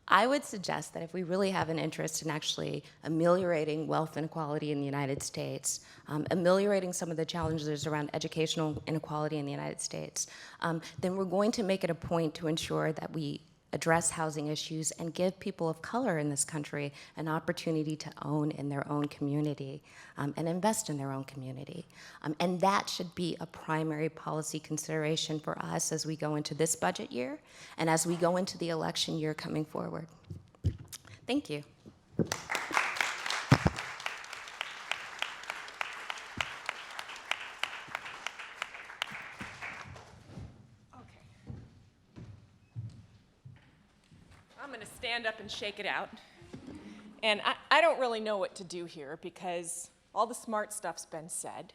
P: I would suggest that if we really have an interest in actually ameliorating wealth inequality in the United States, ameliorating some of the challenges around educational inequality in the United States, then we're going to make it a point to ensure that we address housing issues and give people of color in this country an opportunity to own in their own community and invest in their own community. And that should be a primary policy consideration for us as we go into this budget year and as we go into the election year coming forward. Thank you.
Q: I'm going to stand up and shake it out. And I don't really know what to do here because all the smart stuff's been said.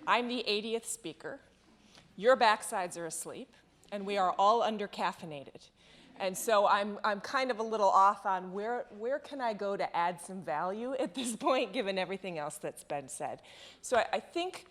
Q: I'm the 80th speaker. Your backsides are asleep, and we are all under-caffeinated. And so I'm kind of a little off on where can I go to add some value at this point, given everything else that's been said. So I think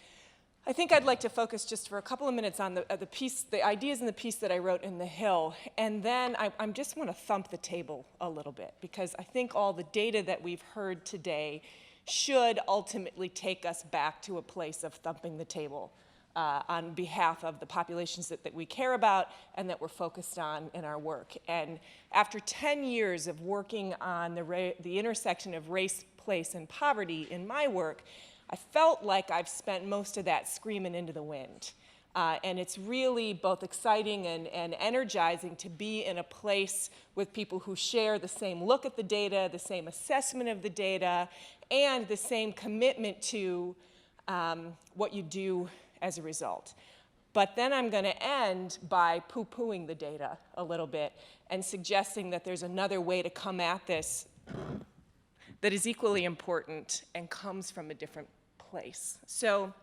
Q: I'd like to focus just for a couple of minutes on the ideas in the piece that I wrote in The Hill, and then I just want to thump the table a little bit, because I think all the data that we've heard today should ultimately take us back to a place of thumping the table on behalf of the populations that we care about and that we're focused on in our work. And after 10 years of working on the intersection of race, place, and poverty in my work, I felt like I've spent most of that screaming into the wind. And it's really both exciting and energizing to be in a place with people who share the same look at the data, the same assessment of the data, and the same commitment to what you do as a result. But then I'm going to end by poo-pooing the data a little bit and suggesting that there's another way to come at this that is equally important and comes from a different place. So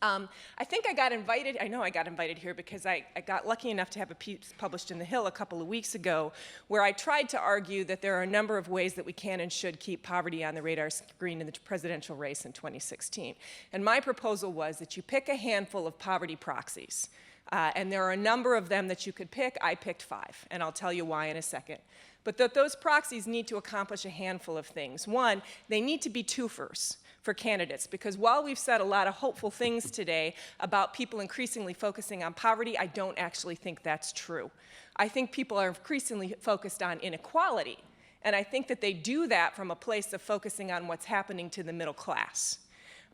Q: I think I got invited here because I got lucky enough to have a piece published in The Hill a couple of weeks ago where I tried to argue that there are a number of ways that we can and should keep poverty on the radar screen in the presidential race in 2016. And my proposal was that you pick a handful of poverty proxies. And there are a number of them that you could pick. I picked 5, and I'll tell you why in a second. But those proxies need to accomplish a handful of things. One, they need to be twofers for candidates, because while we've said a lot of hopeful things today about people increasingly focusing on poverty, I don't actually think that's true. I think people are increasingly focused on inequality, and I think that they do that from a place of focusing on what's happening to the middle class,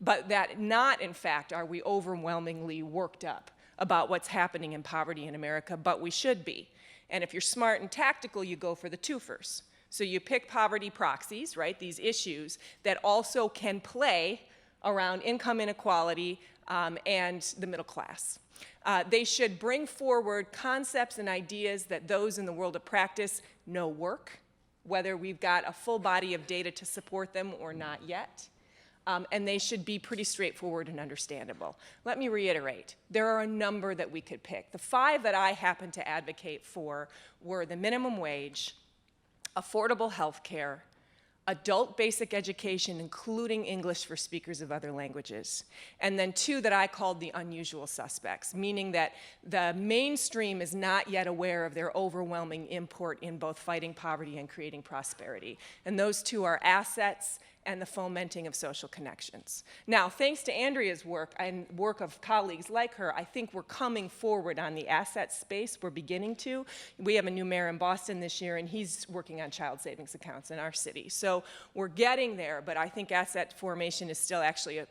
Q: but that not, in fact, are we overwhelmingly worked up about what's happening in poverty in America, but we should be. And if you're smart and tactical, you go for the twofers. So you pick poverty proxies, right, these issues that also can play around income inequality and the middle class. They should bring forward concepts and ideas that those in the world of practice know work, whether we've got a full body of data to support them or not yet. And they should be pretty straightforward and understandable. Let me reiterate, there are a number that we could pick. The 5 that I happen to advocate for were the minimum wage, affordable health care, adult basic education, including English for speakers of other languages, and then 2 that I called the unusual suspects, meaning that the mainstream is not yet aware of their overwhelming import in both fighting poverty and creating prosperity. And those 2 are assets and the fomenting of social connections. Now, thanks to Andrea's work and work of colleagues like her, I think we're coming forward on the asset space. We're beginning to. We have a new mayor in Boston this year, and he's working on child savings accounts in our city. So we're getting there, but I think asset formation is still actually a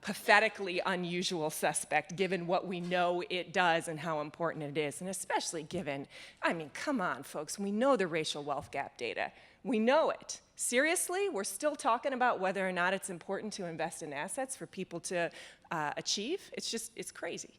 Q: pathetically unusual suspect, given what we know it does and how important it is, and especially given, I mean, come on, folks, we know the racial wealth gap data. We know it. Seriously, we're still talking about whether or not it's important to invest in assets for people to achieve? It's crazy.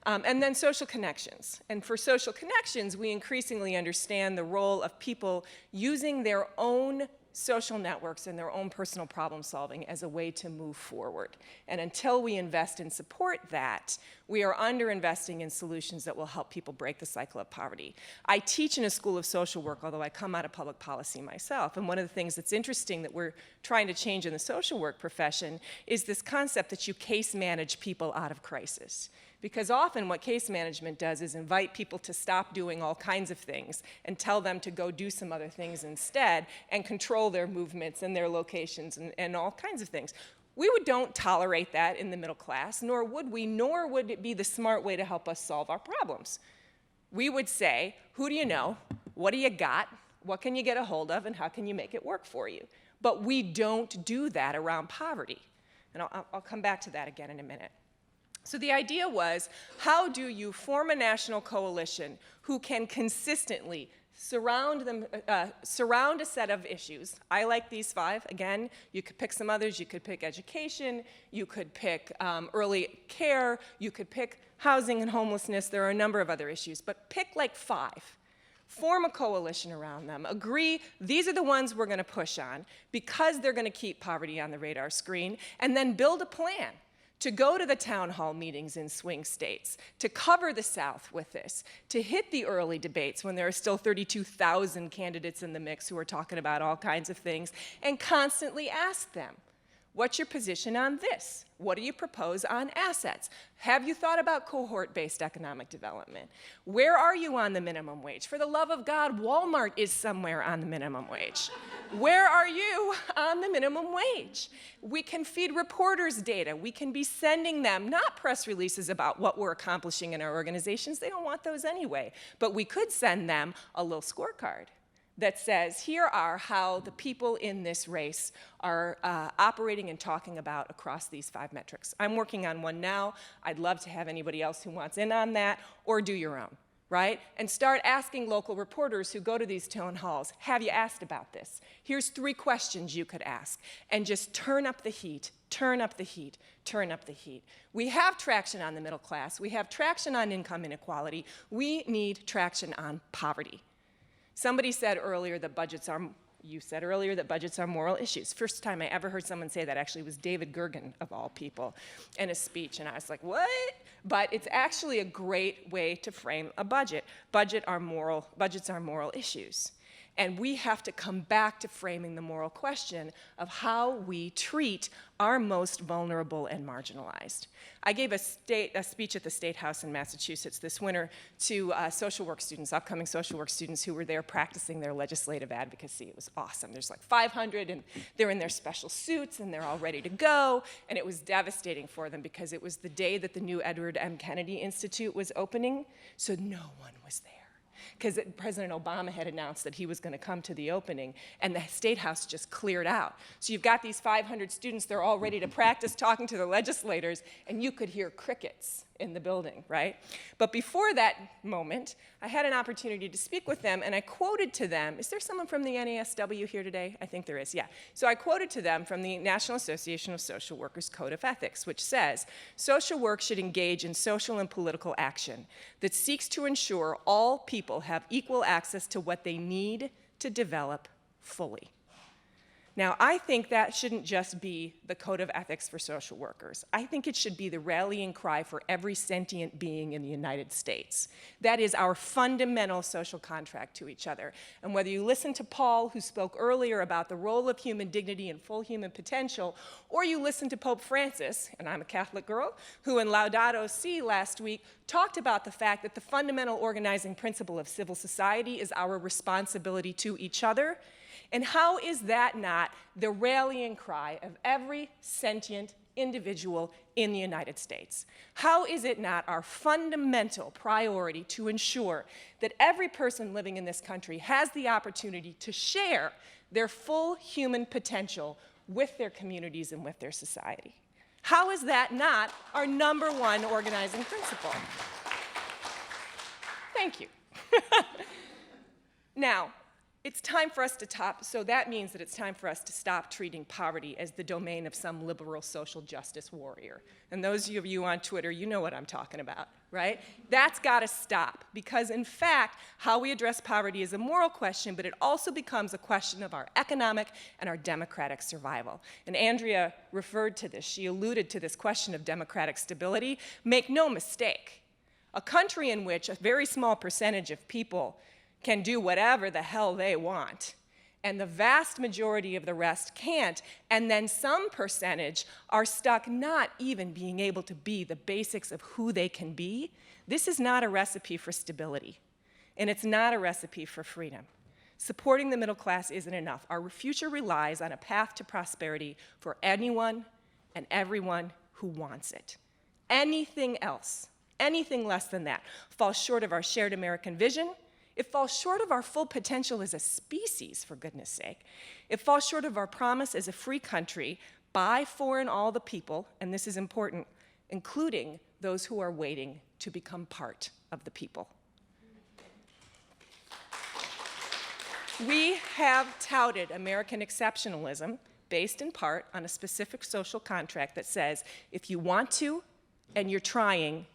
Q: And then social connections. And for social connections, we increasingly understand the role of people using their own social networks and their own personal problem solving as a way to move forward. And until we invest and support that, we are underinvesting in solutions that will help people break the cycle of poverty. I teach in a school of social work, although I come out of public policy myself. And one of the things that's interesting that we're trying to change in the social work profession is this concept that you case manage people out of crisis. Because often what case management does is invite people to stop doing all kinds of things and tell them to go do some other things instead and control their movements and their locations and all kinds of things. We don't tolerate that in the middle class, nor would it be the smart way to help us solve our problems. We would say, who do you know? What do you got? What can you get a hold of? And how can you make it work for you? But we don't do that around poverty. And I'll come back to that again in a minute. So the idea was, how do you form a national coalition who can consistently surround a set of issues? I like these 5. Again, you could pick some others. You could pick education. You could pick early care. You could pick housing and homelessness. There are a number of other issues. But pick like 5 form a coalition around them, agree these are the ones we're going to push on because they're going to keep poverty on the radar screen, and then build a plan to go to the town hall meetings in swing states, to cover the South with this, to hit the early debates when there are still 32,000 candidates in the mix who are talking about all kinds of things, and constantly ask them, what's your position on this? What do you propose on assets? Have you thought about cohort-based economic development? Where are you on the minimum wage? For the love of God, Walmart is somewhere on the minimum wage. Where are you on the minimum wage? We can feed reporters data. We can be sending them not press releases about what we're accomplishing in our organizations. They don't want those anyway. But we could send them a little scorecard that says, here are how the people in this race are operating and talking about across these 5 metrics. I'm working on one now. I'd love to have anybody else who wants in on that, or do your own, right? And start asking local reporters who go to these town halls, have you asked about this? Here's 3 questions you could ask, and just turn up the heat, turn up the heat, turn up the heat. We have traction on the middle class. We have traction on income inequality. We need traction on poverty. Somebody said earlier that you said earlier that budgets are moral issues. First time I ever heard someone say that actually was David Gergen, of all people, in a speech, and I was like, what? But it's actually a great way to frame a budget. Budgets are moral issues. And we have to come back to framing the moral question of how we treat our most vulnerable and marginalized. I gave a speech at the State House in Massachusetts this winter to social work students, upcoming social work students who were there practicing their legislative advocacy. It was awesome. There's like 500, and they're in their special suits, and they're all ready to go. And it was devastating for them because it was the day that the new Edward M. Kennedy Institute was opening, so no one was there. Because President Obama had announced that he was going to come to the opening, and the State House just cleared out. So you've got these 500 students, they're all ready to practice talking to the legislators, and you could hear crickets in the building, right? But before that moment, I had an opportunity to speak with them, and I quoted to them, is there someone from the NASW here today? I think there is, yeah. So I quoted to them from the National Association of Social Workers Code of Ethics, which says, social work should engage in social and political action that seeks to ensure all people have equal access to what they need to develop fully. Now, I think that shouldn't just be the code of ethics for social workers. I think it should be the rallying cry for every sentient being in the United States. That is our fundamental social contract to each other. And whether you listen to Paul, who spoke earlier about the role of human dignity and full human potential, or you listen to Pope Francis, and I'm a Catholic girl, who in Laudato Si last week talked about the fact that the fundamental organizing principle of civil society is our responsibility to each other. And how is that not the rallying cry of every sentient individual in the United States? How is it not our fundamental priority to ensure that every person living in this country has the opportunity to share their full human potential with their communities and with their society? How is that not our #1 organizing principle? Thank you. Now, it's time for us to so that means that it's time for us to stop treating poverty as the domain of some liberal social justice warrior. And those of you on Twitter, you know what I'm talking about, right? That's got to stop, because in fact, how we address poverty is a moral question, but it also becomes a question of our economic and our democratic survival. And Andrea referred to this. She alluded to this question of democratic stability. Make no mistake, a country in which a very small percentage of people can do whatever the hell they want, and the vast majority of the rest can't, and then some percentage are stuck not even being able to be the basics of who they can be, this is not a recipe for stability, and it's not a recipe for freedom. Supporting the middle class isn't enough. Our future relies on a path to prosperity for anyone and everyone who wants it. Anything else, anything less than that, falls short of our shared American vision. It falls short of our full potential as a species, for goodness sake. It falls short of our promise as a free country by, for, and all the people, and this is important, including those who are waiting to become part of the people. We have touted American exceptionalism based in part on a specific social contract that says, if you want to and you're trying,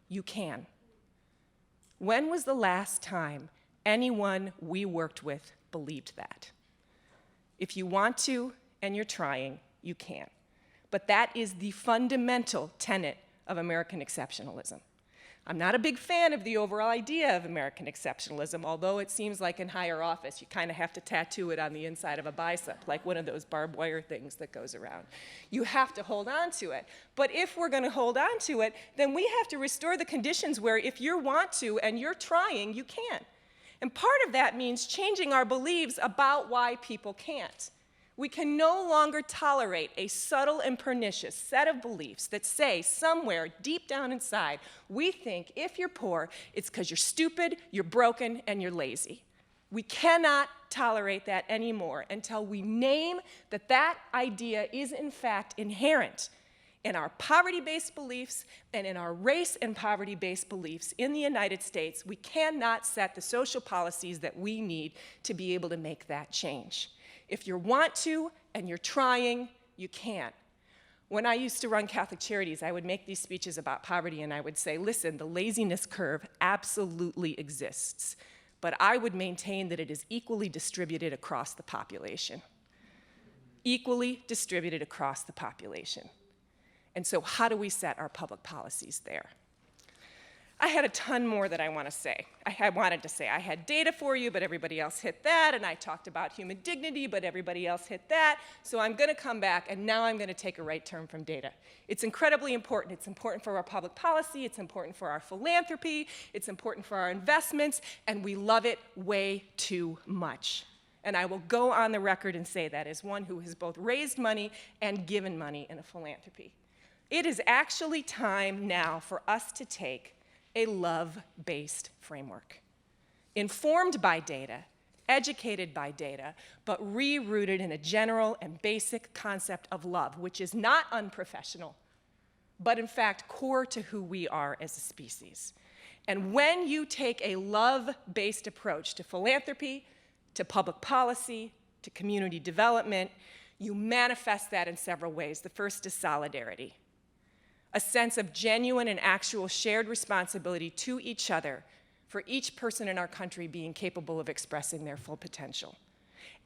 Q: you can. When was the last time anyone we worked with believed that. If you want to and you're trying, you can. But that is the fundamental tenet of American exceptionalism. I'm not a big fan of the overall idea of American exceptionalism, although it seems like in higher office you kind of have to tattoo it on the inside of a bicep, like one of those barbed wire things that goes around. You have to hold on to it. But if we're going to hold on to it, then we have to restore the conditions where if you want to and you're trying, you can. And part of that means changing our beliefs about why people can't. We can no longer tolerate a subtle and pernicious set of beliefs that say somewhere deep down inside, we think if you're poor, it's because you're stupid, you're broken, and you're lazy. We cannot tolerate that anymore until we name that that idea is in fact inherent in our poverty-based beliefs and in our race and poverty-based beliefs in the United States. We cannot set the social policies that we need to be able to make that change. If you want to and you're trying, you can. When I used to run Catholic Charities, I would make these speeches about poverty and I would say, listen, the laziness curve absolutely exists, but I would maintain that it is equally distributed across the population. Equally distributed across the population. And so how do we set our public policies there? I had a ton more that I wanted to say. I had data for you, but everybody else hit that, and I talked about human dignity, but everybody else hit that. So I'm going to come back, and now I'm going to take a right turn from data. It's incredibly important. It's important for our public policy. It's important for our philanthropy. It's important for our investments, and we love it way too much. And I will go on the record and say that as one who has both raised money and given money in a philanthropy. It is actually time now for us to take a love-based framework, informed by data, educated by data, but rerouted in a general and basic concept of love, which is not unprofessional, but in fact core to who we are as a species. And when you take a love-based approach to philanthropy, to public policy, to community development, you manifest that in several ways. The first is solidarity. A sense of genuine and actual shared responsibility to each other for each person in our country being capable of expressing their full potential.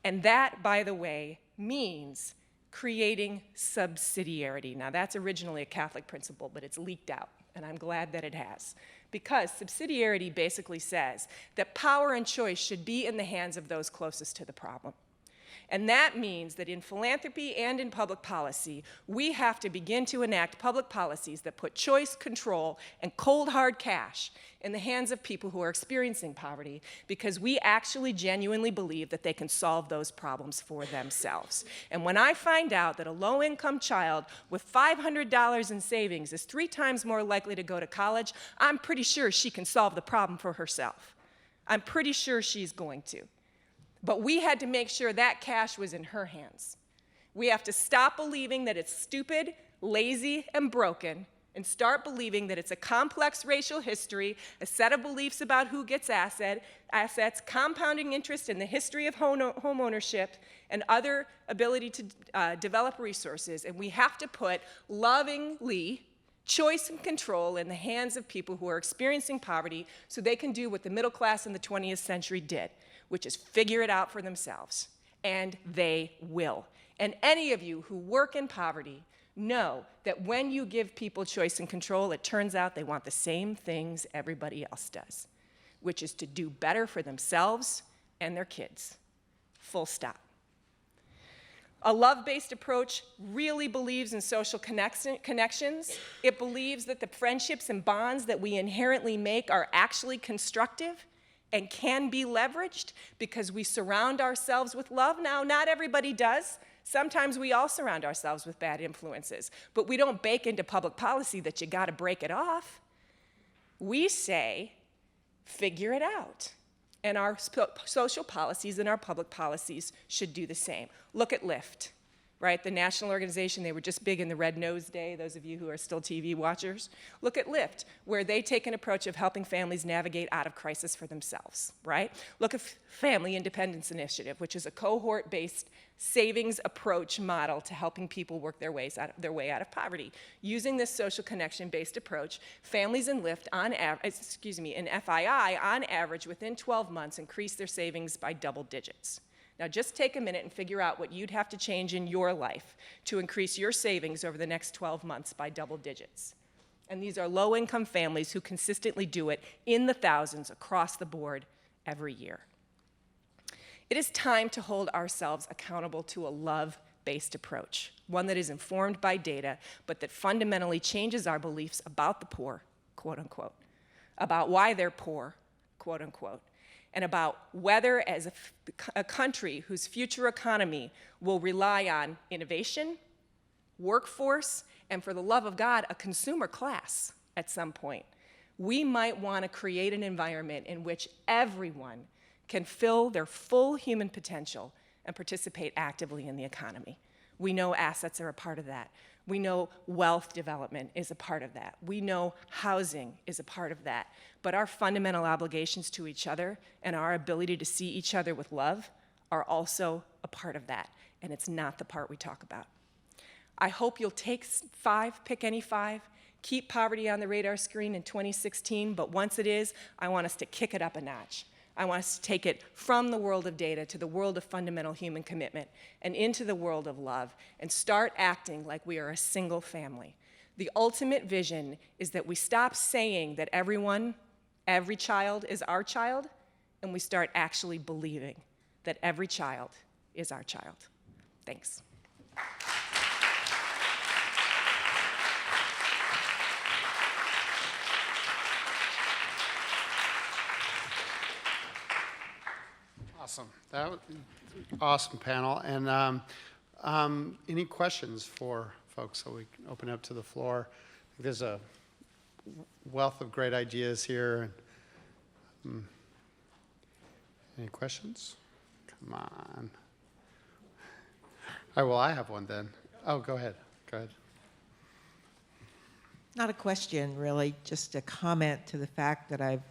Q: And that, by the way, means creating subsidiarity. Now, that's originally a Catholic principle, but it's leaked out, and I'm glad that it has. Because subsidiarity basically says that power and choice should be in the hands of those closest to the problem. And that means that in philanthropy and in public policy, we have to begin to enact public policies that put choice, control, and cold, hard cash in the hands of people who are experiencing poverty, because we actually genuinely believe that they can solve those problems for themselves. And when I find out that a low-income child with $500 in savings is 3 times more likely to go to college, I'm pretty sure she can solve the problem for herself. I'm pretty sure she's going to. But we had to make sure that cash was in her hands. We have to stop believing that it's stupid, lazy, and broken, and start believing that it's a complex racial history, a set of beliefs about who gets assets, compounding interest in the history of home ownership, and other ability to develop resources. And we have to put lovingly choice and control in the hands of people who are experiencing poverty so they can do what the middle class in the 20th century did, which is figure it out for themselves. And they will. And any of you who work in poverty know that when you give people choice and control, it turns out they want the same things everybody else does, which is to do better for themselves and their kids. Full stop. A love-based approach really believes in social connections. It believes that the friendships and bonds that we inherently make are actually constructive and can be leveraged because we surround ourselves with love. Now, not everybody does. Sometimes we all surround ourselves with bad influences, but we don't bake into public policy that you gotta break it off. We say, figure it out. And our social policies and our public policies should do the same. Look at Lyft. right? The national organization, they were just big in the Red Nose Day, those of you who are still TV watchers. Look at Lyft, where they take an approach of helping families navigate out of crisis for themselves, right? Look at Family Independence Initiative, which is a cohort-based savings approach model to helping people work their way out of poverty. Using this social connection-based approach, families in Lyft, in FII, on average, within 12 months, increase their savings by double digits. Now just take a minute and figure out what you'd have to change in your life to increase your savings over the next 12 months by double digits. And these are low-income families who consistently do it in the thousands across the board every year. It is time to hold ourselves accountable to a love-based approach, one that is informed by data, but that fundamentally changes our beliefs about the poor, quote unquote, about why they're poor, quote unquote, and about whether, as a country whose future economy will rely on innovation, workforce, and for the love of God, a consumer class at some point, we might want to create an environment in which everyone can fill their full human potential and participate actively in the economy. We know assets are a part of that. We know wealth development is a part of that. We know housing is a part of that. But our fundamental obligations to each other and our ability to see each other with love are also a part of that. And it's not the part we talk about. I hope you'll take 5, pick any 5, keep poverty on the radar screen in 2016, but once it is, I want us to kick it up a notch. I want us to take it from the world of data to the world of fundamental human commitment and into the world of love and start acting like we are a single family. The ultimate vision is that we stop saying that every child is our child, and we start actually believing that every child is our child. Thanks.
A: Awesome. That was awesome panel. And any questions for folks so we can open up to the floor? There's a wealth of great ideas here. Any questions? Come on. All right, well, I have one then. Oh, go ahead. Go ahead.
R: Not a question, really, just a comment to the fact that I've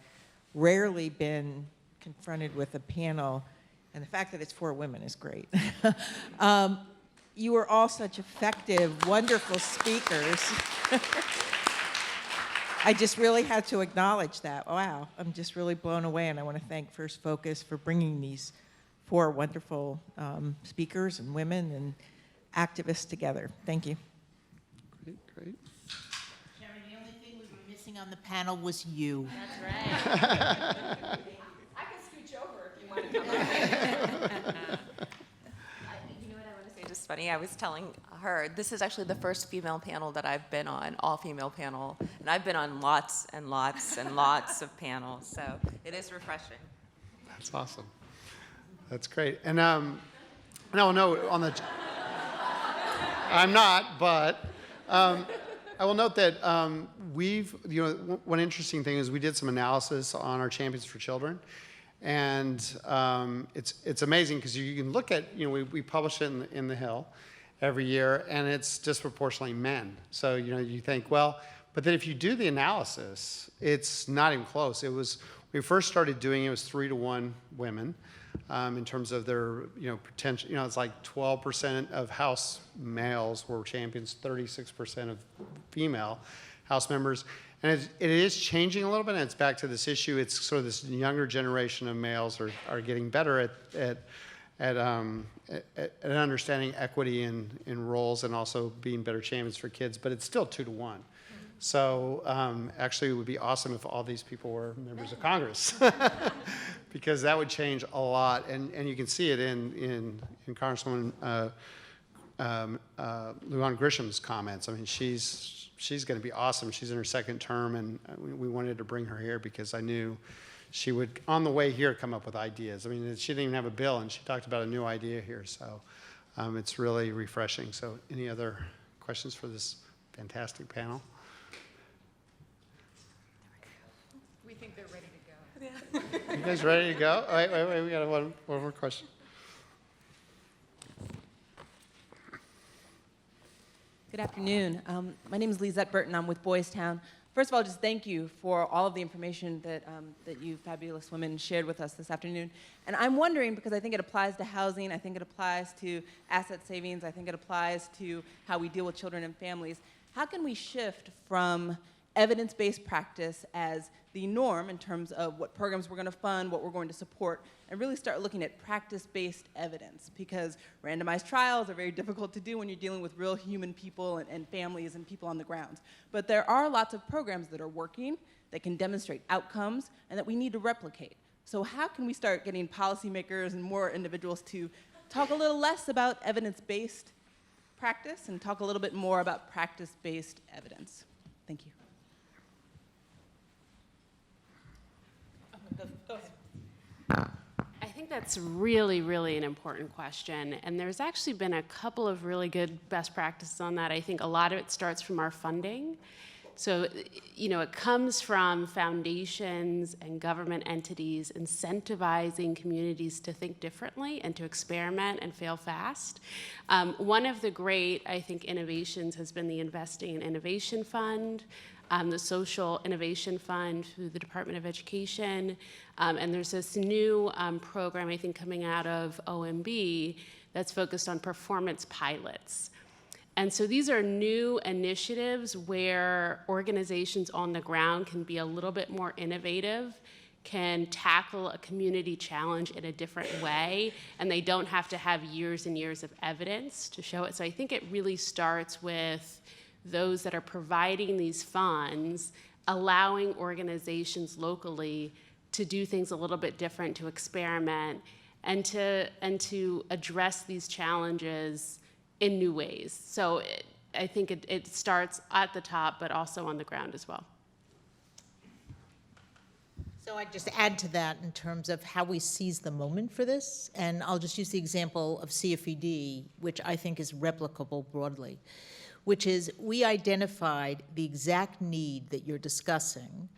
R: rarely been confronted with a panel, and the fact that it's 4 women is great. You are all such effective, wonderful speakers. I just really had to acknowledge that. Wow, I'm just really blown away, and I want to thank First Focus for bringing these 4 wonderful speakers and women and activists together. Thank you.
A: Great, great.
K: Sharon, the only thing we were missing on the panel was you.
Q: That's right. Over if you want to come up.
P: You know what I want to say, just funny, I was telling her, this is actually the first female panel that I've been on, all-female panel, and I've been on lots and lots and lots of panels, so it is refreshing.
A: That's awesome. That's great. And no, on the, I'm not, but I will note that one interesting thing is we did some analysis on our Champions for Children. And it's amazing because you can look at, we publish it in the Hill every year, and it's disproportionately men. So, you think, well, but then if you do the analysis, it's not even close. When we first started doing it, it was 3-to-1 women in terms of their, potential. It's like 12% of House males were champions, 36% of female House members. And it is changing a little bit, and it's back to this issue. It's sort of this younger generation of males are getting better at understanding equity in roles and also being better champions for kids, but it's still 2-to-1. So actually, it would be awesome if all these people were members of Congress, because that would change a lot. And you can see it in Congresswoman Luann Grisham's comments. I mean, she's going to be awesome. She's in her 2nd term, and we wanted to bring her here because I knew she would, on the way here, come up with ideas. I mean, she didn't even have a bill, and she talked about a new idea here. So it's really refreshing. So any other questions for this fantastic panel?
Q: We think they're ready to go.
A: You guys ready to go? Wait, we got one more question.
S: Good afternoon. My name is Lizette Burton. I'm with Boys Town. First of all, just thank you for all of the information that, that you fabulous women shared with us this afternoon. And I'm wondering, because I think it applies to housing, I think it applies to asset savings, I think it applies to how we deal with children and families, how can we shift from evidence-based practice as the norm in terms of what programs we're going to fund, what we're going to support, and really start looking at practice-based evidence, because randomized trials are very difficult to do when you're dealing with real human people and families and people on the ground. But there are lots of programs that are working, that can demonstrate outcomes, and that we need to replicate. So how can we start getting policymakers and more individuals to talk a little less about evidence-based practice and talk a little bit more about practice-based evidence? Thank you. Go ahead.
J: I think that's really, really an important question. And there's actually been a couple of really good best practices on that. I think a lot of it starts from our funding. So, you know, it comes from foundations and government entities incentivizing communities to think differently and to experiment and fail fast. One of the great, I think, innovations has been the Investing in Innovation Fund, the Social Innovation Fund through the Department of Education, and there's this new program, I think, coming out of OMB that's focused on performance pilots. And so these are new initiatives where organizations on the ground can be a little bit more innovative, can tackle a community challenge in a different way, and they don't have to have years and years of evidence to show it. So I think it really starts with those that are providing these funds, allowing organizations locally to do things a little bit different, to experiment, and to address these challenges in new ways. So I think it starts at the top, but also on the ground as well.
K: So I'd just add to that in terms of how we seize the moment for this, and I'll just use the example of CFED, which I think is replicable broadly, which is we identified the exact need that you're discussing,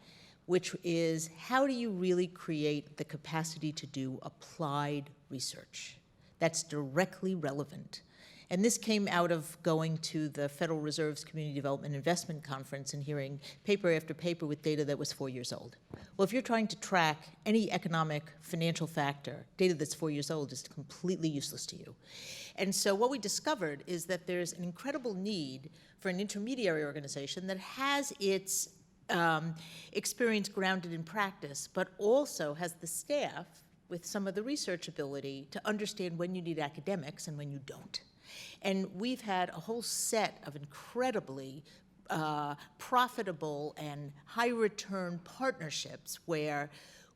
K: which is how do you really create the capacity to do applied research that's directly relevant? And this came out of going to the Federal Reserve's Community Development Investment Conference and hearing paper after paper with data that was 4 years old. Well, if you're trying to track any economic financial factor, data that's 4 years old is completely useless to you. And so what we discovered is that there's an incredible need for an intermediary organization that has its experience grounded in practice, but also has the staff with some of the research ability to understand when you need academics and when you don't. And we've had a whole set of incredibly profitable and high-return partnerships where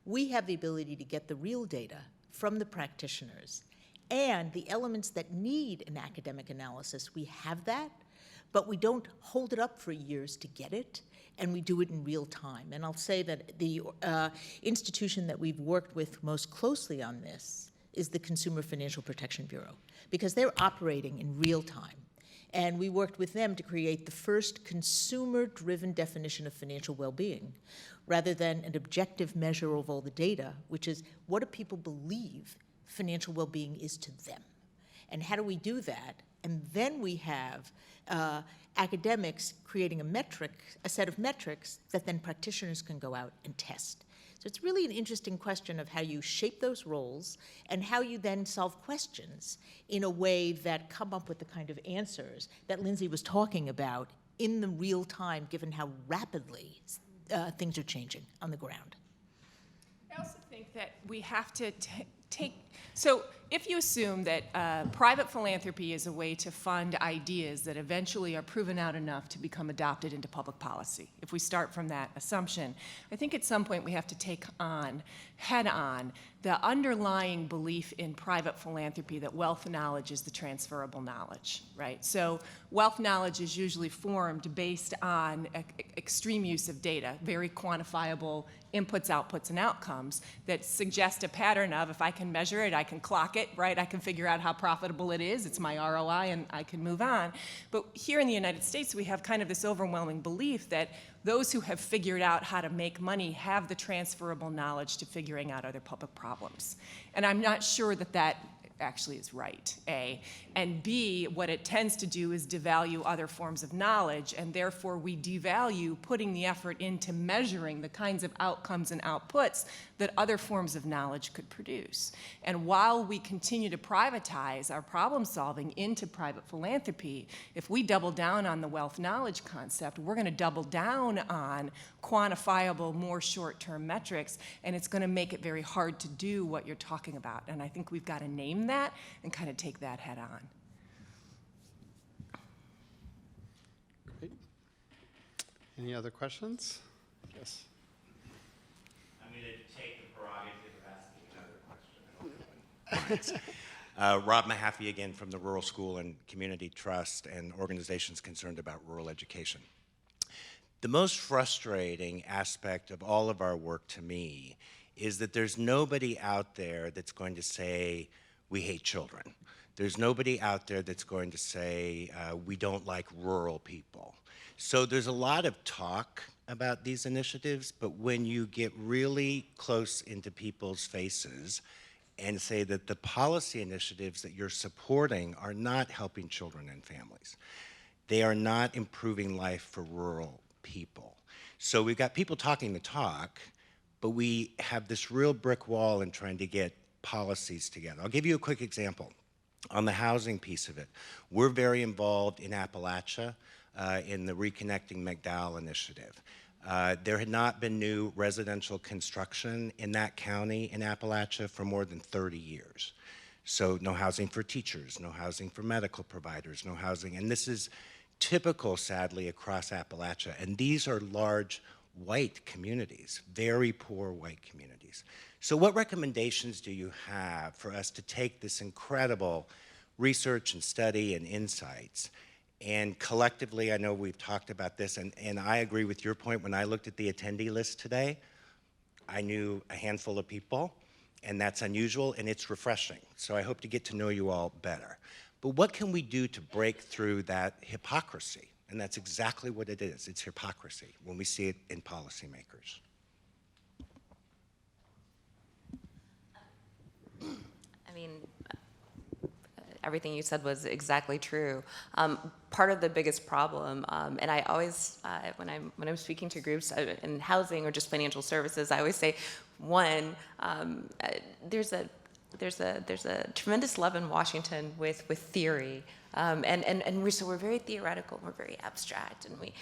K: we have the ability to get the real data from the practitioners. And the elements that need an academic analysis, we have that, but we don't hold it up for years to get it, and we do it in real time. And I'll say that the institution that we've worked with most closely on this is the Consumer Financial Protection Bureau, because they're operating in real time. And we worked with them to create the first consumer-driven definition of financial well-being, rather than an objective measure of all the data, which is what do people believe financial well-being is to them? And how do we do that? And then we have academics creating a set of metrics that then practitioners can go out and test. So it's really an interesting question of how you shape those roles and how you then solve questions in a way that come up with the kind of answers that Lindsay was talking about in the real time, given how rapidly things are changing on the ground.
Q: I also think that we have to so if you assume that private philanthropy is a way to fund ideas that eventually are proven out enough to become adopted into public policy, if we start from that assumption, I think at some point we have to take on, head on, the underlying belief in private philanthropy that wealth knowledge is the transferable knowledge, right? So wealth knowledge is usually formed based on extreme use of data, very quantifiable inputs, outputs, and outcomes that suggest a pattern of if I can measure it, I can clock it, right? I can figure out how profitable it is, it's my ROI, and I can move on. But here in the United States, we have kind of this overwhelming belief that those who have figured out how to make money have the transferable knowledge to figuring out other public problems. And I'm not sure that that actually is right, A. And B, what it tends to do is devalue other forms of knowledge, and therefore we devalue putting the effort into measuring the kinds of outcomes and outputs that other forms of knowledge could produce. And while we continue to privatize our problem solving into private philanthropy, if we double down on the wealth knowledge concept, we're going to double down on quantifiable, more short-term metrics, and it's going to make it very hard to do what you're talking about. And I think we've got to name that and kind of take that head on.
A: Great. Any other questions? Yes.
C: I'm going to take the prerogative of asking another question. Rob Mahaffey again from the Rural School and Community Trust and organizations concerned about rural education. The most frustrating aspect of all of our work to me is that there's nobody out there that's going to say, we hate children. There's nobody out there that's going to say, we don't like rural people. So there's a lot of talk about these initiatives, but when you get really close into people's faces and say that the policy initiatives that you're supporting are not helping children and families, they are not improving life for rural people. So we've got people talking the talk, but we have this real brick wall in trying to get policies together. I'll give you a quick example. On the housing piece of it, we're very involved in Appalachia in the Reconnecting McDowell initiative. There had not been new residential construction in that county in Appalachia for more than 30 years. So no housing for teachers, no housing for medical providers, no housing, and this is typical, sadly, across Appalachia. And these are large white communities, very poor white communities. So what recommendations do you have for us to take this incredible research and study and insights and collectively, I know we've talked about this, and I agree with your point. When I looked at the attendee list today, I knew a handful of people, and that's unusual, and it's refreshing. So I hope to get to know you all better. But what can we do to break through that hypocrisy? And that's exactly what it is. It's hypocrisy when we see it in policymakers.
P: I mean, everything you said was exactly true. Part of the biggest problem, and I always, when I'm speaking to groups in housing or just financial services, I always say, one, there's a tremendous love in Washington with theory, and we're very theoretical, we're very abstract, and we,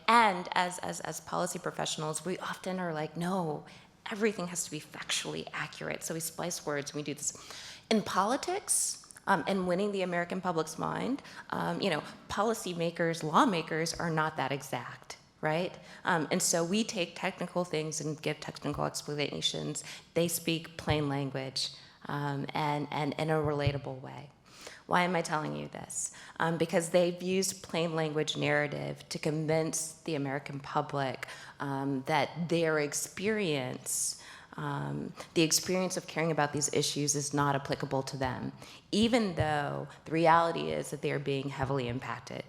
P: and as policy professionals, we often are like, no, everything has to be factually accurate. So we splice words and we do this. In politics, and winning the American public's mind, policymakers, lawmakers are not that exact, right? And so we take technical things and give technical explanations. They speak plain language and in a relatable way. Why am I telling you this? Because they've used plain language narrative to convince the American public that their experience, the experience of caring about these issues is not applicable to them, even though the reality is that they are being heavily impacted.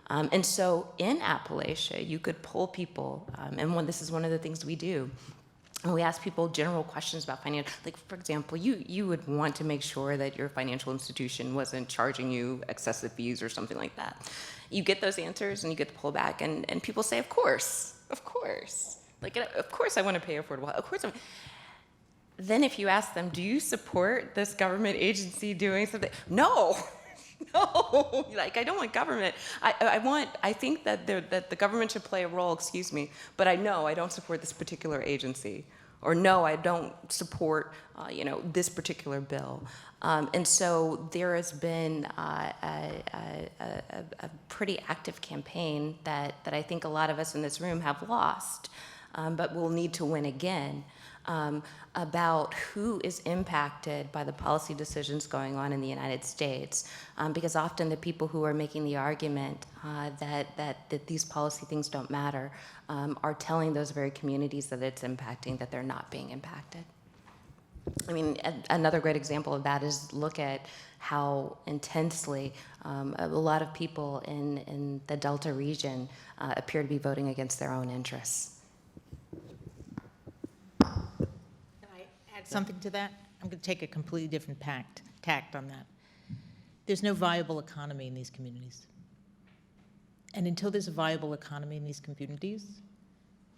P: And so in Appalachia, you could poll people, and this is one of the things we do. And we ask people general questions about finance. Like, for example, you would want to make sure that your financial institution wasn't charging you excessive fees or something like that. You get those answers and you get the pullback, and people say, of course. Like, of course I want to pay affordable, of course. Then if you ask them, do you support this government agency doing something? No. No, like I don't want government. I think that the government should play a role, excuse me, but I don't support this particular agency, or no, I don't support, this particular bill. And so there has been a pretty active campaign that I think a lot of us in this room have lost, but we'll need to win again. About who is impacted by the policy decisions going on in the United States, because often the people who are making the argument that these policy things don't matter are telling those very communities that it's impacting, that they're not being impacted. I mean, another great example of that is look at how intensely a lot of people in the Delta region appear to be voting against their own interests.
K: Something to that? I'm going to take a completely different tact. tact on that. There's no viable economy in these communities. And until there's a viable economy in these communities,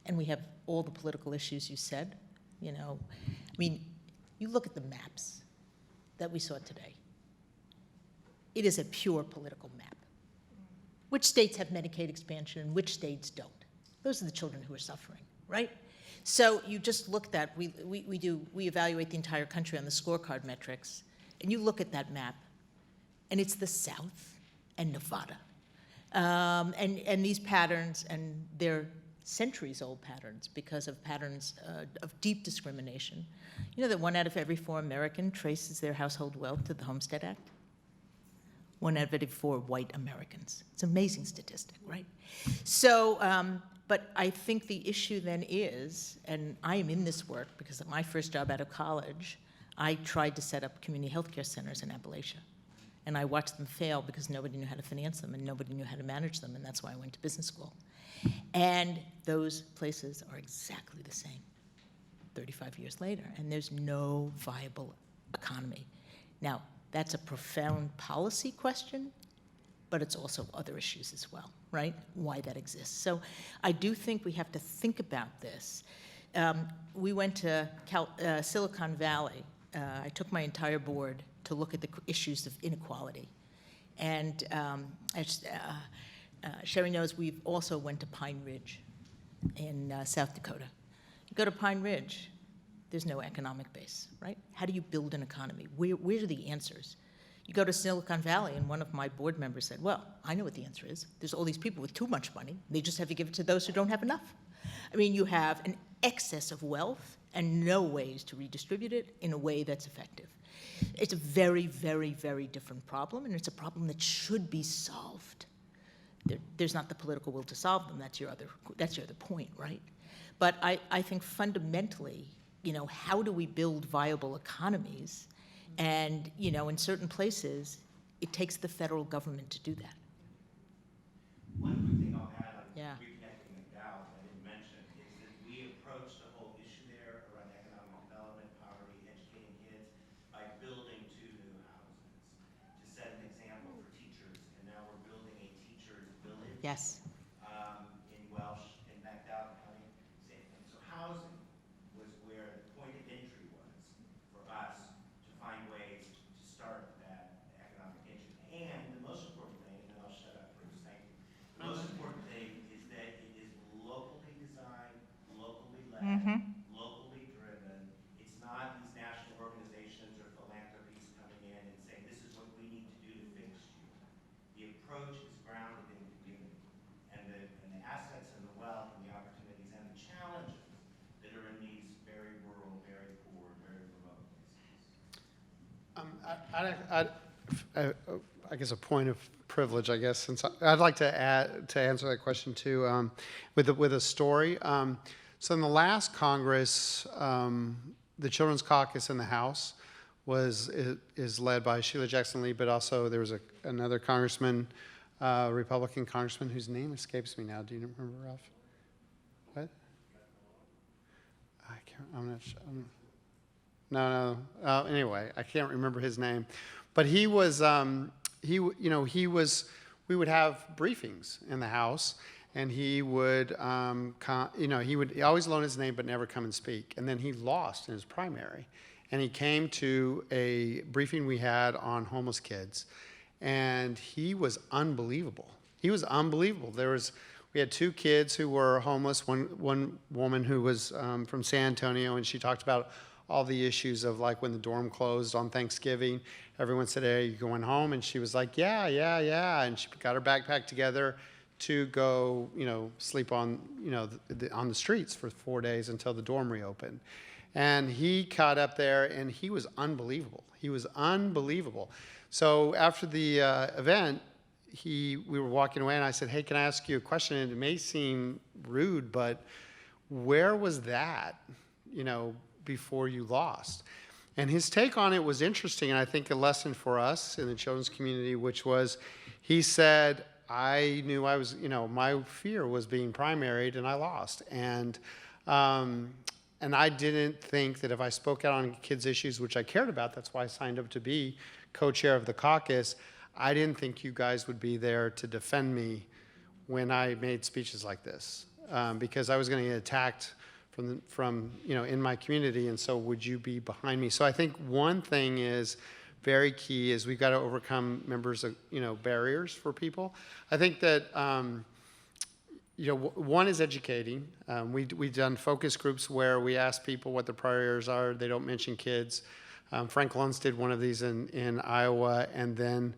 K: and we have all the political issues you said, you know, I mean, you look at the maps that we saw today. It is a pure political map. Which states have Medicaid expansion and which states don't? Those are the children who are suffering, right? So you just looked at, we evaluate the entire country on the scorecard metrics, and you look at that map, and it's the South and Nevada. And these patterns, and they're centuries-old patterns because of patterns of deep discrimination. You know that 1 out of every 4 American traces their household wealth to the Homestead Act? 1 out of every 4 white Americans. It's an amazing statistic, right? So, but I think the issue then is, and I am in this work because at my first job out of college, I tried to set up community health care centers in Appalachia. And I watched them fail because nobody knew how to finance them and nobody knew how to manage them, and that's why I went to business school. And those places are exactly the same 35 years later, and there's no viable economy. Now, that's a profound policy question, but it's also other issues as well, right? Why that exists. So I do think we have to think about this. We went to Silicon Valley. I took my entire board to look at the issues of inequality. And as Sherry knows, we also went to Pine Ridge in South Dakota. You go to Pine Ridge, there's no economic base, right? How do you build an economy? Where are the answers? You go to Silicon Valley, and one of my board members said, well, I know what the answer is. There's all these people with too much money. They just have to give it to those who don't have enough. I mean, you have an excess of wealth and no ways to redistribute it in a way that's effective. It's a very, very, very different problem, and it's a problem that should be solved. There's not the political will to solve them. That's your other point, right? But I think fundamentally, you know, how do we build viable economies? And, you know, in certain places, it takes the federal government to do that.
C: One quick thing I'll add on
K: Yeah.
C: reconnecting with Dow that I didn't mention is that we approached the whole issue there around economic development, poverty, educating kids by building 2 new houses to set an example for teachers. And now we're building a teacher's village.
K: Yes.
C: In Welsh, in McDowell County. Same thing. So housing was where the point of entry was for us to find ways to start that economic engine. And the most important thing, and then I'll shut up, Bruce, thank you. The most important thing is that it is locally designed, locally led, locally driven. It's not these national organizations or philanthropies coming in and saying, this is what we need to do to fix you. The approach is grounded in community. And the assets and the wealth and the opportunities and the challenges that are in these very rural, very poor, very remote places.
A: I guess a point of privilege, I guess, since I'd like to answer that question too, with a story. So in the last Congress, the Children's Caucus in the House is led by Sheila Jackson Lee, but also there was another congressman, Republican congressman whose name escapes me now. Do you remember, Ralph? What? I can't. I'm not sure. No. Anyway, I can't remember his name, but he was. We would have briefings in the House, and he would. He always loan his name, but never come and speak. And then he lost in his primary, and he came to a briefing we had on homeless kids, and he was unbelievable. He was unbelievable. We had 2 kids who were homeless. One woman who was from San Antonio, and she talked about all the issues of like when the dorm closed on Thanksgiving. Everyone said, hey, are you going home? And she was like, yeah. And she got her backpack together to go, sleep on, on the streets for 4 days until the dorm reopened. And he caught up there, and he was unbelievable. So after the event, we were walking away, and I said, hey, can I ask you a question? And it may seem rude, but where was that, before you lost? And his take on it was interesting, and I think a lesson for us in the children's community, which was, he said, I knew I was, my fear was being primaried, and I lost. And I didn't think that if I spoke out on kids' issues, which I cared about, that's why I signed up to be co-chair of the caucus, I didn't think you guys would be there to defend me when I made speeches like this, because I was going to get attacked from in my community, and so would you be behind me? So I think one thing is very key is we've got to overcome barriers for people. I think that one is educating. We've done focus groups where we ask people what their priorities are. They don't mention kids. Frank Luntz did one of these in Iowa, and then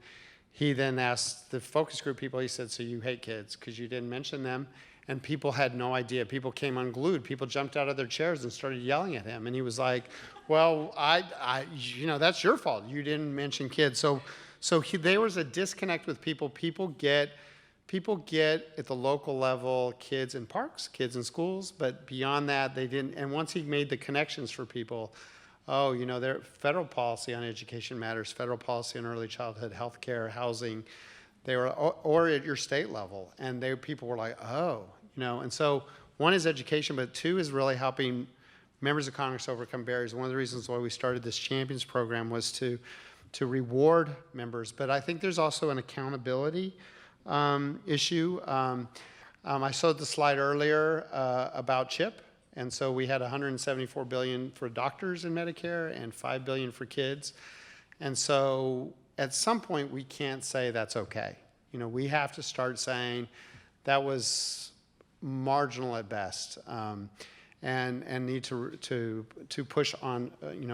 A: he asked the focus group people, he said, so you hate kids because you didn't mention them? And people had no idea. People came unglued. People jumped out of their chairs and started yelling at him. And he was like, well, that's your fault. You didn't mention kids. So there was a disconnect with people. People get at the local level kids in parks, kids in schools, but beyond that, they didn't. And once he made the connections for people, their federal policy on education matters, federal policy on early childhood health care, housing, or at your state level. And people were like, and so one is education, but two is really helping members of Congress overcome barriers. One of the reasons why we started this Champions program was to reward members, but I think there's also an accountability issue. I showed the slide earlier about CHIP, and so we had $174 billion for doctors in Medicare and $5 billion for kids, and so at some point we can't say that's okay. We have to start saying that was marginal at best, and need to push on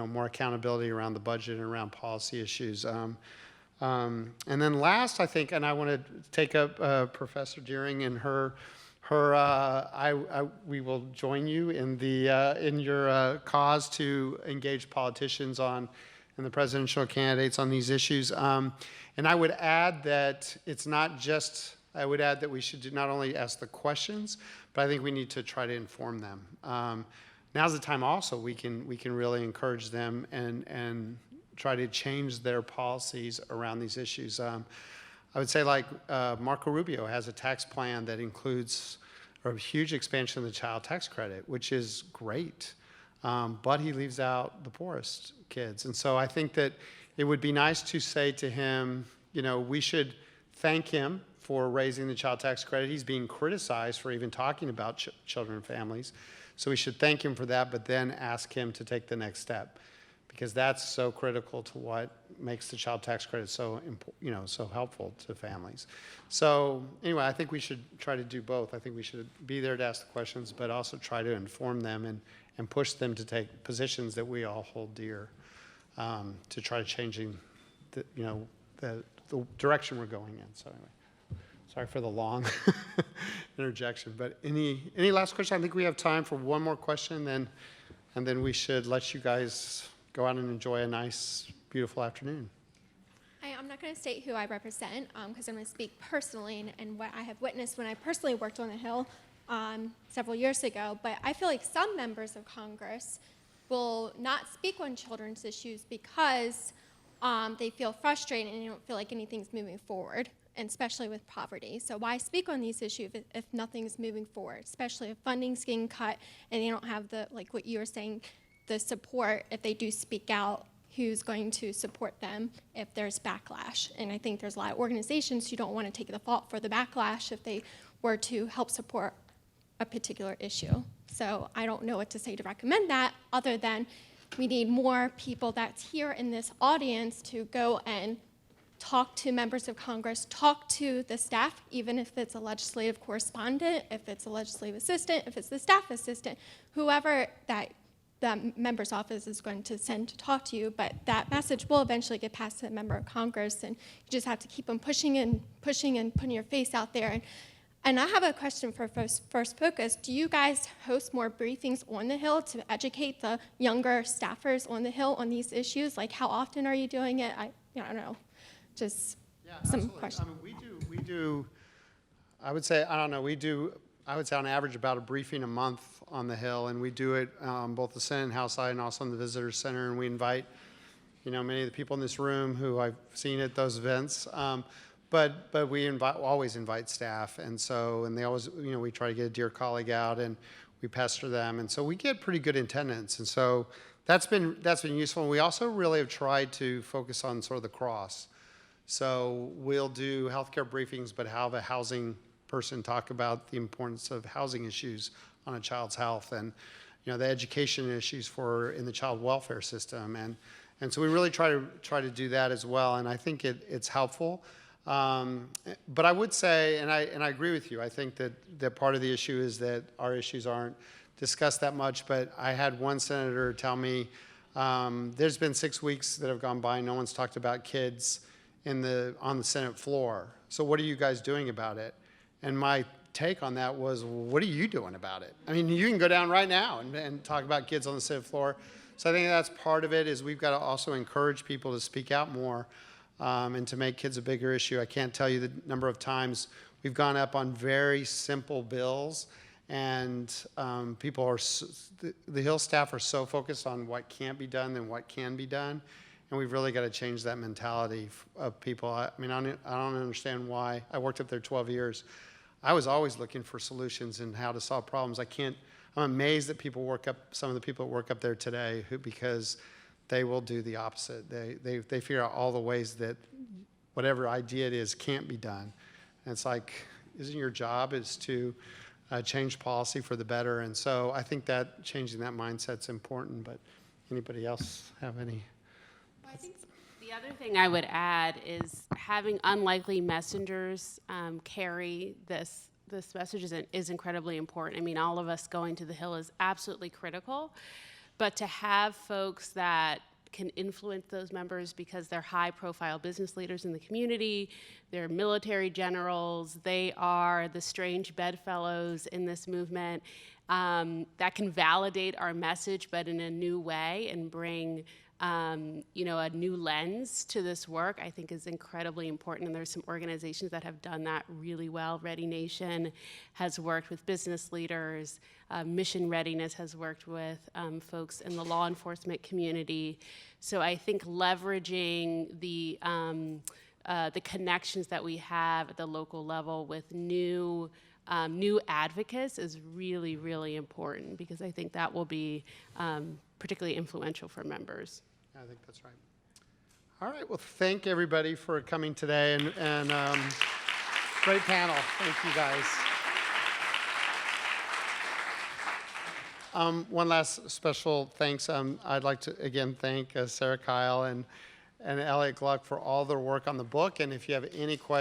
A: more accountability around the budget and around policy issues. And then last, I think, and I want to take up Professor Deering and we will join you in your cause to engage politicians and the presidential candidates on these issues. And I would add that it's not just. I would add that we should not only ask the questions, but I think we need to try to inform them. Now's the time also we can really encourage them and try to change their policies around these issues. I would say Marco Rubio has a tax plan that includes a huge expansion of the child tax credit, which is great, but he leaves out the poorest kids. And so I think that it would be nice to say to him, we should thank him for raising the child tax credit. He's being criticized for even talking about children and families. So we should thank him for that, but then ask him to take the next step, because that's so critical to what makes the child tax credit so helpful to families. So anyway, I think we should try to do both. I think we should be there to ask the questions, but also try to inform them and push them to take positions that we all hold dear, to try changing the direction we're going in. So anyway. Sorry for the long interjection, but any last question? I think we have time for one more question, and then we should let you guys go out and enjoy a nice, beautiful afternoon.
T: I'm not going to state who I represent because I'm going to speak personally and what I have witnessed when I personally worked on the Hill several years ago, but I feel like some members of Congress will not speak on children's issues because they feel frustrated and they don't feel like anything's moving forward, and especially with poverty. So why speak on these issues if nothing's moving forward, especially if funding's getting cut and they don't have like what you were saying, the support if they do speak out, who's going to support them if there's backlash. And I think there's a lot of organizations who don't want to take the fault for the backlash if they were to help support a particular issue. So I don't know what to say to recommend that, other than we need more people that's here in this audience to go and talk to members of Congress, talk to the staff, even if it's a legislative correspondent, if it's a legislative assistant, if it's the staff assistant, whoever that the member's office is going to send to talk to you, but that message will eventually get passed to a member of Congress, and you just have to keep on pushing and putting your face out there. And I have a question for First Focus. Do you guys host more briefings on the Hill to educate the younger staffers on the Hill on these issues? Like, how often are you doing it? I don't know. Just some questions.
A: I mean, we do, I would say, I don't know, I would say on average about a briefing a month on the Hill, and we do it both the Senate and House side and also on the Visitor Center, and we invite, many of the people in this room who I've seen at those events, but we always invite staff, and they always, we try to get a dear colleague out, and we pester them, and so we get pretty good attendance, and so that's been useful. And we also really have tried to focus on sort of the cross. So we'll do healthcare briefings, but have a housing person talk about the importance of housing issues on a child's health, and the education issues in the child welfare system, and so we really try to do that as well, and I think it's helpful. But I would say, and I agree with you, I think that part of the issue is that our issues aren't discussed that much. But I had one senator tell me there's been 6 weeks that have gone by, no one's talked about kids on the Senate floor. So what are you guys doing about it? And my take on that was, what are you doing about it? I mean, you can go down right now and talk about kids on the Senate floor. So I think that's part of it, is we've got to also encourage people to speak out more and to make kids a bigger issue. I can't tell you the number of times we've gone up on very simple bills, and people are, the Hill staff are so focused on what can't be done than what can be done. And we've really got to change that mentality of people. I mean, I don't understand why. I worked up there 12 years. I was always looking for solutions and how to solve problems. I'm amazed that some of the people that work up there today, because they will do the opposite. They figure out all the ways that whatever idea it is can't be done. And it's like, isn't your job is to change policy for the better? And so I think that changing that mindset's important. But anybody else have any?
J: I think the other thing I would add is having unlikely messengers carry this message is incredibly important. I mean, all of us going to the Hill is absolutely critical, but to have folks that can influence those members because they're high-profile business leaders in the community, they're military generals, they are the strange bedfellows in this movement, that can validate our message, but in a new way, and bring a new lens to this work, I think is incredibly important. And there's some organizations that have done that really well. Ready Nation has worked with business leaders. Mission Readiness has worked with folks in the law enforcement community. So I think leveraging the connections that we have at the local level with new advocates is really, really important, because I think that will be particularly influential for members.
A: I think that's right. All right, well, thank everybody for coming today, and great panel. Thank you guys. One last special thanks. I'd like to again thank Sarah Kyle and Elliot Gluck for all their work on the book. And if you have any questions,